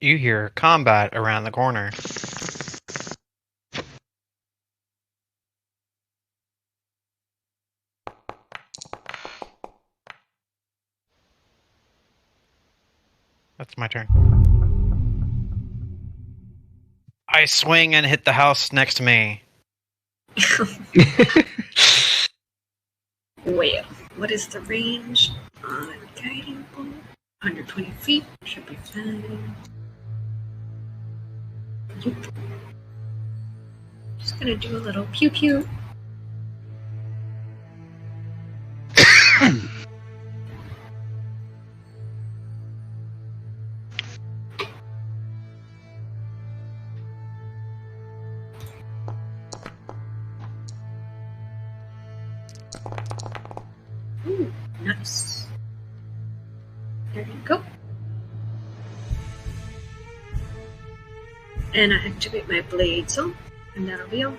You hear combat around the corner. That's my turn. I swing and hit the house next to me. Well, what is the range on guiding bolt? 120 feet should be fine. Yup. Just gonna do a little pew pew. Ooh, nice. There you go. And I activate my blade zone, and that'll be all.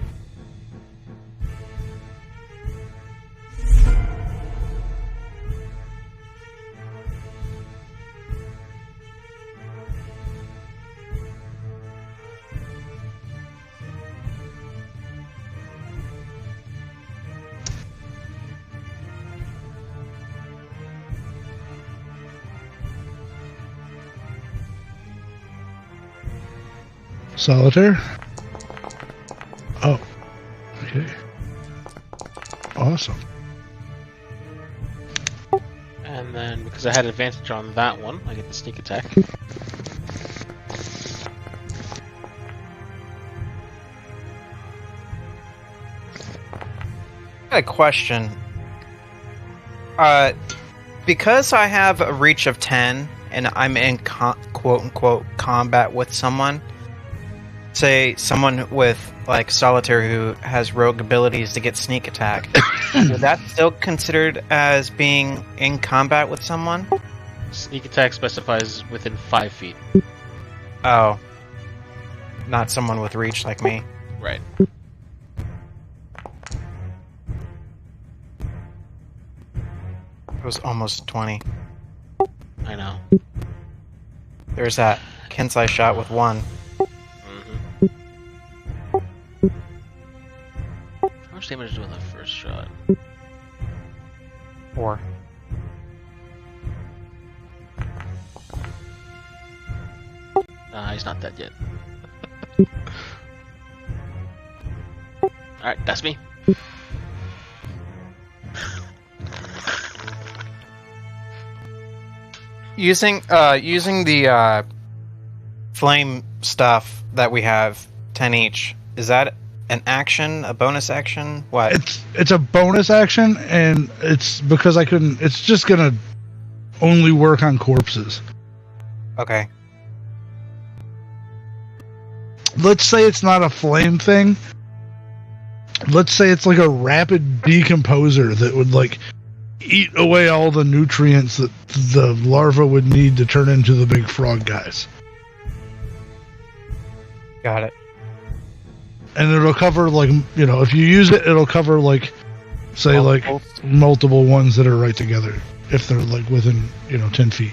Solitaire? Oh. Okay. Awesome. And then, because I had advantage on that one, I get the sneak attack. I got a question. Because I have a reach of 10 and I'm in quote-unquote combat with someone, say someone with like solitaire who has rogue abilities to get sneak attack, is that still considered as being in combat with someone? Sneak attack specifies within 5 feet. Oh. Not someone with reach like me. Right. It was almost 20. I know. There's that Kensai shot with 1. How much damage do on the first shot? 4. Nah, he's not dead yet. Alright, that's me. Using the flame stuff that we have, 10 each, is that an action, a bonus action? What? It's a bonus action, and it's because I couldn't. It's just gonna only work on corpses. Okay. Let's say it's not a flame thing. Let's say it's like a rapid decomposer that would like eat away all the nutrients that the larva would need to turn into the big frog guys. Got it. And it'll cover, like, you know, if you use it, it'll cover, like, say, Multiples. like, multiple ones that are right together. If they're, like, within, 10 feet.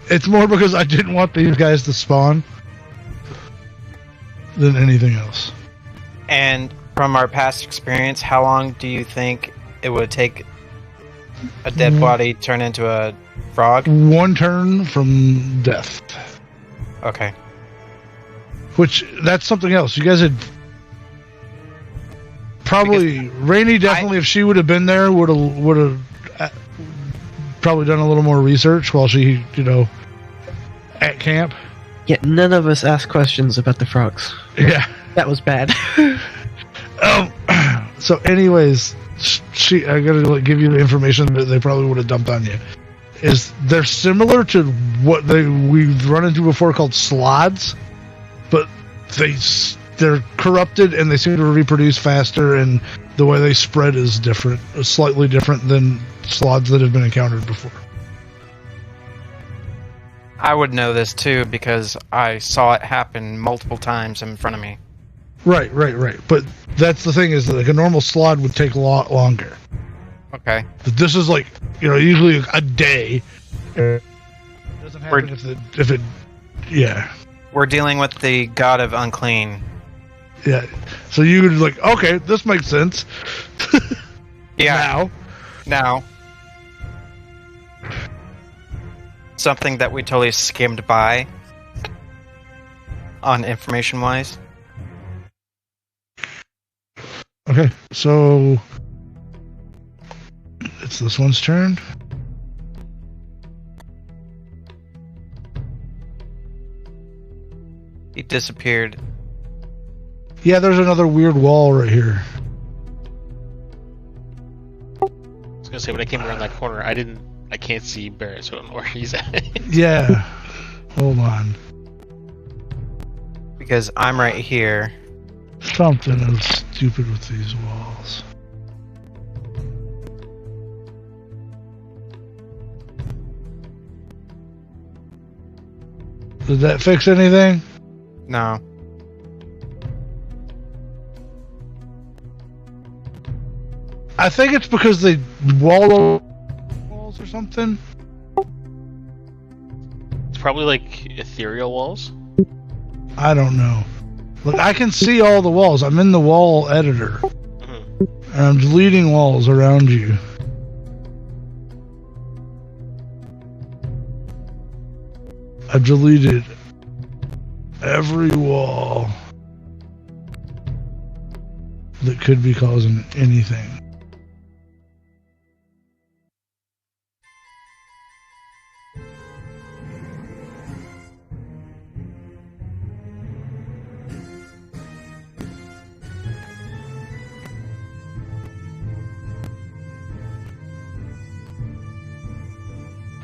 It's more because I didn't want these guys to spawn than anything else. And from our past experience, how long do you think it would take a dead body to turn into a frog? 1 turn from death. Okay. Which, that's something else. You guys had probably... Rainey definitely, if she would have been there, would have probably done a little more research while she, at camp. Yet none of us asked questions about the frogs. Yeah. That was bad. So anyways, I gotta give you the information that they probably would have dumped on you. They're similar to what we've run into before called slods, but they're corrupted and they seem to reproduce faster, and the way they spread is different, slightly different than slods that have been encountered before. I would know this too because I saw it happen multiple times in front of me. Right. But that's the thing, is that like a normal slod would take a lot longer. Okay. But this is like, usually a day. doesn't happen if it. Yeah. We're dealing with the god of unclean. Yeah. So you would like, okay, this makes sense. Yeah. Now. Something that we totally skimmed by on information-wise. Okay, so it's this one's turn. He disappeared. Yeah, there's another weird wall right here. I was gonna say when I came around that corner, I can't see Barrett, so I don't know where he's at. Yeah. Hold on. Because I'm right here. Something is stupid with these walls. Did that fix anything? No. I think it's because they walls or something. It's probably like ethereal walls. I don't know. Look, I can see all the walls. I'm in the wall editor. Mm-hmm. And I'm deleting walls around you. I've deleted every wall that could be causing anything.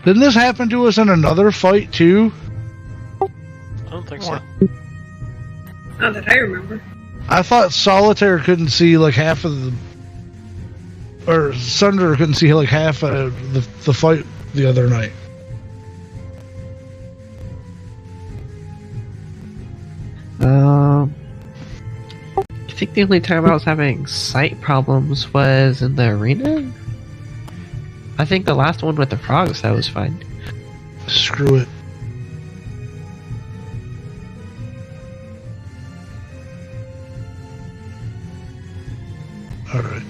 Didn't this happen to us in another fight too? I don't think so. Not that I remember. I thought Solitaire couldn't see like half of the, or Sunder couldn't see like half of the fight the other night. I think the only time I was having sight problems was in the arena. I think the last one with the frogs, that was fine. Screw it. Alright.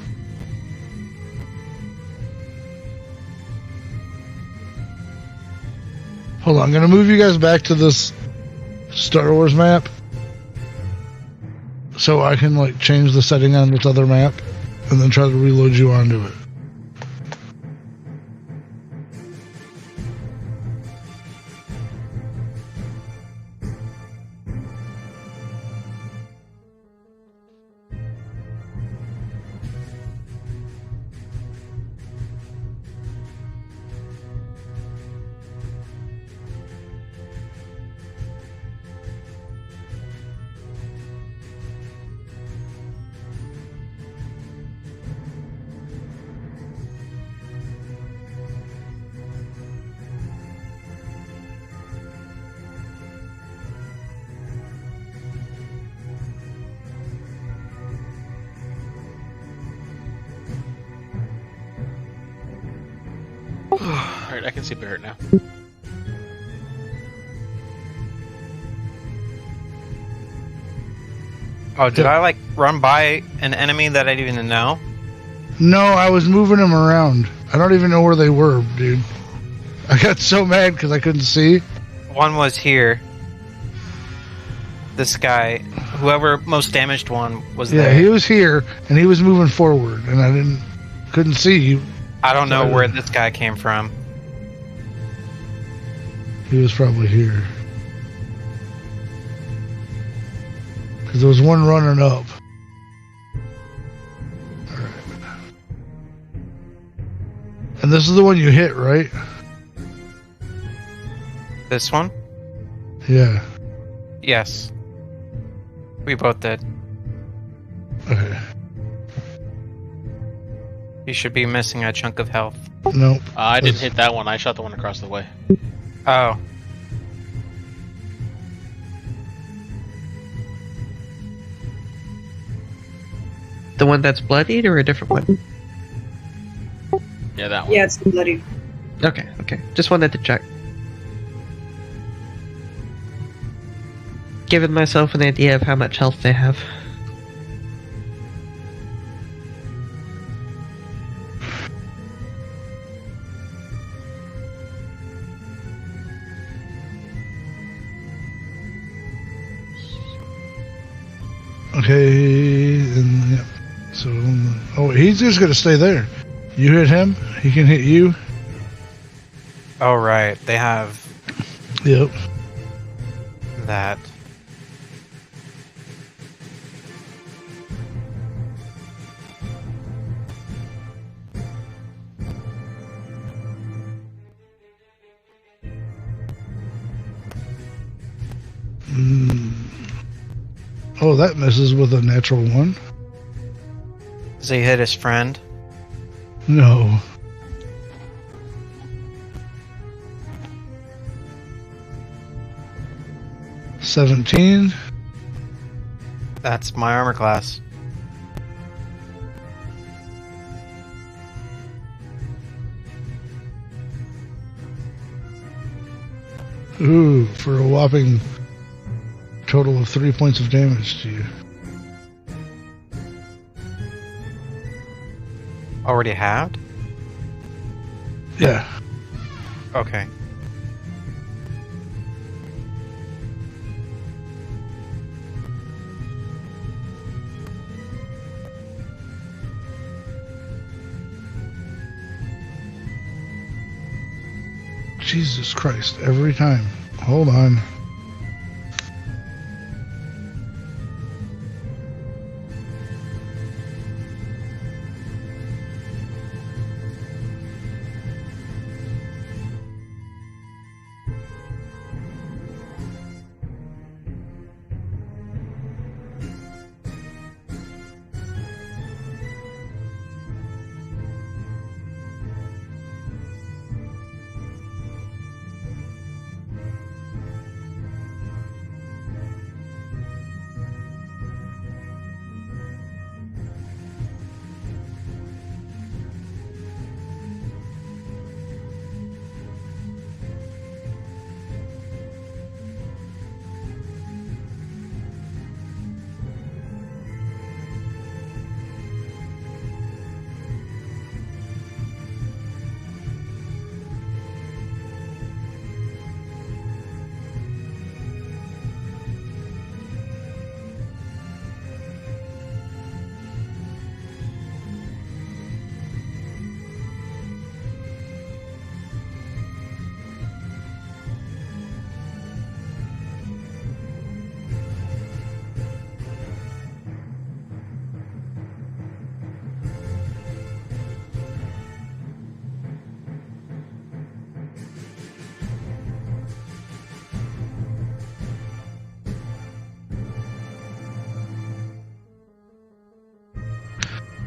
Hold on, I'm gonna move you guys back to this Star Wars map. So I can like change the setting on this other map and then try to reload you onto it. Alright, I can see Barrett now. Oh, did I like run by an enemy that I didn't even know? No, I was moving them around. I don't even know where they were, dude. I got so mad because I couldn't see. One was here. This guy, whoever most damaged one was Yeah, there. he was here and he was moving forward, and I couldn't see you. I don't know where this guy came from. He was probably here. Because there was one running up. Alright. And this is the one you hit, right? This one? Yeah. Yes. We both did. Okay. You should be missing a chunk of health. Nope. I didn't hit that one. I shot the one across the way. Oh. The one that's bloodied or a different one? Yeah, that one. Yeah, it's bloody. Okay, okay. Just wanted to check. giving myself an idea of how much health they have. Okay, and yeah. So, oh, he's just gonna stay there. You hit him, he can hit you. Oh, right. They have Yep. that. Oh, that misses with a natural 1. Does he hit his friend? No. $17. That's my armor class. Ooh, for a whopping total of 3 points of damage to you. Already halved? Yeah. Okay. Jesus Christ, every time. Hold on.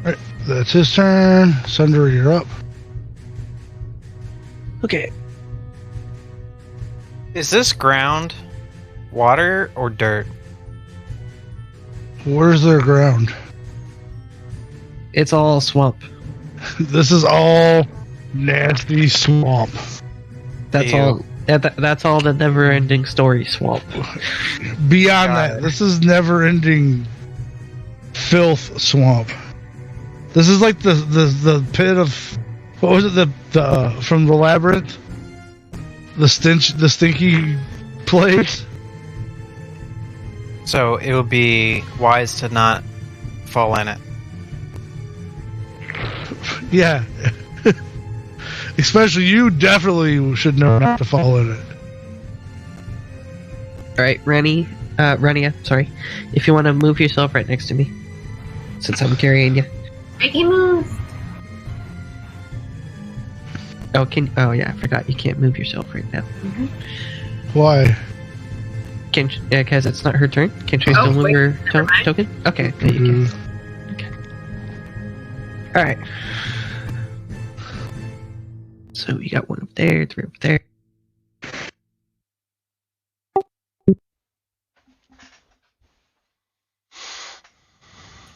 Alright, that's his turn. Sunder, you're up. Okay. Is this ground water or dirt? Where's their ground? It's all swamp. This is all nasty swamp. That's Ew. all. That's all the never-ending story swamp. Beyond Got that, it. this is never-ending filth swamp. This is like the pit of, what was it, the from the labyrinth, the stinky place. So it would be wise to not fall in it. Yeah. Especially you definitely should know not to fall in it. All right, Rania, sorry. If you want to move yourself right next to me, since I'm carrying you. I can move. Oh yeah, I forgot you can't move yourself right now. Why? Can because it's not her turn. Can she still move wait, her never mind. token? Okay, there you Mhm. go. Okay. All right. So we got 1 up there, 3 up there.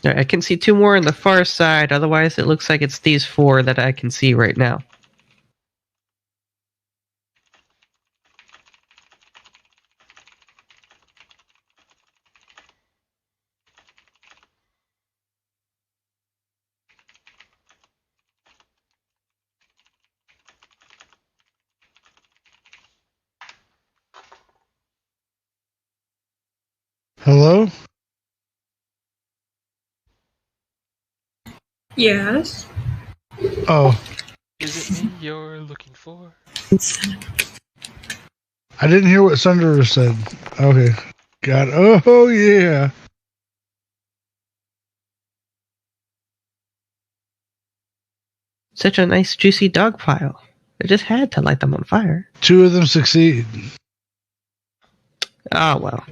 All right, I can see 2 more on the far side. Otherwise, it looks like it's these 4 that I can see right now. Hello? Yes. Oh, Is it me you're looking for? I didn't hear what Senator said. Okay. Got it. Oh, yeah. Such a nice juicy dog pile. I just had to light them on fire. 2 of them succeed. Oh well.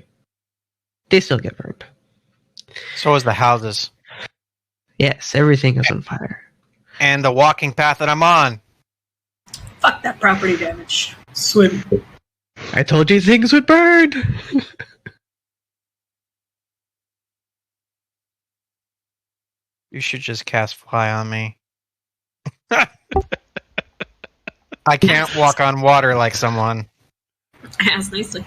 They still get burned. So is the houses. Yes, everything is on fire. And the walking path that I'm on. Fuck that property damage. Swim. I told you things would burn! You should just cast fly on me. I can't walk on water like someone. Ask nicely.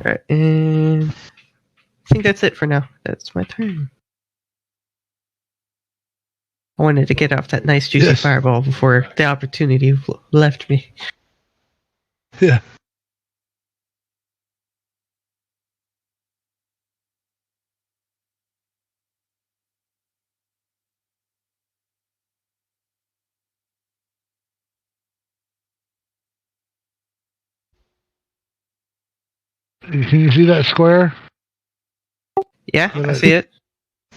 Alright, and I think that's it for now. That's my turn. I wanted to get off that nice juicy Yes. fireball before the opportunity left me. Yeah. Can you see that square? Yeah, I see it.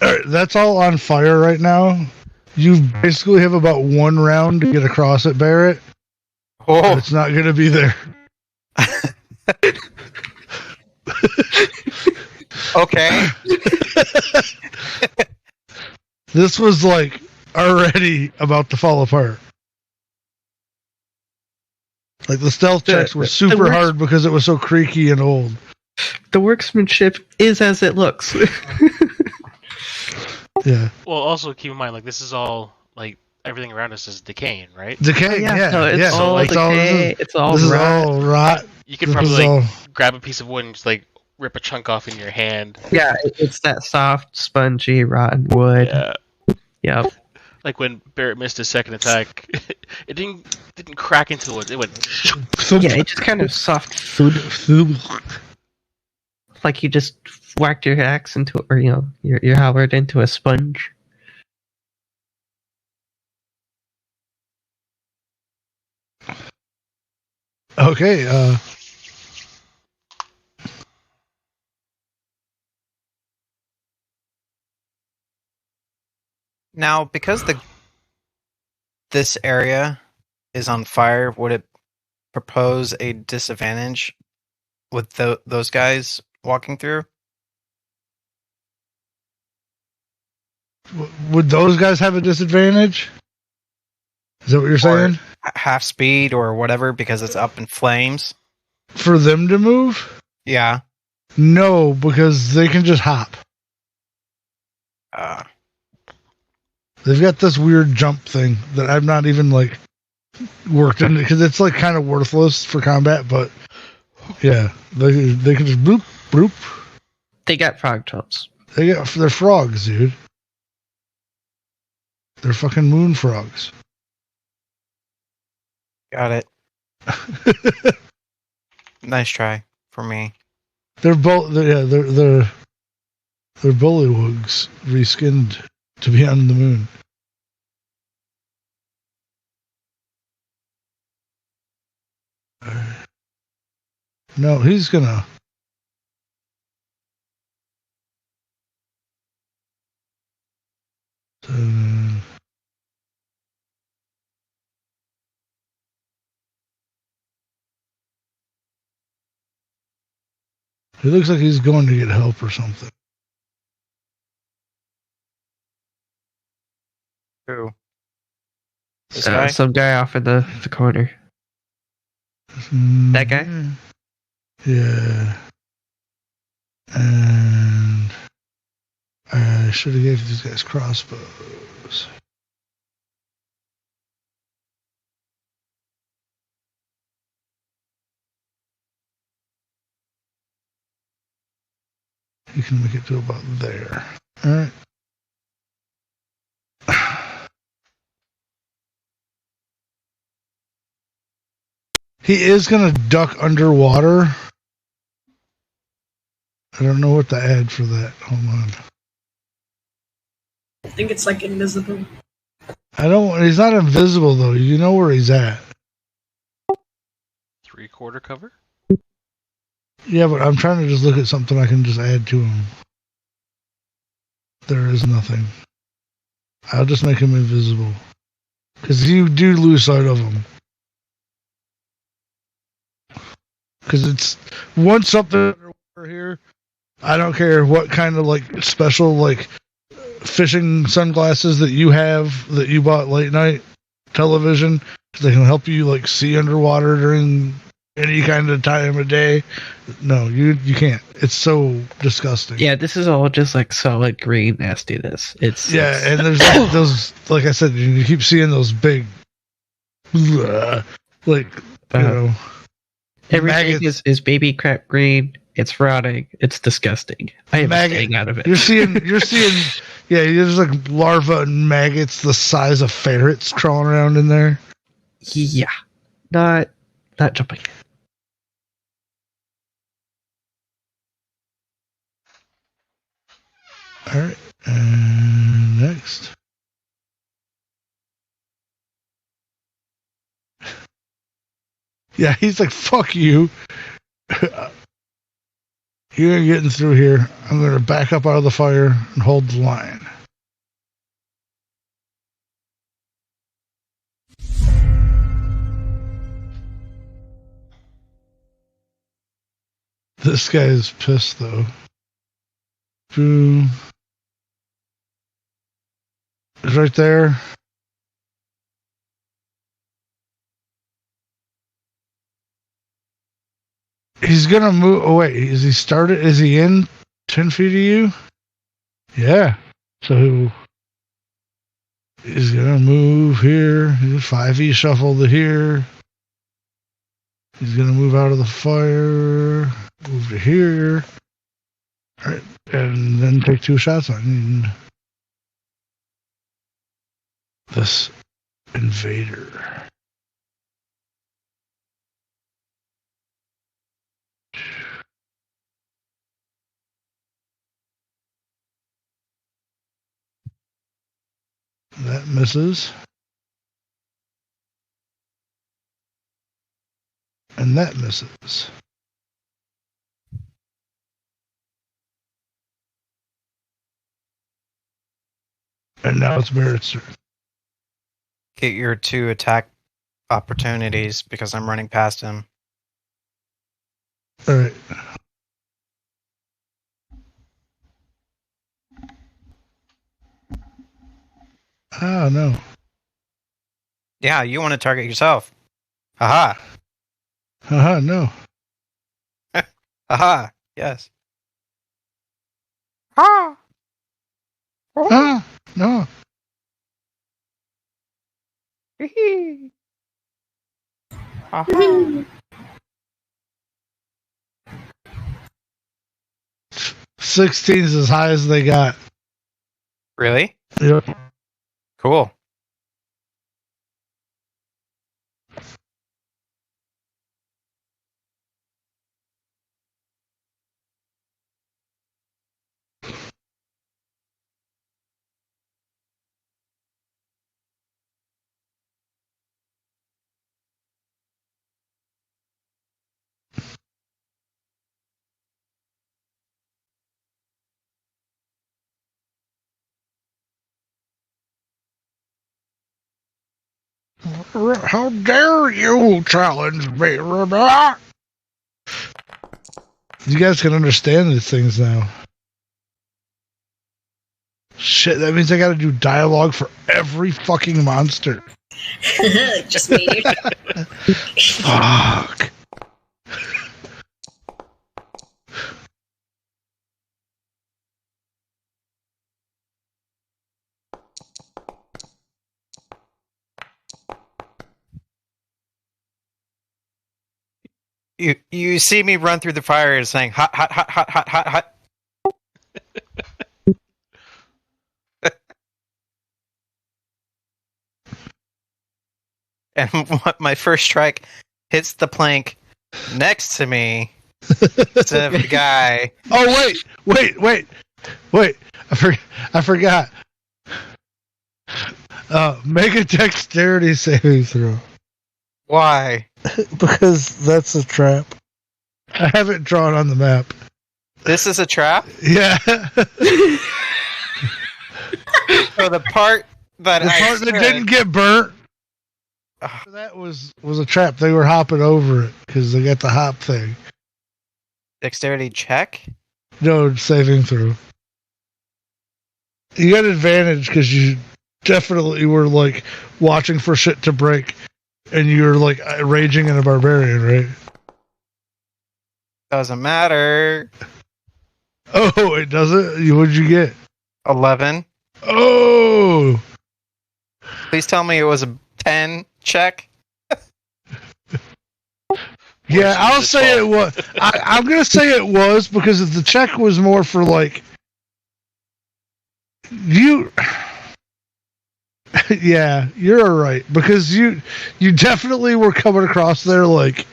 All right, that's all on fire right now. You basically have about 1 round to get across it, Barrett. Oh, It's not going to be there. okay. This was like already about to fall apart. Like the stealth checks were super hard because it was so creaky and old. The workmanship is as it looks. Yeah. Well, also keep in mind, like, this is all, like, everything around us is decaying, right? Decay, yeah. so it's yeah. all like, decay, it's all this is rot. all rot. You could This probably, is like, all- grab a piece of wood and just, like, rip a chunk off in your hand. Yeah, it's that soft, spongy, rotten wood. Yeah. Yep. Like when Barrett missed his second attack, it didn't crack into the woods. It went. Yeah, it just kind of soft food. Like you just whacked your axe into, or your halberd into a sponge. Okay, Now, because this area is on fire, would it propose a disadvantage with those guys walking through? would those guys have a disadvantage? Is that what you're saying? Half speed or whatever because it's up in flames? For them to move? Yeah. No, because they can just hop. They've got this weird jump thing that I've not even like worked in because it's like kind of worthless for combat, but yeah, they can just bloop bloop. They got frog jumps. They're frogs, dude. They're fucking moon frogs. Got it. Nice try for me. They're both they're bullywugs reskinned to be on the moon. No, he's gonna. He looks like he's going to get help or something. Who? This guy? Some guy off in the corner. That guy? Yeah. And I should have gave these guys crossbows. You can make it to about there. Alright. He is going to duck underwater. I don't know what to add for that. Hold on. I think it's like invisible. I don't. He's not invisible though. You know where he's at. 3/4 cover? Yeah, but I'm trying to just look at something I can just add to him. There is nothing. I'll just make him invisible. Because you do lose sight of him. Because it's once something over here, I don't care what kind of like special like fishing sunglasses that you have that you bought late night television, 'cause they can help you like see underwater during any kind of time of day. No, you can't. It's so disgusting. Yeah, this is all just like solid green nastiness. It's And there's like those, like I said, you keep seeing those big, like you know, everything maggots. is baby crap green. It's rotting. It's disgusting. I am Maggot. staying out of it. You're seeing, yeah, there's like larvae and maggots the size of ferrets crawling around in there. Yeah, not jumping. All right, and next. Yeah, he's like, fuck you. You ain't getting through here. I'm going to back up out of the fire and hold the line. This guy is pissed, though. Boom. It's right there. He's gonna move. Oh wait, is he started? Is he in 10 feet of you? Yeah. So he's gonna move here. He's 5 feet shuffle to here. He's gonna move out of the fire. Move to here. All right, and then take 2 shots on this invader. That misses. And that misses. And now it's Barrett's turn. Get your 2 attack opportunities because I'm running past him. All right. Oh, no. Yeah, you want to target yourself. Haha. Haha, no. Haha. Yes. Ah. Ah, no. Haha. 16 is as high as they got. Really? Yep. Cool. How dare you challenge me, Renat? You guys can understand these things now. Shit, that means I gotta do dialogue for every fucking monster. Just me. Fuck. You see me run through the fire and saying hot hot hot hot hot hot hot. And my first strike hits the plank next to me Instead of the guy. Oh wait! I forgot. Make a dexterity saving throw. Why? Because that's a trap. I have it drawn on the map. This is a trap? Yeah. So the part that that didn't get burnt. That was a trap. They were hopping over it because they got the hop thing. Dexterity check? No saving throw. You got advantage because you definitely were like watching for shit to break, and you were like raging in a barbarian, right? Doesn't matter. Oh, it doesn't. What'd you get? 11. Oh. Please tell me it was a 10 check. Yeah, I'll say it was. I'm gonna say it was because if the check was more for like you. Yeah, you're right because you definitely were coming across there like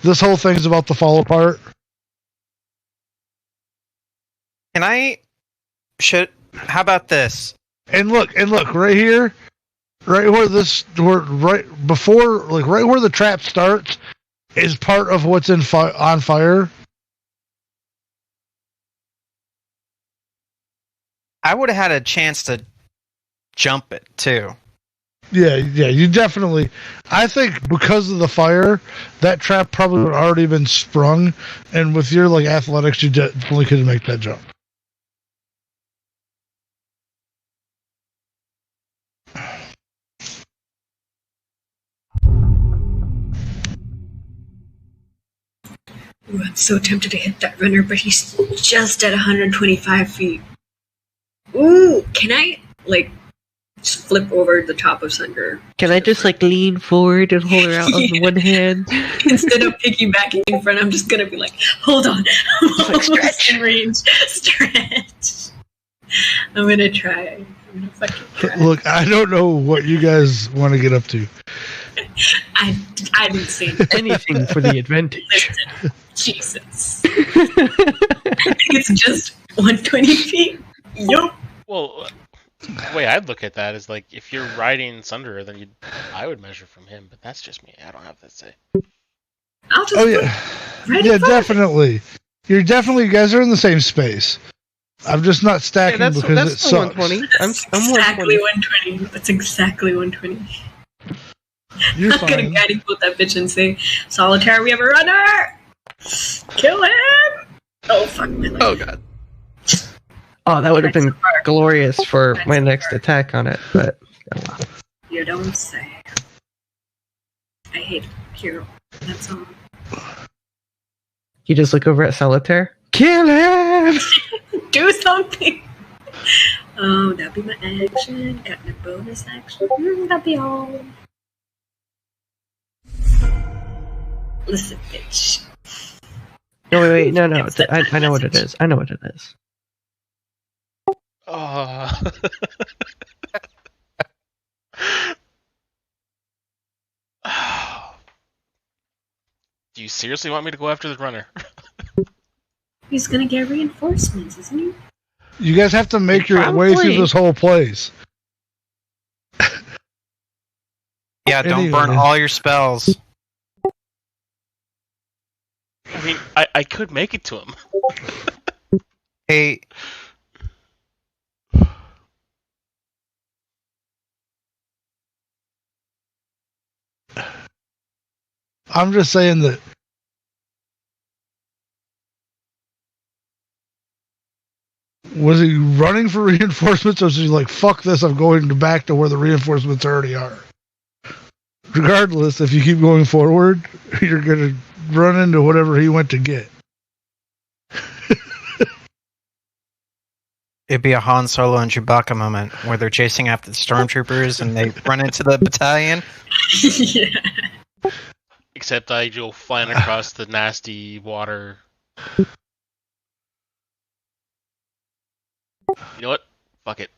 this whole thing's about to fall apart. Can I? How about this? And look, right here, right where right where the trap starts, is part of what's on fire. I would have had a chance to jump it too. Yeah, you definitely. I think because of the fire, that trap probably would have already been sprung, and with your like athletics, you definitely couldn't make that jump. Ooh, I'm so tempted to hit that runner, but he's just at 125 feet. Ooh, can I, like, just flip over the top of Sunder? Can I just like lean forward and hold her out on the one hand? Instead of piggybacking in front, I'm just gonna be like, hold on. I'm almost in range. Stretch. I'm gonna try. I'm gonna fucking try. Look, I don't know what you guys want to get up to. I didn't say Anything for the advantage. Listen, Jesus. I think it's just 120 feet. Yup. Well, the way I'd look at that is like if you're riding Sunderer, then I would measure from him. But that's just me. I don't have that say. I'll just right yeah, in front of definitely. You guys are in the same space. I'm just not stacking Yeah, because it the sucks. 120. I'm exactly 120. 120. That's exactly 120. You're I'm gonna fine. guiding bolt that bitch and say, Solitaire, we have a runner! Kill him! Oh, fuck my leg. Oh god. Oh, that would have been glorious for my next attack on it, but You don't say. I hate hero. That's all. you just look over at Solitaire. Kill him! Do something! Oh, that'd be my action. Got my bonus action. That'd be all. Listen, bitch. No, wait, no. I know what it is. I know what it is. Do you seriously want me to go after the runner? He's gonna get reinforcements, isn't he? You guys have to make your way Probably. through this whole place. Yeah, don't burn Anyway. all your spells. I mean, I could make it to him. Hey, I'm just saying that was he running for reinforcements or was he like, fuck this, I'm going back to where the reinforcements already are? Regardless, if you keep going forward, you're going to run into whatever he went to get. it'd be a Han Solo and Chewbacca moment where they're chasing after the stormtroopers and they run into the battalion. Yeah. Except I go flying across the nasty water. You know what? Fuck it.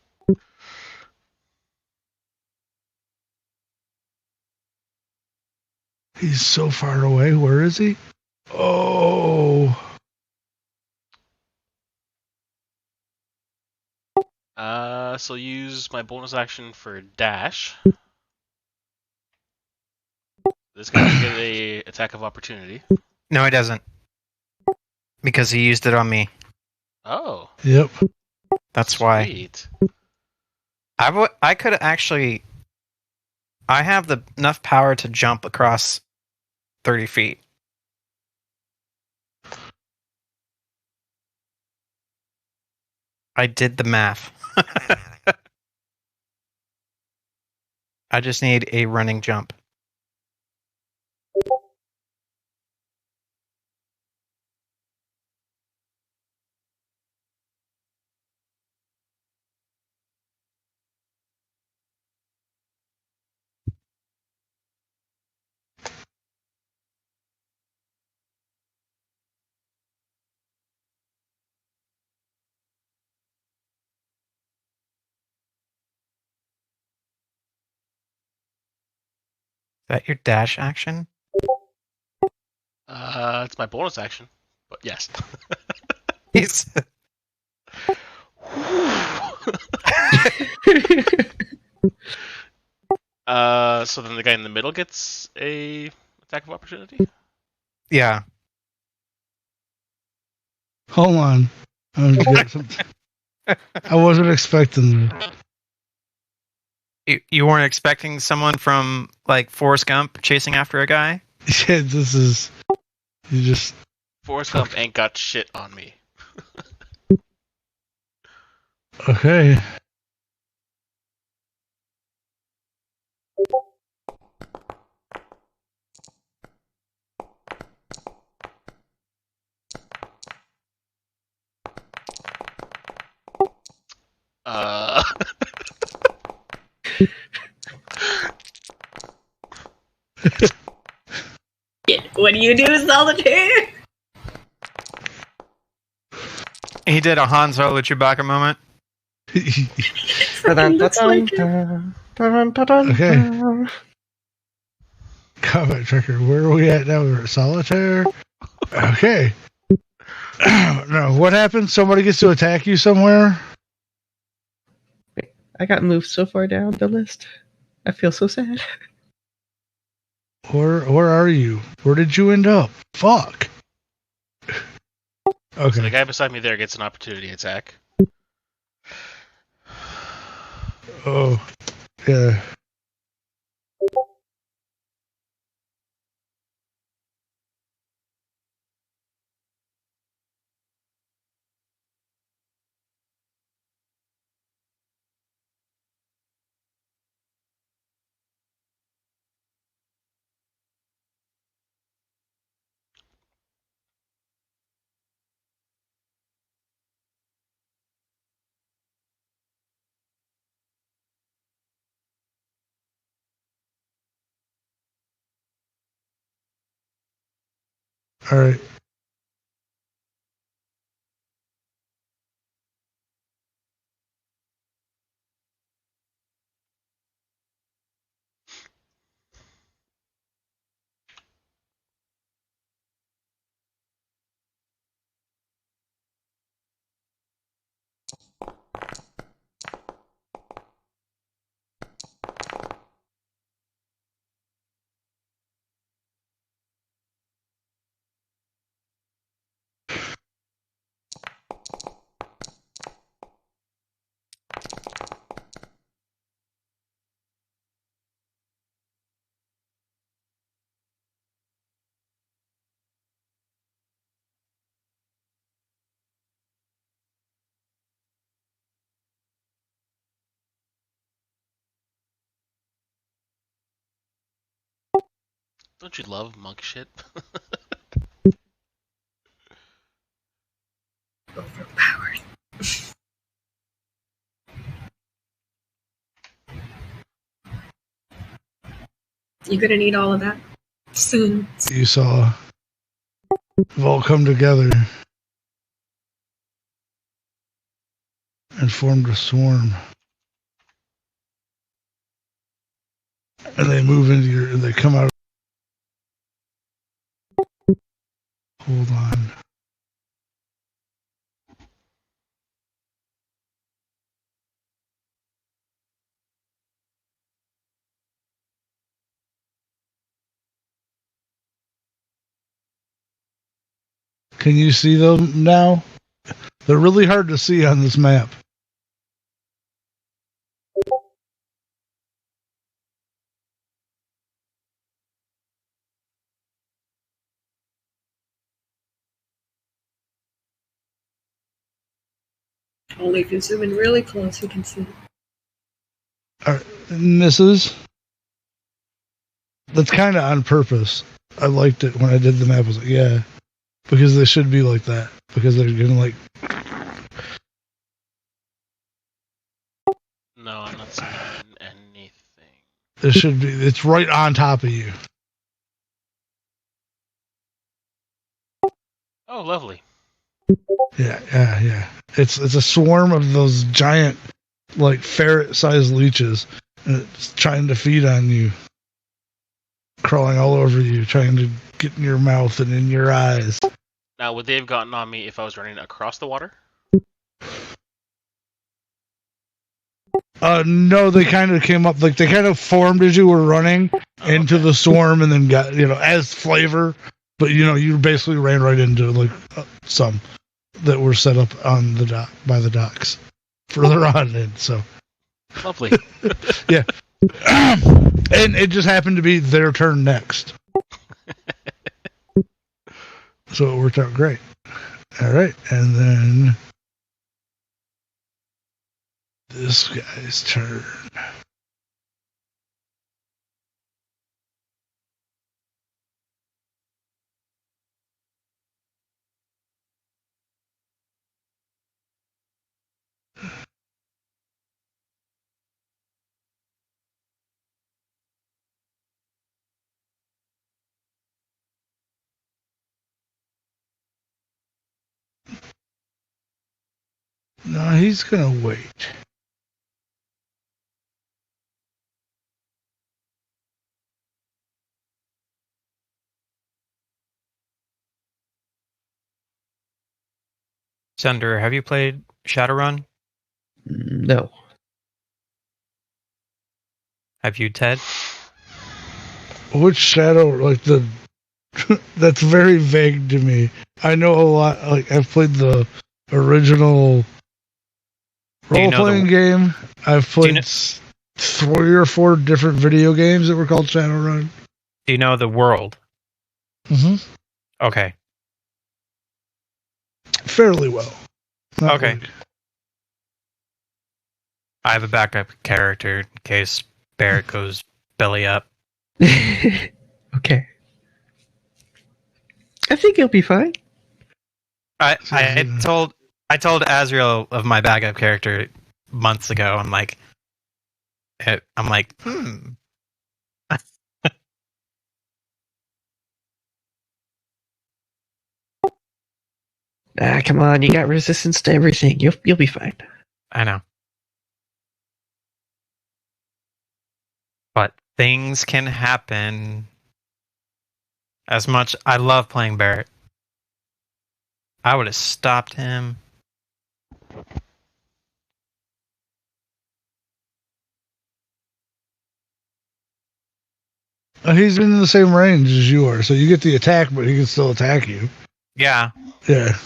He's so far away. Where is he? Oh. So use my bonus action for dash. This guy will get a attack of opportunity. No, he doesn't. Because he used it on me. Oh, Yep. That's why. sweet. I could actually. I have enough power to jump across 30 feet. I did the math. I just need a running jump. Is that your dash action? It's my bonus action, but yes. He's So then the guy in the middle gets a attack of opportunity. yeah. Hold on. I wasn't expecting that. You weren't expecting someone from like Forrest Gump chasing after a guy? Yeah, this is. You just. Forrest Gump ain't got shit on me. Okay. Uh. What do you do, Solitaire? He did a Han Solo Chewbacca moment. Okay. Combat tracker. Where are we at now? We're at solitaire. Okay. No, what happened? Somebody gets to attack you somewhere? I got moved so far down the list. I feel so sad. Where are you? Where did you end up? Fuck. So the Okay. guy beside me there gets an opportunity attack. Oh. Yeah. All right. Don't you love monk shit? Overpowered. You're gonna need all of that soon. You saw. We've all come together and formed a swarm. And they move into your. They come out. Can you see them now? They're really hard to see on this map. Only if you zoom in really close, you can see. Misses. That's kind of on purpose. I liked it when I did the map. I was like, yeah, because they should be like that. Because they're gonna like. No, I'm not seeing anything. It should be. It's right on top of you. Oh, lovely. Yeah. It's a swarm of those giant, like ferret-sized leeches, and it's trying to feed on you, crawling all over you, trying to get in your mouth and in your eyes. Now, would they have gotten on me if I was running across the water? No, they kind of came up, like they kind of formed as you were running into the swarm, and then got as flavor. But you basically ran right into like some that were set up on the dock by the docks further on in. So Lovely. yeah, and it just happened to be their turn next, so it worked out great. All right, and then this guy's turn. No, he's gonna wait. Sender, have you played Shadowrun? No. Have you, Ted? Which shadow? Like the that's very vague to me. I know a lot. Like I've played the original role-playing game. I've played 3 or 4 different video games that were called Shadowrun. Do you know the world? Mm-hmm. Okay. Fairly well. Not Okay. like- I have a backup character in case Barrett goes belly up. Okay. I think he'll be fine. I told Azrael of my backup character months ago. I'm like, Come on, you got resistance to everything. You'll be fine. I know. But things can happen. As much I love playing Barrett, I would have stopped him. He's in the same range as you are, so you get the attack, but he can still attack you. Yeah, Yeah.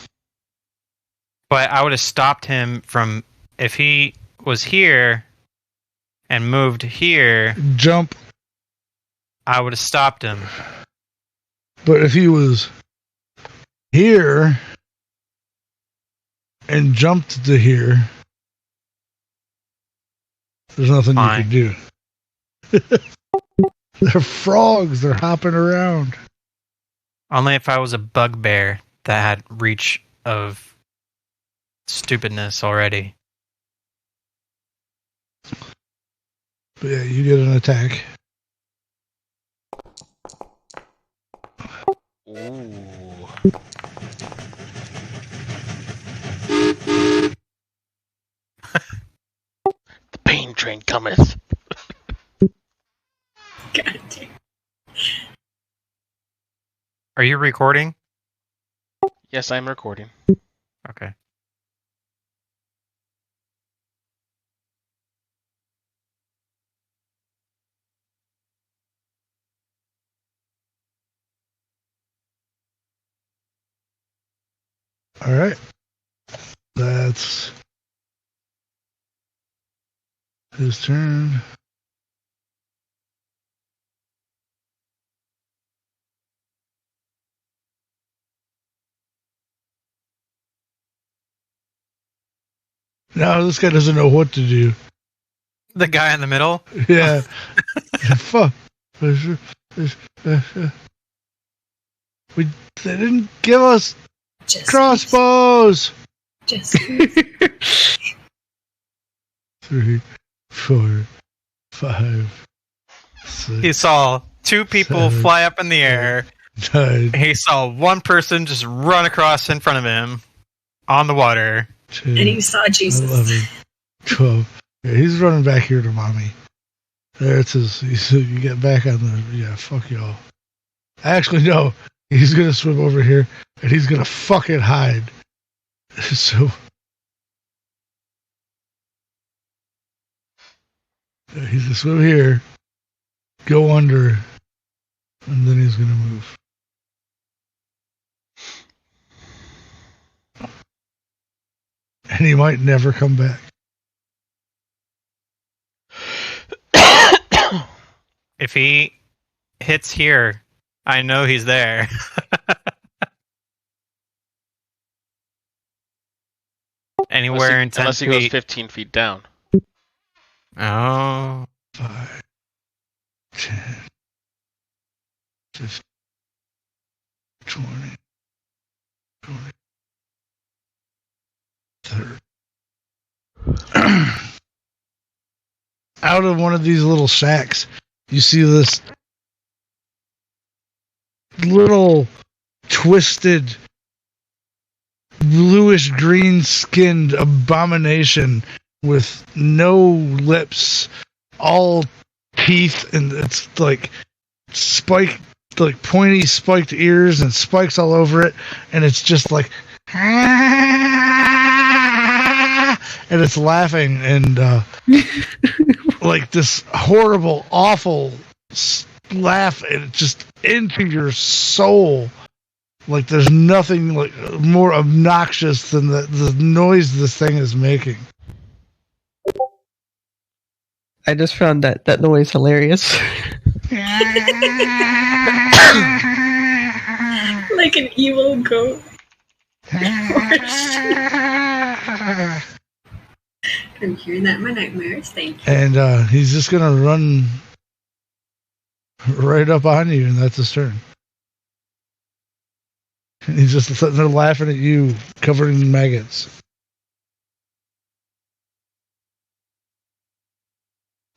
but I would have stopped him from if he was here and moved here. Jump. I would have stopped him. But if he was here and jumped to here, there's nothing Fine. you could do. They're frogs. They're hopping around. Only if I was a bugbear that had reach of stupidness already. But yeah, you get an attack. Ooh. The pain train cometh. God damn. Are you recording? Yes, I'm recording. Okay. All right. That's his turn. Now this guy doesn't know what to do. The guy in the middle. Yeah. Fuck. They didn't give us Just crossbows. Just 3, 4, 5, 6. He saw 2 people 7, fly up in the air. 9, He saw 1 person just run across in front of him on the water. 10, and he saw Jesus. 11, 12. Yeah, he's running back here to mommy. There it is. You get back on the... Yeah, fuck y'all. Actually, no. He's going to swim over here, and he's going to fucking hide. So... he's going to swim here, go under, and then he's going to move. And he might never come back. If he hits here, I know he's there. Anywhere in 10 unless he feet. goes 15 feet down. Oh. 5, 10, 15, 20, 30. Out of one of these little sacks, you see this little twisted bluish green skinned abomination with no lips, all teeth, and it's like spike, like pointy spiked ears and spikes all over it, and it's just like and it's laughing and like this horrible, awful laugh, and it's just into your soul. Like there's nothing like more obnoxious than the noise this thing is making. I just found that noise hilarious. Like an evil goat. I'm hearing that in my nightmares. Thank you. And he's just gonna run right up on you, and that's his turn. And he's just sitting there laughing at you, covered in maggots.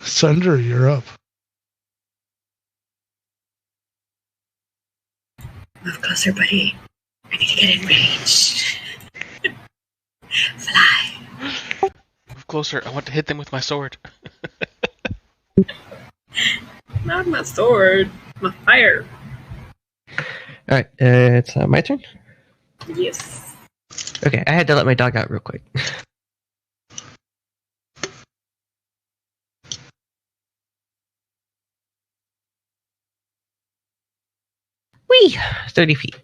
Sunder, you're up. Move closer, buddy. I need to get in range. Fly. Move closer. I want to hit them with my sword. Not my sword. My fire. Alright, it's my turn? Yes. Okay, I had to let my dog out real quick. Whee! 30 feet.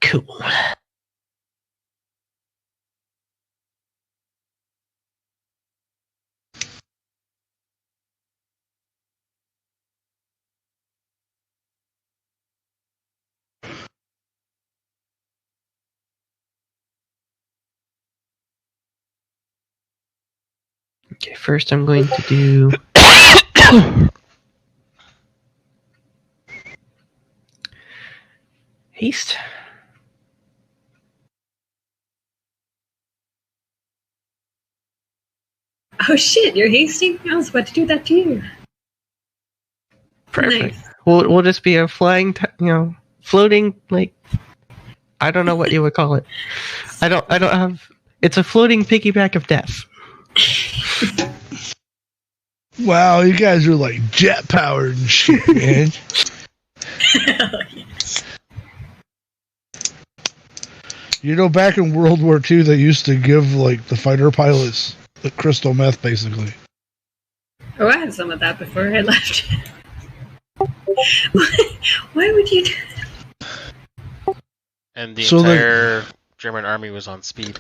Cool. Okay, first I'm going to do haste. Oh shit, you're hasting? I was about to do that to you. Perfect. Nice. We'll just be a flying, floating, like, I don't know what you would call it. I don't have. It's a floating piggyback of death. Wow, you guys are like jet powered and shit, man. You know, back in World War II, they used to give like the fighter pilots the crystal meth, basically. Oh, I had some of that before I left. Why would you do And the So entire German army was on speed.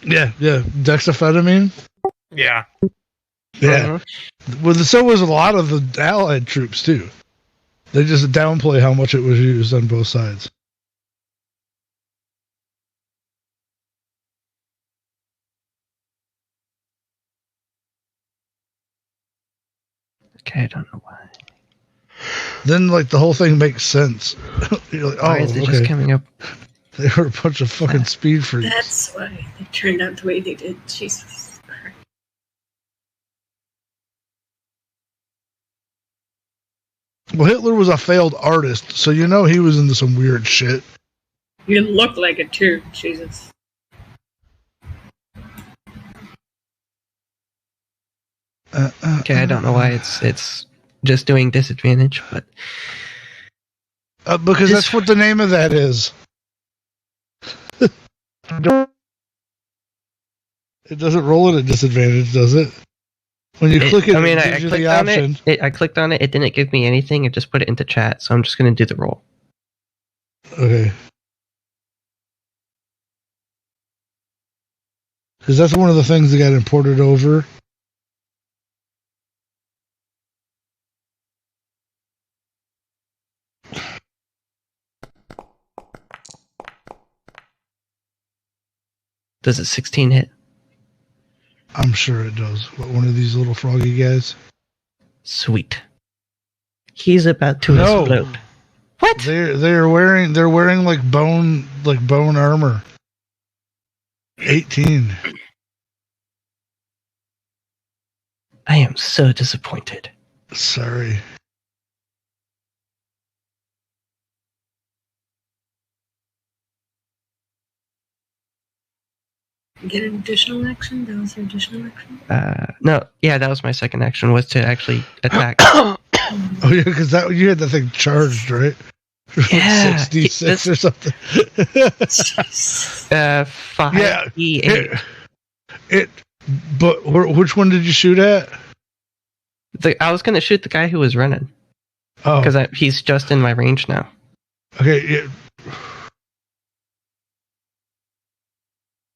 Yeah, dexamphetamine. Yeah. Yeah. Well, so was a lot of the Allied troops too. They just downplay how much it was used on both sides. Okay, I don't know why. Then, like, the whole thing makes sense. You're like, Why is it just coming up? They were a bunch of fucking speed freaks. That's why they turned out the way they did. Jesus Christ. Well, Hitler was a failed artist, so you know he was into some weird shit. You look like it too. Jesus. Okay, I don't know why it's just doing disadvantage, but because that's what the name of that is. It doesn't roll at a disadvantage, does it? When you click it, I mean, it I gives you clicked the on option. it. I clicked on it. It didn't give me anything. It just put it into chat. So I'm just going to do the roll. Okay. Because that's one of the things that got imported over. Does it 16 hit? I'm sure it does. What, one of these little froggy guys? Sweet. He's about to explode. What? They're wearing like bone armor. 18. I am so disappointed. Sorry. Get an additional action? That was your additional action? No, yeah, that was my second action, was to actually attack. Oh yeah, because you had the thing charged, right? Yeah, 66 or something. 5d8. But which one did you shoot at? I was going to shoot the guy who was running. Oh, Because he's just in my range now. okay. Yeah.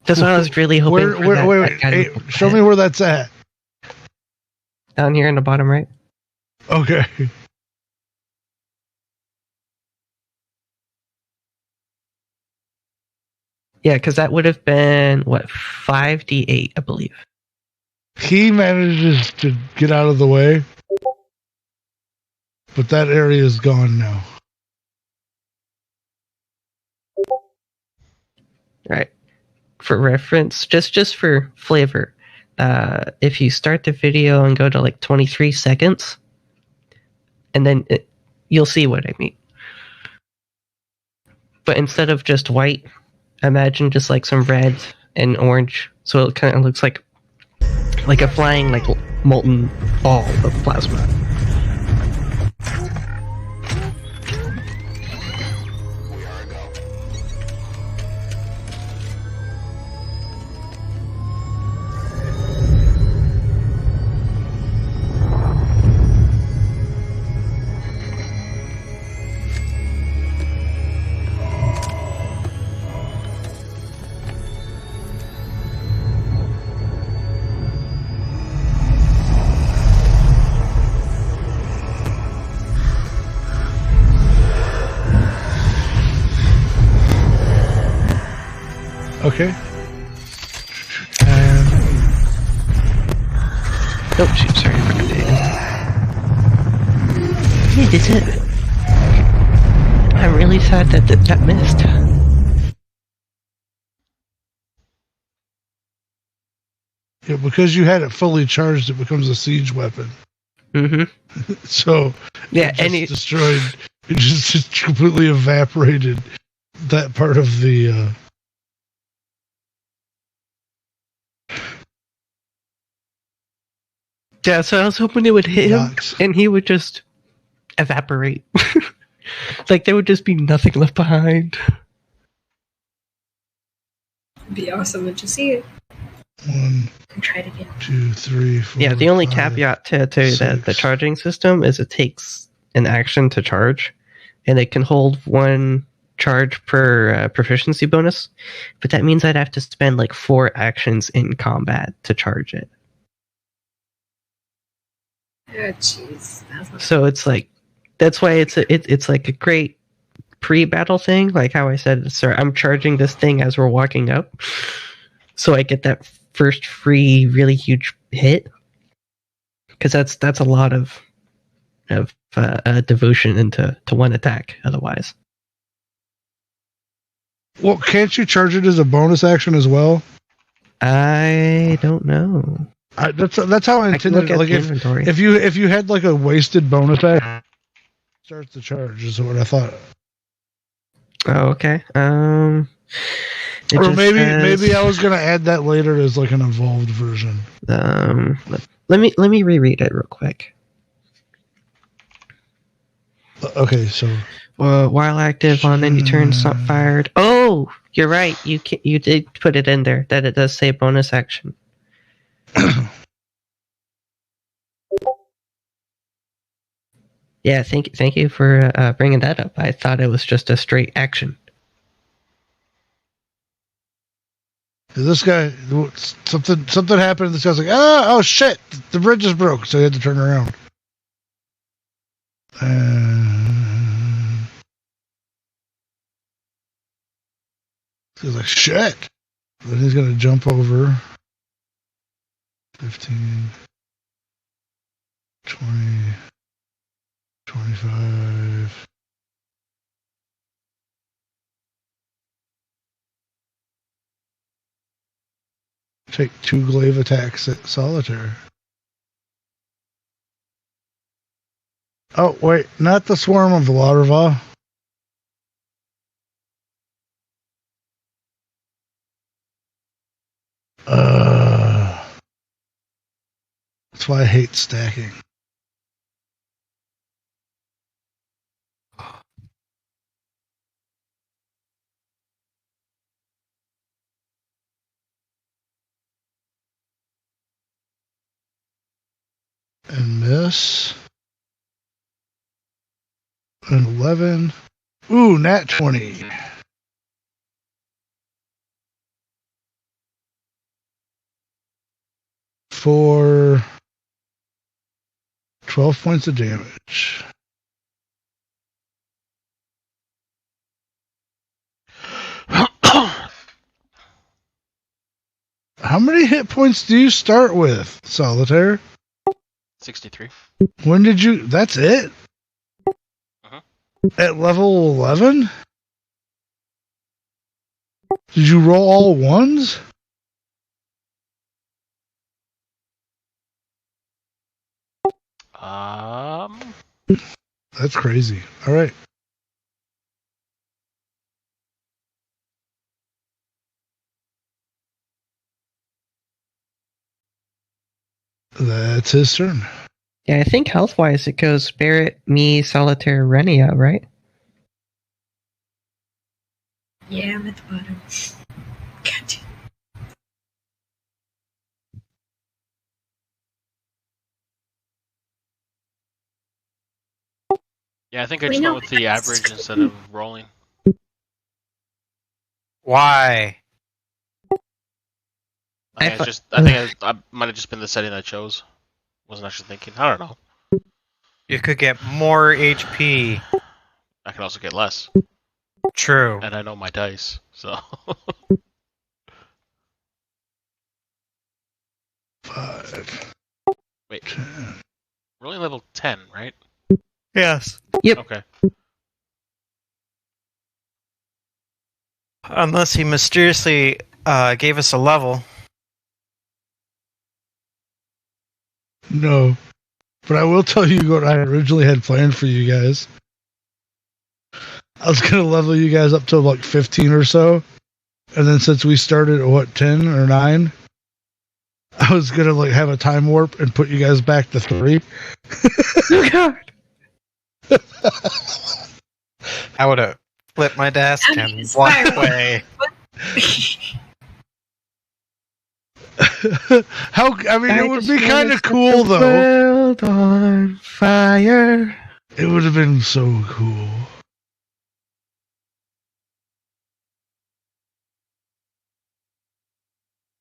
That's what I was really hoping for. Wait. Hey, show me where that's at. Down here in the bottom right. Okay. Yeah, because that would have been, 5d8, I believe. He manages to get out of the way, but that area is gone now. Right. For reference, just for flavor, if you start the video and go to like 23 seconds, and then you'll see what I mean. But instead of just white, imagine just like some red and orange, so it kind of looks like a flying like molten ball of plasma. Okay. Oh shoot, sorry, I forgot to Hey, did it? I'm really sad that missed. Yeah, because you had it fully charged, it becomes a siege weapon. Mm-hmm. So Yeah, it destroyed. It just completely evaporated that part of the. Yeah, so I was hoping it would hit him, Box. and he would just evaporate. Like there would just be nothing left behind. It'd be awesome to see it. 1, And try to get 2, 3, 4. Yeah, the only 5, caveat to the 6. charging system is it takes an action to charge, and it can hold 1 charge per proficiency bonus. But that means I'd have to spend like 4 actions in combat to charge it. Oh, jeez. So it's like that's why it's like a great pre-battle thing. Like how I said, sir, I'm charging this thing as we're walking up, so I get that first free really huge hit. Because that's a lot of devotion into one attack. Otherwise, Well, can't you charge it as a bonus action as well? I don't know. That's how I I can intended look it. at Like the inventory. if you had like a wasted bonus action, starts the charge is what I thought. Oh, okay. It Or just maybe says, I was gonna add that later as like an evolved version. let me reread it real quick. Okay, so While active on any turn, it's not fired. Oh, you're right. You did put it in there that it does say bonus action. Yeah, thank you for bringing that up. I thought it was just a straight action. this guy something happened. This guy's like, oh shit, the bridge is broke, so he had to turn around. He's like, shit. Then he's gonna jump over 15, 20, 25. Take 2 glaive attacks at solitaire. Oh, wait, not the swarm of the Larva. That's why I hate stacking. And miss. An 11. Ooh, nat 20. For 12 points of damage. How many hit points do you start with, Solitaire? 63. When did you... That's it? Uh-huh. At level 11? Did you roll all ones? That's crazy. All right. That's his turn. Yeah, I think health-wise it goes Spirit, me, Solitaire, Renia, right? Yeah, I'm at the bottom. God. Yeah, I think I We just know went with the that's- average instead of rolling. Why? I I think I might have just been the setting I chose. Wasn't actually thinking. I don't know. You could get more HP. I can also get less, True. and I know my dice, so. 5. Wait, 10. we're only level 10, right? Yes. Yep. Okay. Unless he mysteriously gave us a level. No. But I will tell you what I originally had planned for you guys. I was going to level you guys up to like 15 or so. And then since we started at 10 or 9, I was going to like have a time warp and put you guys back to 3. Oh god. I would have flipped my desk I mean, and it's walked fire. away. How? I mean, it would just be wanna kind of set cool the though. world on fire. It would have been so cool.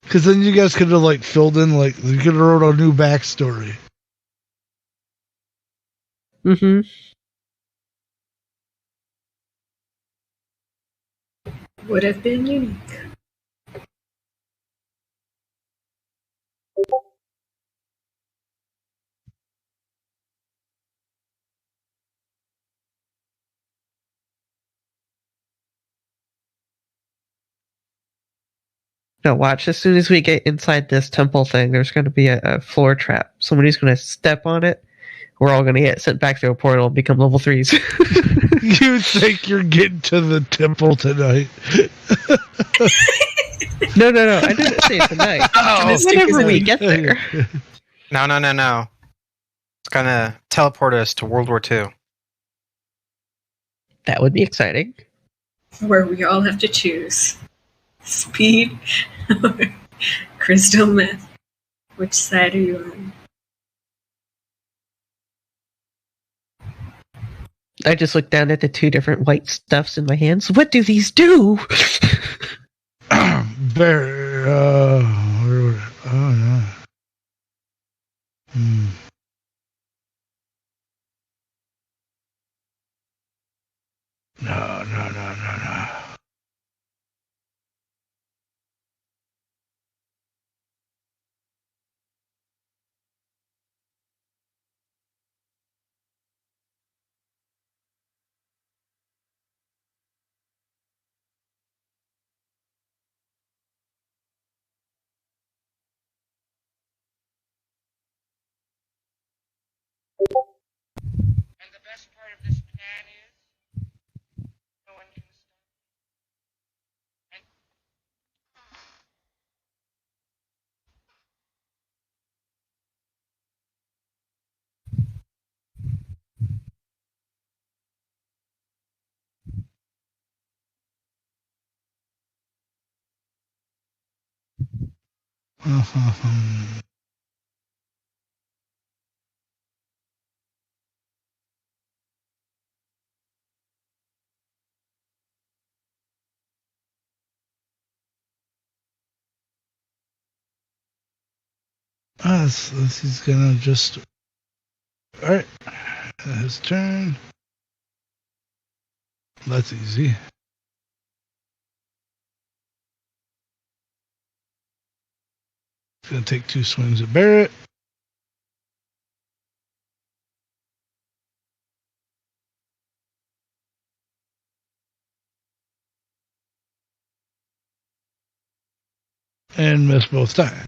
Because then you guys could have like filled in, like you could have wrote a new backstory. Mm-hmm. Would have been unique. Now watch, as soon as we get inside this temple thing, there's going to be a floor trap. Somebody's going to step on it. We're all going to get sent back through a portal and become level 3s. You think you're getting to the temple tonight? No. I didn't say tonight. Whenever we get there. No. It's gonna teleport us to World War II. That would be exciting. Where we all have to choose speed or crystal meth. Which side are you on? I just looked down at the 2 different white stuffs in my hands. What do these do? Bear, where would it? Oh no. No. And the best part of this plan is no one can stop. He's gonna just. Alright. His turn. That's easy. He's gonna take 2 swings at Barrett. And miss both times.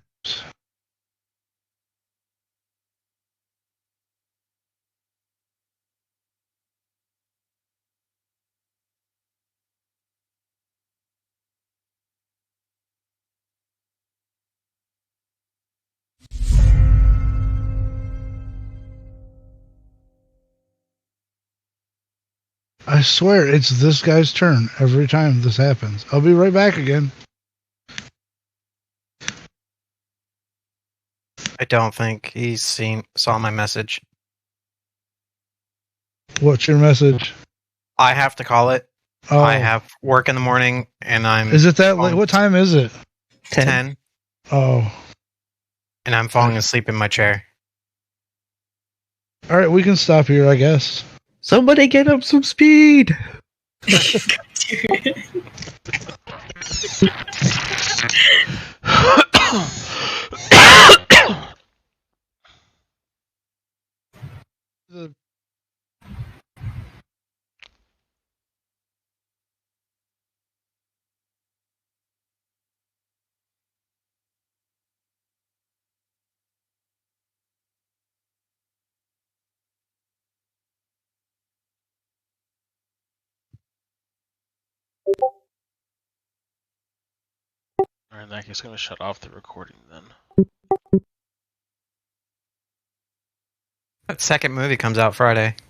I swear it's this guy's turn every time this happens. I'll be right back again. I don't think he's saw my message. What's your message? I have to call it. Oh, I have work in the morning, and I'm. Is it that late? What time is it? 10, Oh. and I'm falling asleep in my chair. Alright, we can stop here, I guess. Somebody get up some speed! Alright, in that case, I'm gonna shut off the recording then. That second movie comes out Friday.